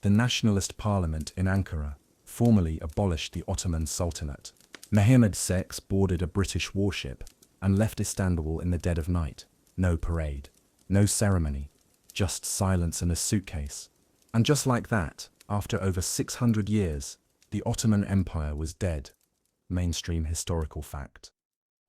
the nationalist parliament in Ankara formally abolished the Ottoman Sultanate. Mehmed VI boarded a British warship and left Istanbul in the dead of night. No parade, no ceremony, just silence and a suitcase. And just like that, after over 600 years, the Ottoman Empire was dead. Mainstream historical fact.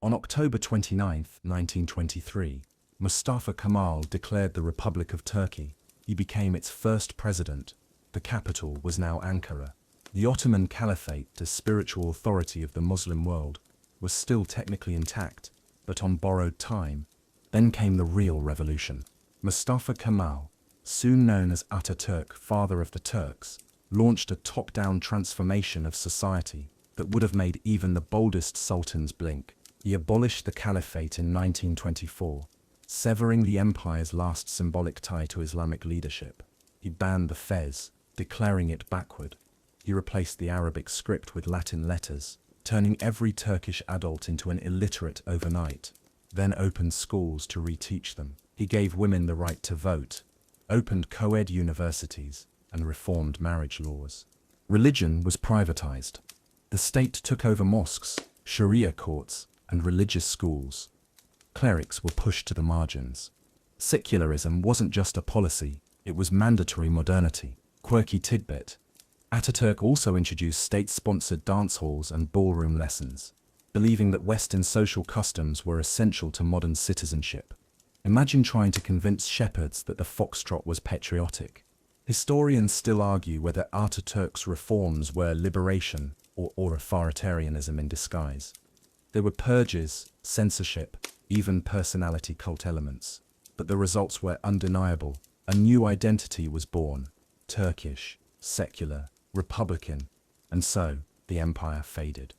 On October 29, 1923, Mustafa Kemal declared the Republic of Turkey. He became its first president. The capital was now Ankara. The Ottoman Caliphate, the spiritual authority of the Muslim world, was still technically intact, but on borrowed time. Then came the real revolution. Mustafa Kemal, soon known as Ataturk, father of the Turks, launched a top-down transformation of society that would have made even the boldest sultans blink. He abolished the caliphate in 1924, severing the empire's last symbolic tie to Islamic leadership. He banned the fez, declaring it backward. He replaced the Arabic script with Latin letters, turning every Turkish adult into an illiterate overnight, then opened schools to reteach them. He gave women the right to vote, opened co-ed universities, and reformed marriage laws. Religion was privatized. The state took over mosques, Sharia courts, and religious schools. Clerics were pushed to the margins. Secularism wasn't just a policy, it was mandatory modernity. Quirky tidbit: Ataturk also introduced state-sponsored dance halls and ballroom lessons. believing that Western social customs were essential to modern citizenship. Imagine trying to convince shepherds that the foxtrot was patriotic. Historians still argue whether Ataturk's reforms were liberation or authoritarianism in disguise. There were purges, censorship, even personality cult elements. But the results were undeniable. A new identity was born: Turkish, secular, republican. And so, the empire faded.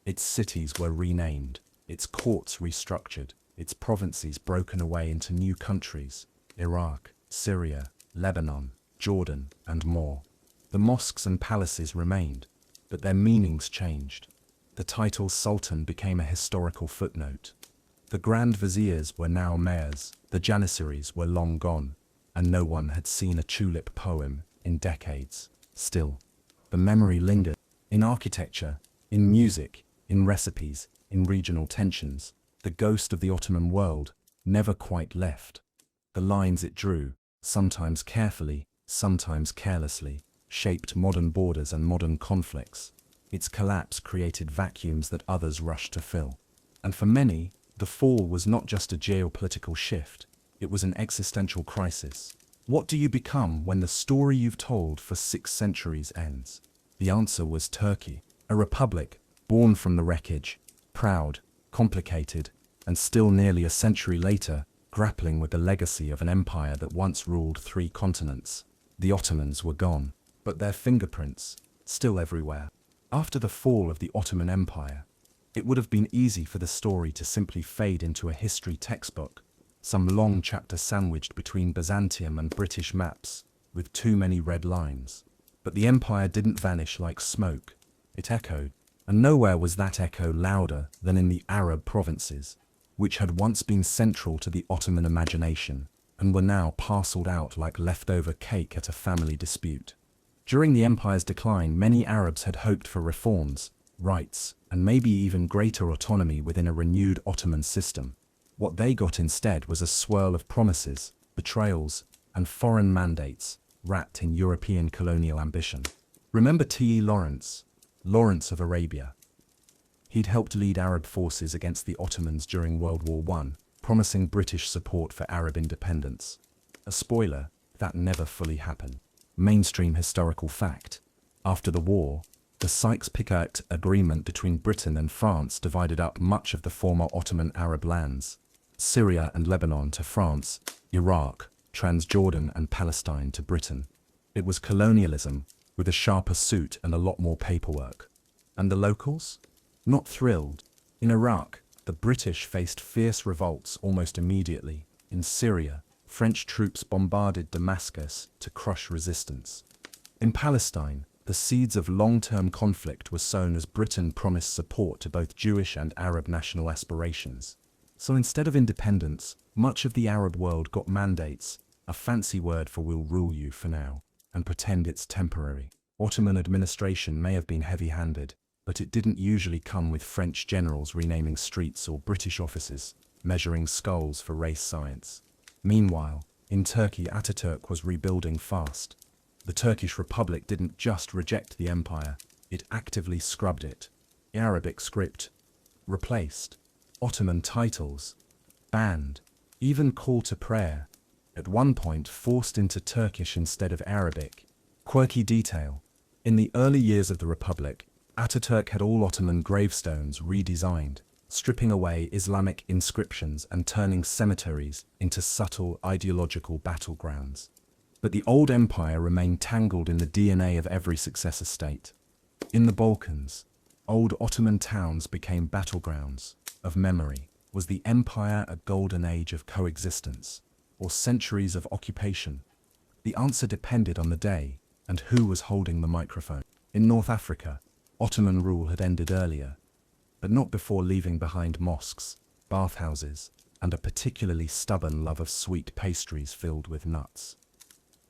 Its cities were renamed, its courts restructured, its provinces broken away into new countries: Iraq, Syria, Lebanon, Jordan, and more. The mosques and palaces remained, but their meanings changed. The title Sultan became a historical footnote. The Grand Viziers were now mayors, the Janissaries were long gone, and no one had seen a tulip poem in decades. Still, the memory lingered. In architecture, in music, in recipes, in regional tensions, the ghost of the Ottoman world never quite left. The lines it drew, sometimes carefully, sometimes carelessly, shaped modern borders and modern conflicts. Its collapse created vacuums that others rushed to fill. And for many, the fall was not just a geopolitical shift, it was an existential crisis. What do you become when the story you've told for 6 centuries ends? The answer was Turkey, a republic born from the wreckage, proud, complicated, and still nearly a century later, grappling with the legacy of an empire that once ruled 3 continents. The Ottomans were gone, but their fingerprints, still everywhere. After the fall of the Ottoman Empire, it would have been easy for the story to simply fade into a history textbook, some long chapter sandwiched between Byzantium and British maps, with too many red lines. But the empire didn't vanish like smoke. It echoed, and nowhere was that echo louder than in the Arab provinces, which had once been central to the Ottoman imagination, and were now parceled out like leftover cake at a family dispute. During the empire's decline, many Arabs had hoped for reforms, rights, and maybe even greater autonomy within a renewed Ottoman system. What they got instead was a swirl of promises, betrayals, and foreign mandates, wrapped in European colonial ambition. Remember T.E. Lawrence of Arabia? He'd helped lead Arab forces against the Ottomans during World War I, promising British support for Arab independence. A spoiler, that never fully happened. Mainstream historical fact. After the war, the Sykes-Picot Agreement between Britain and France divided up much of the former Ottoman Arab lands: Syria and Lebanon to France, Iraq, Transjordan and Palestine to Britain. It was colonialism, with a sharper suit and a lot more paperwork. And the locals? Not thrilled. In Iraq, the British faced fierce revolts almost immediately. In Syria, French troops bombarded Damascus to crush resistance. In Palestine, the seeds of long-term conflict were sown as Britain promised support to both Jewish and Arab national aspirations. So instead of independence, much of the Arab world got mandates, a fancy word for "we'll rule you for now, and pretend it's temporary." Ottoman administration may have been heavy-handed, but it didn't usually come with French generals renaming streets or British officers measuring skulls for race science. Meanwhile, in Turkey, Ataturk was rebuilding fast. The Turkish Republic didn't just reject the empire, it actively scrubbed it. Arabic script replaced, Ottoman titles banned, even call to prayer, at one point forced into Turkish instead of Arabic. Quirky detail: in the early years of the Republic, Ataturk had all Ottoman gravestones redesigned, stripping away Islamic inscriptions and turning cemeteries into subtle ideological battlegrounds. But the old empire remained tangled in the DNA of every successor state. In the Balkans, old Ottoman towns became battlegrounds of memory. Was the empire a golden age of coexistence, or centuries of occupation? The answer depended on the day and who was holding the microphone. In North Africa, Ottoman rule had ended earlier, but not before leaving behind mosques, bathhouses, and a particularly stubborn love of sweet pastries filled with nuts.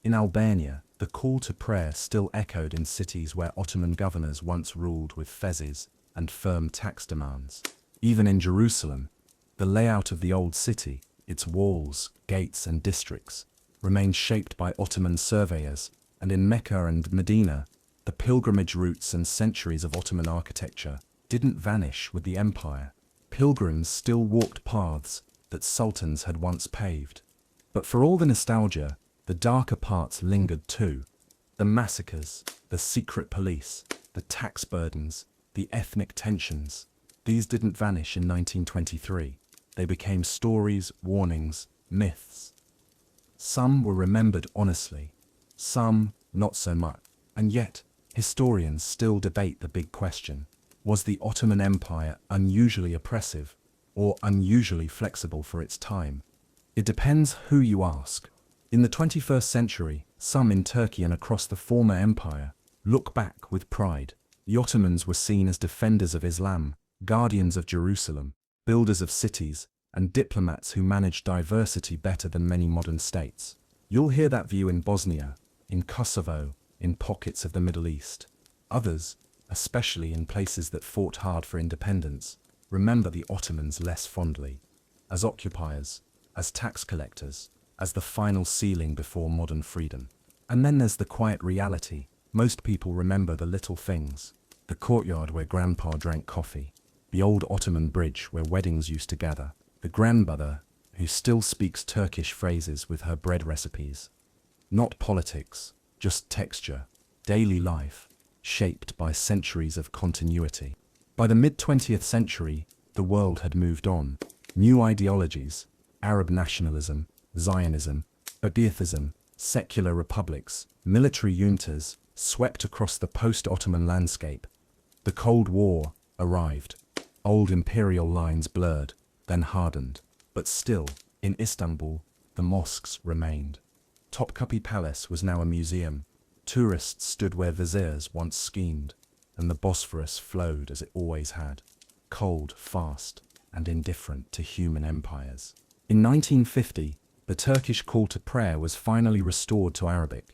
In Albania, the call to prayer still echoed in cities where Ottoman governors once ruled with fezzes and firm tax demands. Even in Jerusalem, the layout of the old city, its walls, gates, and districts, remained shaped by Ottoman surveyors, and in Mecca and Medina, the pilgrimage routes and centuries of Ottoman architecture didn't vanish with the empire. Pilgrims still walked paths that sultans had once paved. But for all the nostalgia, the darker parts lingered too. The massacres, the secret police, the tax burdens, the ethnic tensions. These didn't vanish in 1923. They became stories, warnings, myths. Some were remembered honestly, some not so much. And yet, historians still debate the big question. Was the Ottoman Empire unusually oppressive or unusually flexible for its time? It depends who you ask. In the 21st century, some in Turkey and across the former empire look back with pride. The Ottomans were seen as defenders of Islam, guardians of Jerusalem, builders of cities, and diplomats who managed diversity better than many modern states. You'll hear that view in Bosnia, in Kosovo, in pockets of the Middle East. Others, especially in places that fought hard for independence, remember the Ottomans less fondly, as occupiers, as tax collectors, as the final ceiling before modern freedom. And then there's the quiet reality. Most people remember the little things. The courtyard where grandpa drank coffee, the old Ottoman bridge where weddings used to gather, the grandmother who still speaks Turkish phrases with her bread recipes. Not politics, just texture, daily life, shaped by centuries of continuity. By the mid-20th century, the world had moved on. New ideologies, Arab nationalism, Zionism, Odeathism, secular republics, military juntas, swept across the post-Ottoman landscape. The Cold War arrived. Old imperial lines blurred, then hardened. But still, in Istanbul, the mosques remained. Topkapi Palace was now a museum. Tourists stood where viziers once schemed, and the Bosphorus flowed as it always had, cold, fast, and indifferent to human empires. In 1950, the Turkish call to prayer was finally restored to Arabic,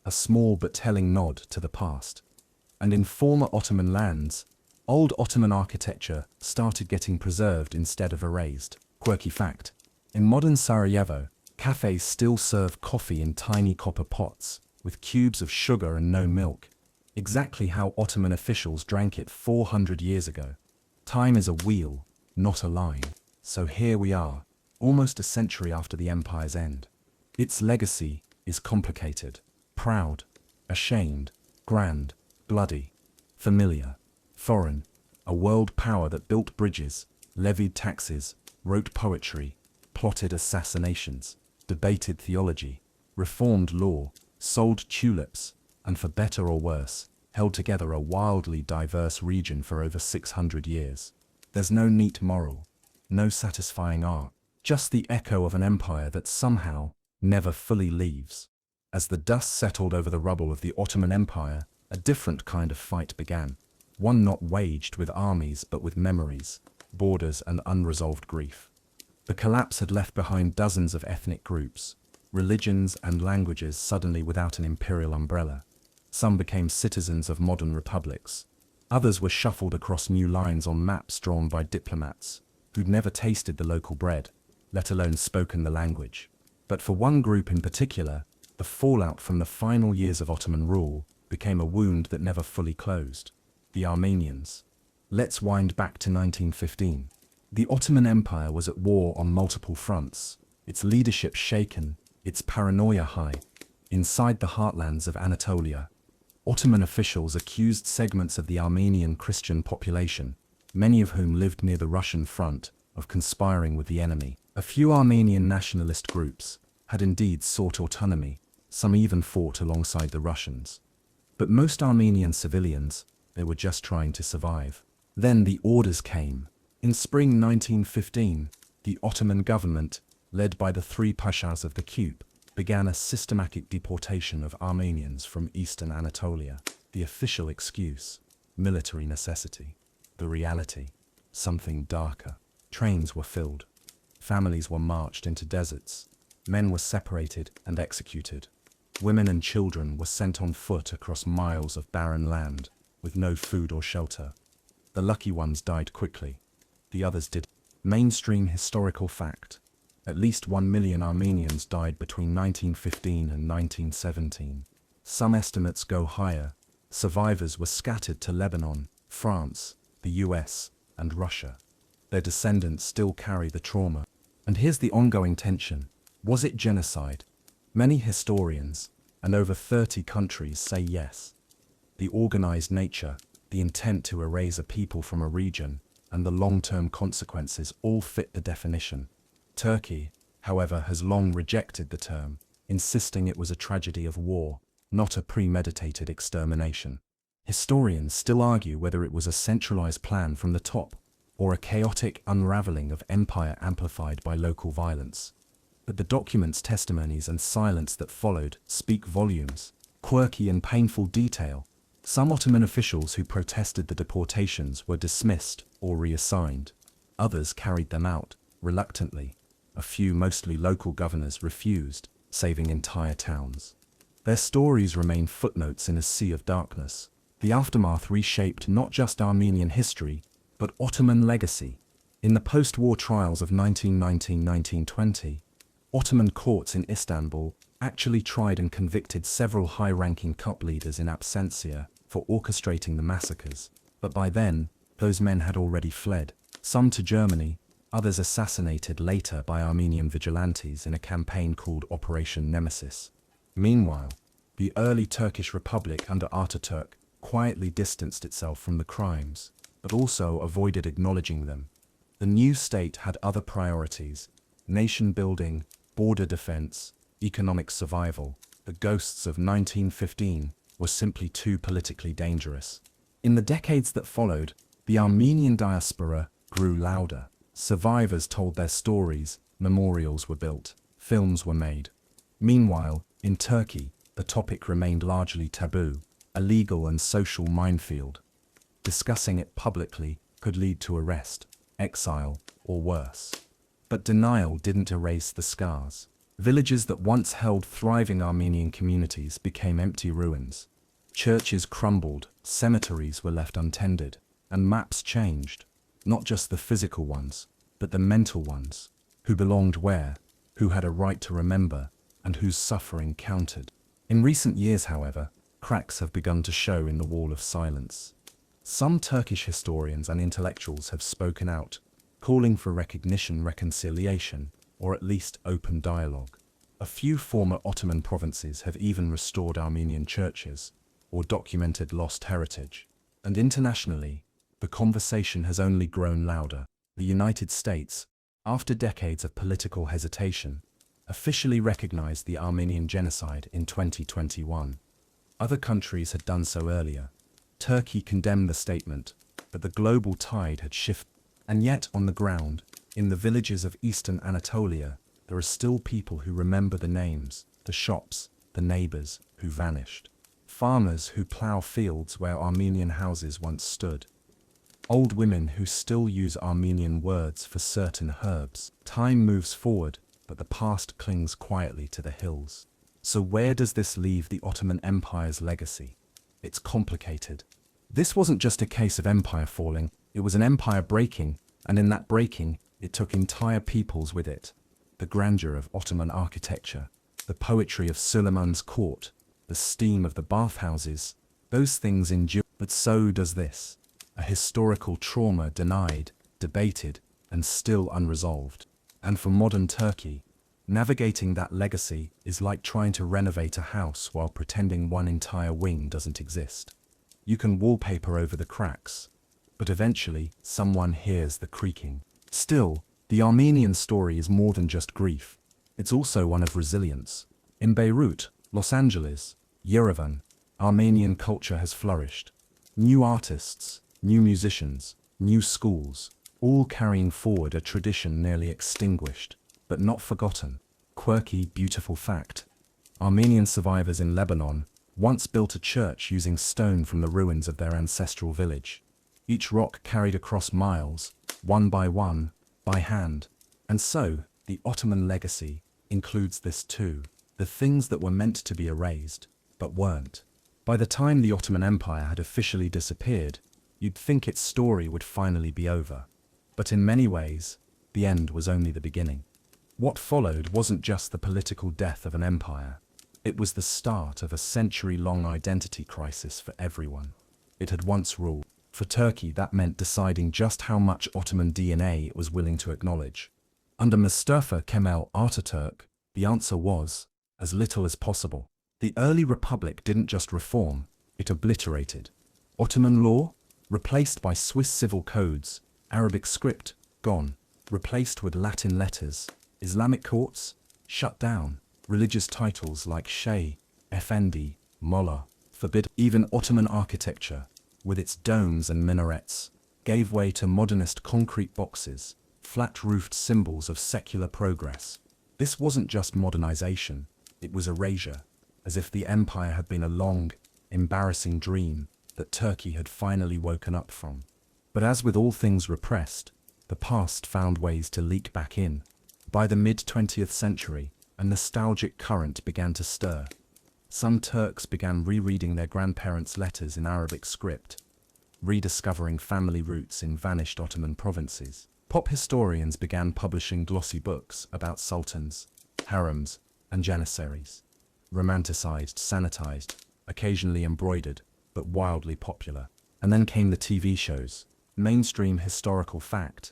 a small but telling nod to the past. And in former Ottoman lands, old Ottoman architecture started getting preserved instead of erased. Quirky fact: in modern Sarajevo, cafes still serve coffee in tiny copper pots, with cubes of sugar and no milk, exactly how Ottoman officials drank it 400 years ago. Time is a wheel, not a line. So here we are, almost a century after the empire's end. Its legacy is complicated, proud, ashamed, grand, bloody, familiar, foreign, a world power that built bridges, levied taxes, wrote poetry, plotted assassinations, debated theology, reformed law, sold tulips, and for better or worse, held together a wildly diverse region for over 600 years. There's no neat moral, no satisfying arc, just the echo of an empire that somehow never fully leaves. As the dust settled over the rubble of the Ottoman Empire, a different kind of fight began. One not waged with armies but with memories, borders, and unresolved grief. The collapse had left behind dozens of ethnic groups, religions and languages suddenly without an imperial umbrella. Some became citizens of modern republics. Others were shuffled across new lines on maps drawn by diplomats who'd never tasted the local bread, let alone spoken the language. But for one group in particular, the fallout from the final years of Ottoman rule became a wound that never fully closed. The Armenians. Let's wind back to 1915. The Ottoman Empire was at war on multiple fronts, its leadership shaken, its paranoia high. Inside the heartlands of Anatolia, Ottoman officials accused segments of the Armenian Christian population, many of whom lived near the Russian front, of conspiring with the enemy. A few Armenian nationalist groups had indeed sought autonomy, some even fought alongside the Russians. But most Armenian civilians, they were just trying to survive. Then the orders came. In spring 1915, the Ottoman government, led by the three pashas of the Cube, began a systematic deportation of Armenians from eastern Anatolia. The official excuse: military necessity. The reality: something darker. Trains were filled. Families were marched into deserts. Men were separated and executed. Women and children were sent on foot across miles of barren land, with no food or shelter. The lucky ones died quickly. The others did. Mainstream historical fact: at least 1 million Armenians died between 1915 and 1917. Some estimates go higher. Survivors were scattered to Lebanon, France, the US, and Russia. Their descendants still carry the trauma. And here's the ongoing tension. Was it genocide? Many historians, and over 30 countries, say yes. The organized nature, the intent to erase a people from a region, and the long-term consequences all fit the definition. Turkey, however, has long rejected the term, insisting it was a tragedy of war, not a premeditated extermination. Historians still argue whether it was a centralized plan from the top, or a chaotic unraveling of empire amplified by local violence. But the documents, testimonies, and silence that followed speak volumes. Quirky and painful detail. Some Ottoman officials who protested the deportations were dismissed or reassigned. Others carried them out, reluctantly. A few, mostly local governors, refused, saving entire towns. Their stories remain footnotes in a sea of darkness. The aftermath reshaped not just Armenian history, but Ottoman legacy. In the post-war trials of 1919-1920, Ottoman courts in Istanbul actually tried and convicted several high-ranking cup leaders in absentia for orchestrating the massacres. But by then, those men had already fled, some to Germany, others assassinated later by Armenian vigilantes in a campaign called Operation Nemesis. Meanwhile, the early Turkish Republic under Ataturk quietly distanced itself from the crimes, but also avoided acknowledging them. The new state had other priorities: nation building, border defense, economic survival. The ghosts of 1915 were simply too politically dangerous. In the decades that followed, the Armenian diaspora grew louder. Survivors told their stories, memorials were built, films were made. Meanwhile, in Turkey, the topic remained largely taboo, a legal and social minefield. Discussing it publicly could lead to arrest, exile, or worse. But denial didn't erase the scars. Villages that once held thriving Armenian communities became empty ruins. Churches crumbled, cemeteries were left untended, and maps changed. Not just the physical ones, but the mental ones. Who belonged where, who had a right to remember, and whose suffering counted. In recent years, however, cracks have begun to show in the wall of silence. Some Turkish historians and intellectuals have spoken out, calling for recognition, reconciliation, or at least open dialogue. A few former Ottoman provinces have even restored Armenian churches, or documented lost heritage. And internationally, the conversation has only grown louder. The United States, after decades of political hesitation, officially recognized the Armenian genocide in 2021. Other countries had done so earlier. Turkey condemned the statement, but the global tide had shifted. And yet, on the ground, in the villages of eastern Anatolia, there are still people who remember the names, the shops, the neighbors who vanished. Farmers who plow fields where Armenian houses once stood. Old women who still use Armenian words for certain herbs. Time moves forward, but the past clings quietly to the hills. So where does this leave the Ottoman Empire's legacy? It's complicated. This wasn't just a case of empire falling, it was an empire breaking, and in that breaking, it took entire peoples with it. The grandeur of Ottoman architecture, the poetry of Suleiman's court, the steam of the bathhouses, those things endure. But so does this. A historical trauma denied, debated, and still unresolved. And for modern Turkey, navigating that legacy is like trying to renovate a house while pretending one entire wing doesn't exist. You can wallpaper over the cracks, but eventually someone hears the creaking. Still, the Armenian story is more than just grief. It's also one of resilience. In Beirut, Los Angeles, Yerevan, Armenian culture has flourished. New artists, new musicians, new schools, all carrying forward a tradition nearly extinguished, but not forgotten. Quirky, beautiful fact. Armenian survivors in Lebanon once built a church using stone from the ruins of their ancestral village. Each rock carried across miles, one, by hand. And so, the Ottoman legacy includes this too. The things that were meant to be erased, but weren't. By the time the Ottoman Empire had officially disappeared, you'd think its story would finally be over. But in many ways, the end was only the beginning. What followed wasn't just the political death of an empire. It was the start of a century-long identity crisis for everyone it had once ruled. For Turkey, that meant deciding just how much Ottoman DNA it was willing to acknowledge. Under Mustafa Kemal Ataturk, the answer was as little as possible. The early republic didn't just reform, it obliterated. Ottoman law, replaced by Swiss civil codes, Arabic script, gone, replaced with Latin letters, Islamic courts, shut down, religious titles like Sheikh, Effendi, Mullah, forbid. Even Ottoman architecture, with its domes and minarets, gave way to modernist concrete boxes, flat-roofed symbols of secular progress. This wasn't just modernization, it was erasure, as if the empire had been a long, embarrassing dream that Turkey had finally woken up from. But as with all things repressed, the past found ways to leak back in. By the mid-20th century, a nostalgic current began to stir. Some Turks began rereading their grandparents' letters in Arabic script, rediscovering family roots in vanished Ottoman provinces. Pop historians began publishing glossy books about sultans, harems, and janissaries. Romanticized, sanitized, occasionally embroidered, but wildly popular. And then came the TV shows, mainstream historical fact.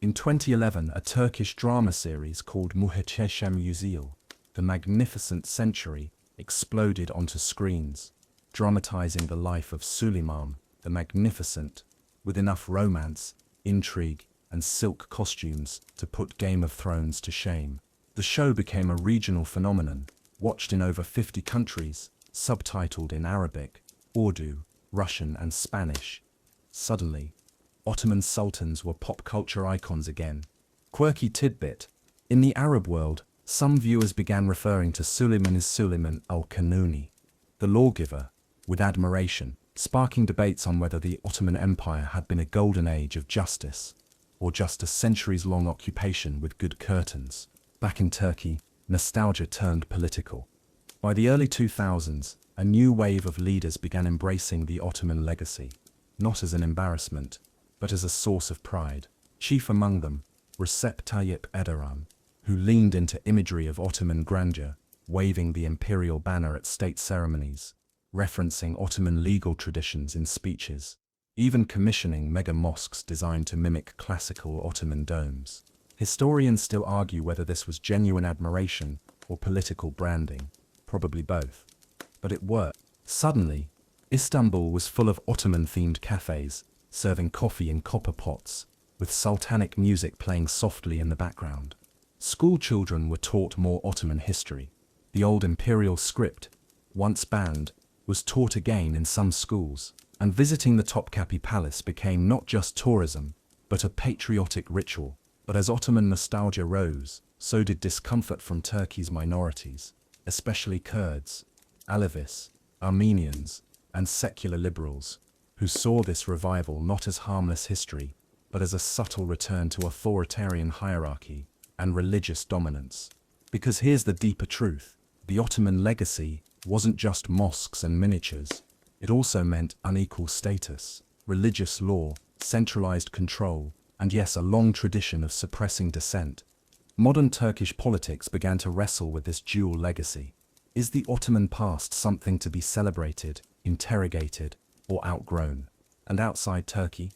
In 2011, a Turkish drama series called Muhteşem Yüzyıl, The Magnificent Century, exploded onto screens, dramatizing the life of Suleiman, the Magnificent, with enough romance, intrigue, and silk costumes to put Game of Thrones to shame. The show became a regional phenomenon, watched in over 50 countries, subtitled in Arabic, Urdu, Russian, and Spanish. Suddenly, Ottoman sultans were pop culture icons again. Quirky tidbit: in the Arab world, some viewers began referring to Suleiman as Suleiman al-Kanuni, the lawgiver, with admiration, sparking debates on whether the Ottoman Empire had been a golden age of justice, or just a centuries-long occupation with good curtains. Back in Turkey, nostalgia turned political. By the early 2000s, a new wave of leaders began embracing the Ottoman legacy, not as an embarrassment, but as a source of pride. Chief among them, Recep Tayyip Erdogan, who leaned into imagery of Ottoman grandeur, waving the imperial banner at state ceremonies, referencing Ottoman legal traditions in speeches, even commissioning mega mosques designed to mimic classical Ottoman domes. Historians still argue whether this was genuine admiration or political branding, probably both. But it worked. Suddenly, Istanbul was full of Ottoman-themed cafes, serving coffee in copper pots, with sultanic music playing softly in the background. School children were taught more Ottoman history. The old imperial script, once banned, was taught again in some schools, and visiting the Topkapi Palace became not just tourism, but a patriotic ritual. But as Ottoman nostalgia rose, so did discomfort from Turkey's minorities, especially Kurds, Alevis, Armenians, and secular liberals, who saw this revival not as harmless history, but as a subtle return to authoritarian hierarchy and religious dominance. Because here's the deeper truth: the Ottoman legacy wasn't just mosques and miniatures. It also meant unequal status, religious law, centralized control, and yes, a long tradition of suppressing dissent. Modern Turkish politics began to wrestle with this dual legacy. Is the Ottoman past something to be celebrated, interrogated, or outgrown? And outside Turkey,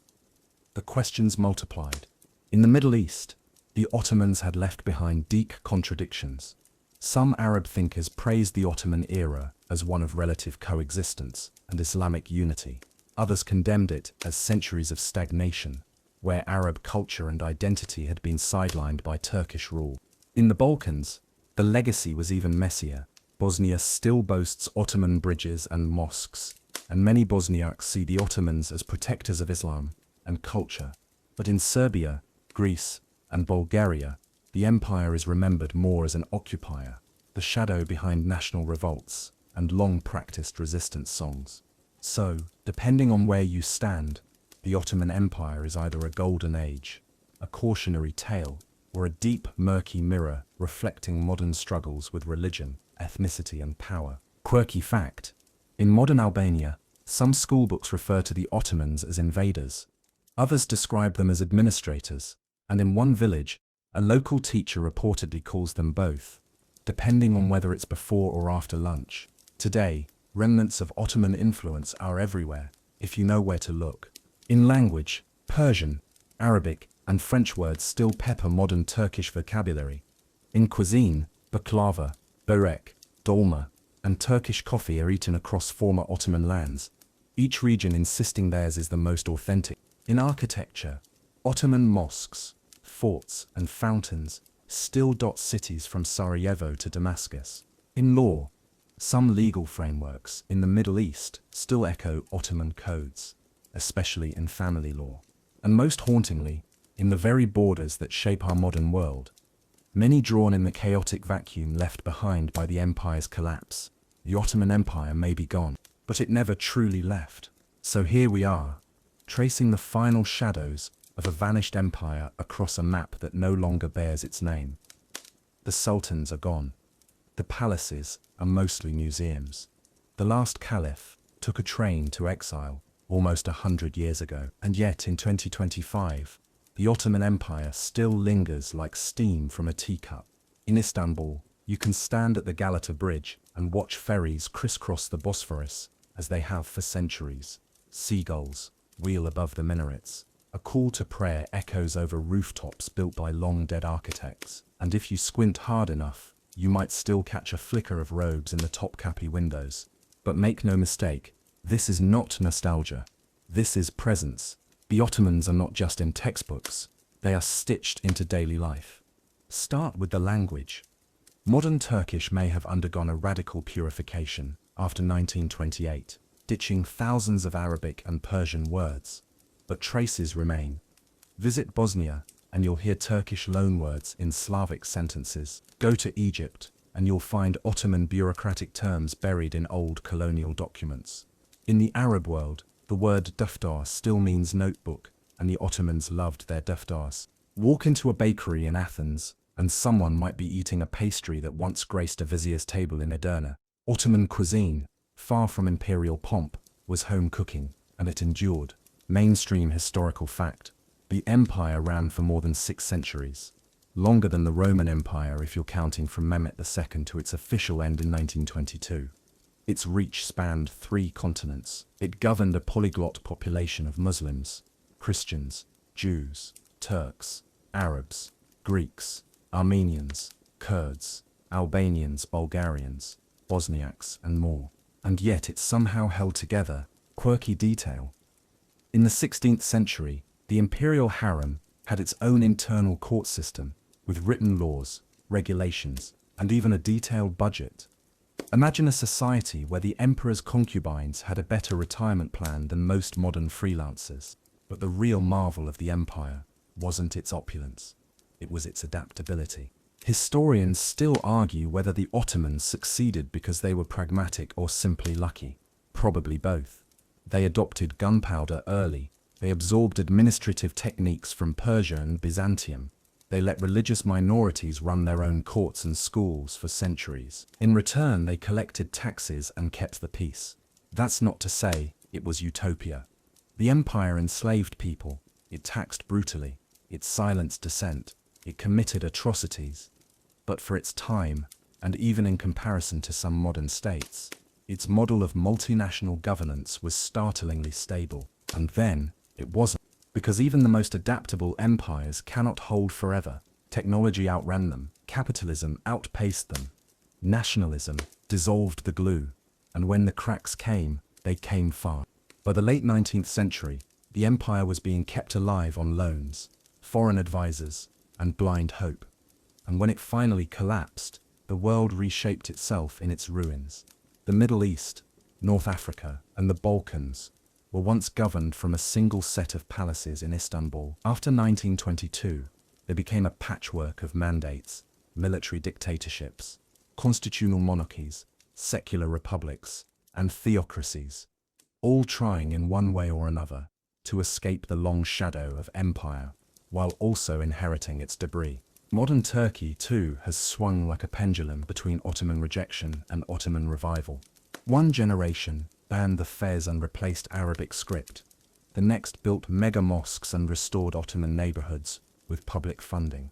the questions multiplied. In the Middle East, the Ottomans had left behind deep contradictions. Some Arab thinkers praised the Ottoman era as one of relative coexistence and Islamic unity. Others condemned it as centuries of stagnation, where Arab culture and identity had been sidelined by Turkish rule. In the Balkans, the legacy was even messier. Bosnia still boasts Ottoman bridges and mosques, and many Bosniaks see the Ottomans as protectors of Islam and culture. But in Serbia, Greece, and Bulgaria, the empire is remembered more as an occupier, the shadow behind national revolts and long-practiced resistance songs. So, depending on where you stand, the Ottoman Empire is either a golden age, a cautionary tale, or a deep, murky mirror reflecting modern struggles with religion, ethnicity, and power. Quirky fact: in modern Albania, some schoolbooks refer to the Ottomans as invaders. Others describe them as administrators, and in one village, a local teacher reportedly calls them both, depending on whether it's before or after lunch. Today, remnants of Ottoman influence are everywhere, if you know where to look. In language, Persian, Arabic, and French words still pepper modern Turkish vocabulary. In cuisine, baklava, börek, dolma, and Turkish coffee are eaten across former Ottoman lands, each region insisting theirs is the most authentic. In architecture, Ottoman mosques, forts, and fountains still dot cities from Sarajevo to Damascus. In law, some legal frameworks in the Middle East still echo Ottoman codes, especially in family law. And most hauntingly, in the very borders that shape our modern world, many drawn in the chaotic vacuum left behind by the empire's collapse. The Ottoman Empire may be gone, but it never truly left. So here we are, tracing the final shadows of a vanished empire across a map that no longer bears its name. The sultans are gone. The palaces are mostly museums. The last caliph took a train to exile almost 100 years ago, and yet in 2025, the Ottoman Empire still lingers like steam from a teacup. In Istanbul, you can stand at the Galata Bridge and watch ferries crisscross the Bosphorus as they have for centuries. Seagulls wheel above the minarets. A call to prayer echoes over rooftops built by long-dead architects. And if you squint hard enough, you might still catch a flicker of robes in the Topkapi windows. But make no mistake, this is not nostalgia. This is presence. The Ottomans are not just in textbooks, they are stitched into daily life. Start with the language. Modern Turkish may have undergone a radical purification after 1928, ditching thousands of Arabic and Persian words, but traces remain. Visit Bosnia, and you'll hear Turkish loanwords in Slavic sentences. Go to Egypt, and you'll find Ottoman bureaucratic terms buried in old colonial documents. In the Arab world, the word daftar still means notebook, and the Ottomans loved their daftars. Walk into a bakery in Athens, and someone might be eating a pastry that once graced a vizier's table in Edirne. Ottoman cuisine, far from imperial pomp, was home cooking, and it endured. Mainstream historical fact: the empire ran for more than 6 centuries, longer than the Roman Empire if you're counting from Mehmet II to its official end in 1922. Its reach spanned 3 continents. It governed a polyglot population of Muslims, Christians, Jews, Turks, Arabs, Greeks, Armenians, Kurds, Albanians, Bulgarians, Bosniaks, and more. And yet it somehow held together. Quirky detail. In the 16th century, the imperial harem had its own internal court system, with written laws, regulations, and even a detailed budget. Imagine a society where the emperor's concubines had a better retirement plan than most modern freelancers. But the real marvel of the empire wasn't its opulence, it was its adaptability. Historians still argue whether the Ottomans succeeded because they were pragmatic or simply lucky. Probably both. They adopted gunpowder early, they absorbed administrative techniques from Persia and Byzantium, they let religious minorities run their own courts and schools for centuries. In return, they collected taxes and kept the peace. That's not to say it was utopia. The empire enslaved people, it taxed brutally, it silenced dissent, it committed atrocities. But for its time, and even in comparison to some modern states, its model of multinational governance was startlingly stable. And then, it wasn't. Because even the most adaptable empires cannot hold forever. Technology outran them, capitalism outpaced them, nationalism dissolved the glue, and when the cracks came, they came fast. By the late 19th century, the empire was being kept alive on loans, foreign advisors, and blind hope. And when it finally collapsed, the world reshaped itself in its ruins. The Middle East, North Africa, and the Balkans were once governed from a single set of palaces in Istanbul. After 1922, they became a patchwork of mandates, military dictatorships, constitutional monarchies, secular republics, and theocracies, all trying in one way or another to escape the long shadow of empire, while also inheriting its debris. Modern Turkey, too, has swung like a pendulum between Ottoman rejection and Ottoman revival. One generation banned the fez and replaced Arabic script. The next built mega mosques and restored Ottoman neighborhoods with public funding.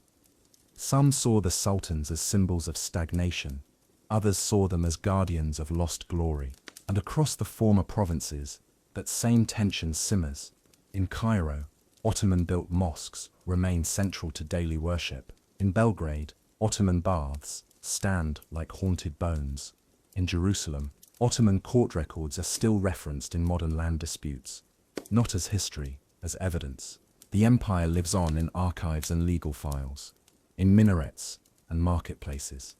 Some saw the sultans as symbols of stagnation, others saw them as guardians of lost glory. And across the former provinces, that same tension simmers. In Cairo, Ottoman-built mosques remain central to daily worship. In Belgrade, Ottoman baths stand like haunted bones. In Jerusalem, Ottoman court records are still referenced in modern land disputes, not as history, as evidence. The empire lives on in archives and legal files, in minarets and marketplaces,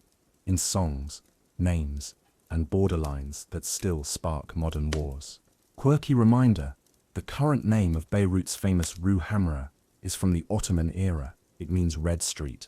in songs, names, and borderlines that still spark modern wars. Quirky reminder, the current name of Beirut's famous Rue Hamra is from the Ottoman era. It means Red Street.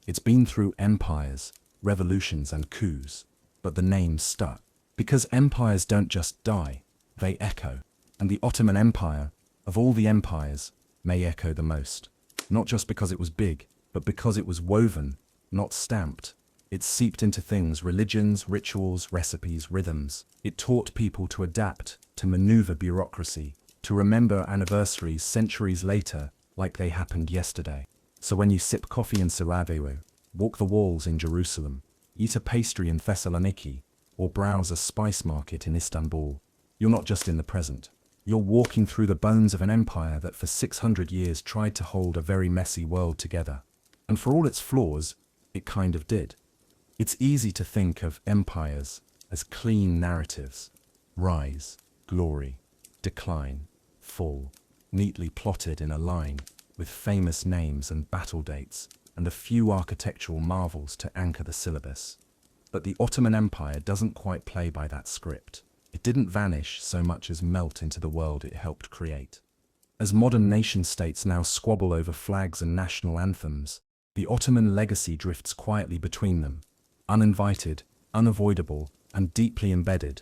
It's been through empires, revolutions, and coups, but the name stuck. Because empires don't just die, they echo. And the Ottoman Empire, of all the empires, may echo the most. Not just because it was big, but because it was woven, not stamped. It seeped into things: religions, rituals, recipes, rhythms. It taught people to adapt, to maneuver bureaucracy, to remember anniversaries centuries later like they happened yesterday. So when you sip coffee in Sarajevo, walk the walls in Jerusalem, eat a pastry in Thessaloniki, or browse a spice market in Istanbul, you're not just in the present. You're walking through the bones of an empire that for 600 years tried to hold a very messy world together. And for all its flaws, it kind of did. It's easy to think of empires as clean narratives: rise, glory, decline, fall, neatly plotted in a line, with famous names and battle dates, and a few architectural marvels to anchor the syllabus. But the Ottoman Empire doesn't quite play by that script. It didn't vanish so much as melt into the world it helped create. As modern nation-states now squabble over flags and national anthems, the Ottoman legacy drifts quietly between them, uninvited, unavoidable, and deeply embedded.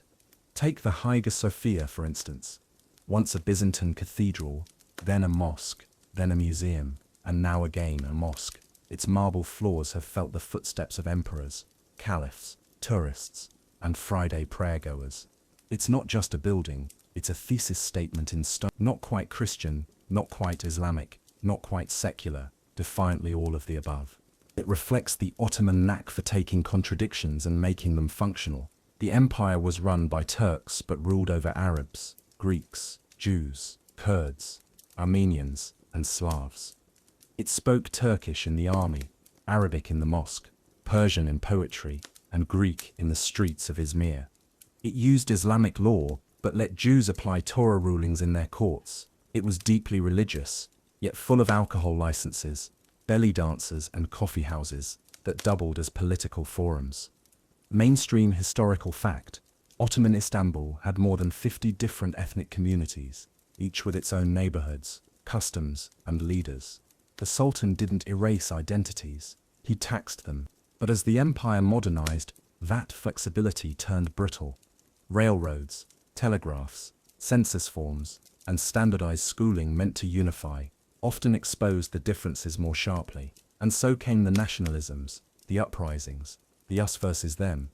Take the Hagia Sophia, for instance. Once a Byzantine cathedral, then a mosque, then a museum, and now again a mosque. Its marble floors have felt the footsteps of emperors, caliphs, tourists, and Friday prayer-goers. It's not just a building, it's a thesis statement in stone. Not quite Christian, not quite Islamic, not quite secular, defiantly all of the above. It reflects the Ottoman knack for taking contradictions and making them functional. The empire was run by Turks but ruled over Arabs, Greeks, Jews, Kurds, Armenians, and Slavs. It spoke Turkish in the army, Arabic in the mosque, Persian in poetry, and Greek in the streets of Izmir. It used Islamic law, but let Jews apply Torah rulings in their courts. It was deeply religious, yet full of alcohol licenses, belly dancers, and coffee houses that doubled as political forums. Mainstream historical fact: Ottoman Istanbul had more than 50 different ethnic communities, each with its own neighborhoods, customs, and leaders. The Sultan didn't erase identities, he taxed them. But as the empire modernized, that flexibility turned brittle. Railroads, telegraphs, census forms, and standardized schooling meant to unify, often exposed the differences more sharply. And so came the nationalisms, the uprisings, the us versus them.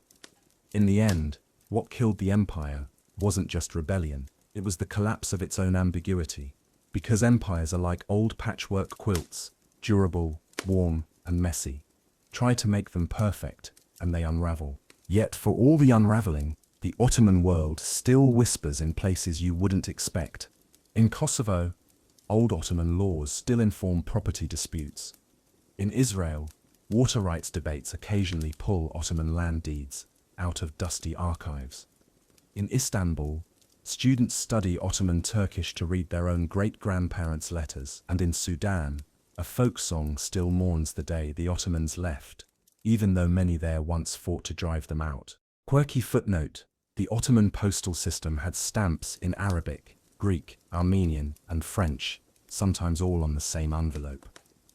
In the end, what killed the empire wasn't just rebellion, it was the collapse of its own ambiguity. Because empires are like old patchwork quilts, durable, warm, and messy. Try to make them perfect, and they unravel. Yet for all the unraveling, the Ottoman world still whispers in places you wouldn't expect. In Kosovo, old Ottoman laws still inform property disputes. In Israel, water rights debates occasionally pull Ottoman land deeds out of dusty archives. In Istanbul, students study Ottoman Turkish to read their own great-grandparents' letters. And in Sudan, a folk song still mourns the day the Ottomans left, even though many there once fought to drive them out. Quirky footnote: the Ottoman postal system had stamps in Arabic, Greek, Armenian, and French, sometimes all on the same envelope.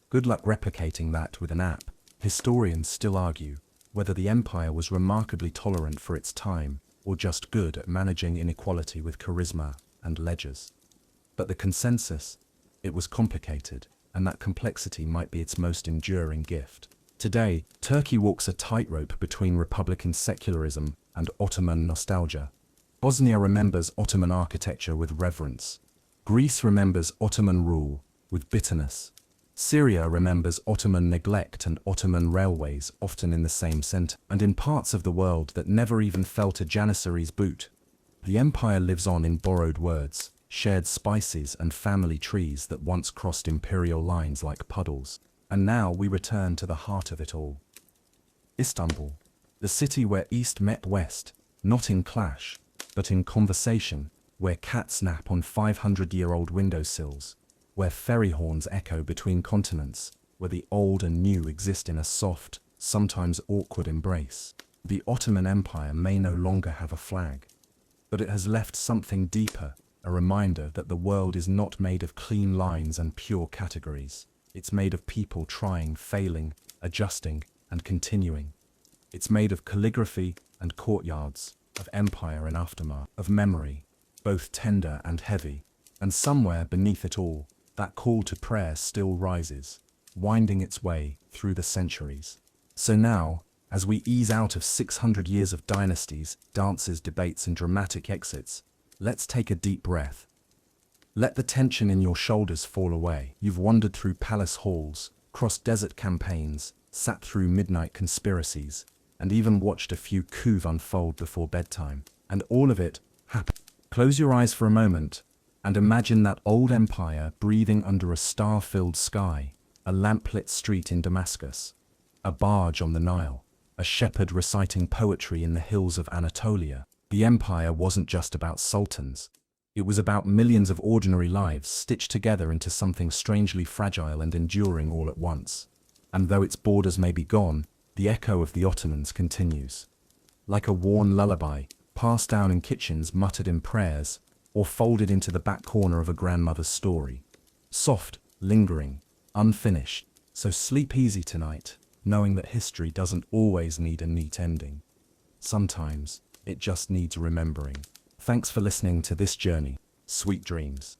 Good luck replicating that with an app. Historians still argue whether the empire was remarkably tolerant for its time, or just good at managing inequality with charisma and ledgers. But the consensus: it was complicated, and that complexity might be its most enduring gift. Today, Turkey walks a tightrope between Republican secularism and Ottoman nostalgia. Bosnia remembers Ottoman architecture with reverence. Greece remembers Ottoman rule with bitterness. Syria remembers Ottoman neglect and Ottoman railways, often in the same center. And in parts of the world that never even felt a janissary's boot, the empire lives on in borrowed words, shared spices and family trees that once crossed imperial lines like puddles. And now we return to the heart of it all. Istanbul, the city where East met West, not in clash, but in conversation, where cats nap on 500-year-old windowsills, where ferry horns echo between continents, where the old and new exist in a soft, sometimes awkward embrace. The Ottoman Empire may no longer have a flag, but it has left something deeper, a reminder that the world is not made of clean lines and pure categories. It's made of people trying, failing, adjusting, and continuing. It's made of calligraphy and courtyards, of empire and aftermath, of memory, both tender and heavy. And somewhere beneath it all, that call to prayer still rises, winding its way through the centuries. So now, as we ease out of 600 years of dynasties, dances, debates, and dramatic exits, let's take a deep breath. Let the tension in your shoulders fall away. You've wandered through palace halls, crossed desert campaigns, sat through midnight conspiracies, and even watched a few coups unfold before bedtime. And all of it happened. Close your eyes for a moment and imagine that old empire breathing under a star-filled sky, a lamplit street in Damascus, a barge on the Nile, a shepherd reciting poetry in the hills of Anatolia. The empire wasn't just about sultans. It was about millions of ordinary lives stitched together into something strangely fragile and enduring all at once. And though its borders may be gone, the echo of the Ottomans continues. Like a worn lullaby, passed down in kitchens muttered in prayers, or folded into the back corner of a grandmother's story. Soft, lingering, unfinished. So sleep easy tonight, knowing that history doesn't always need a neat ending. Sometimes, it just needs remembering. Thanks for listening to this journey. Sweet dreams.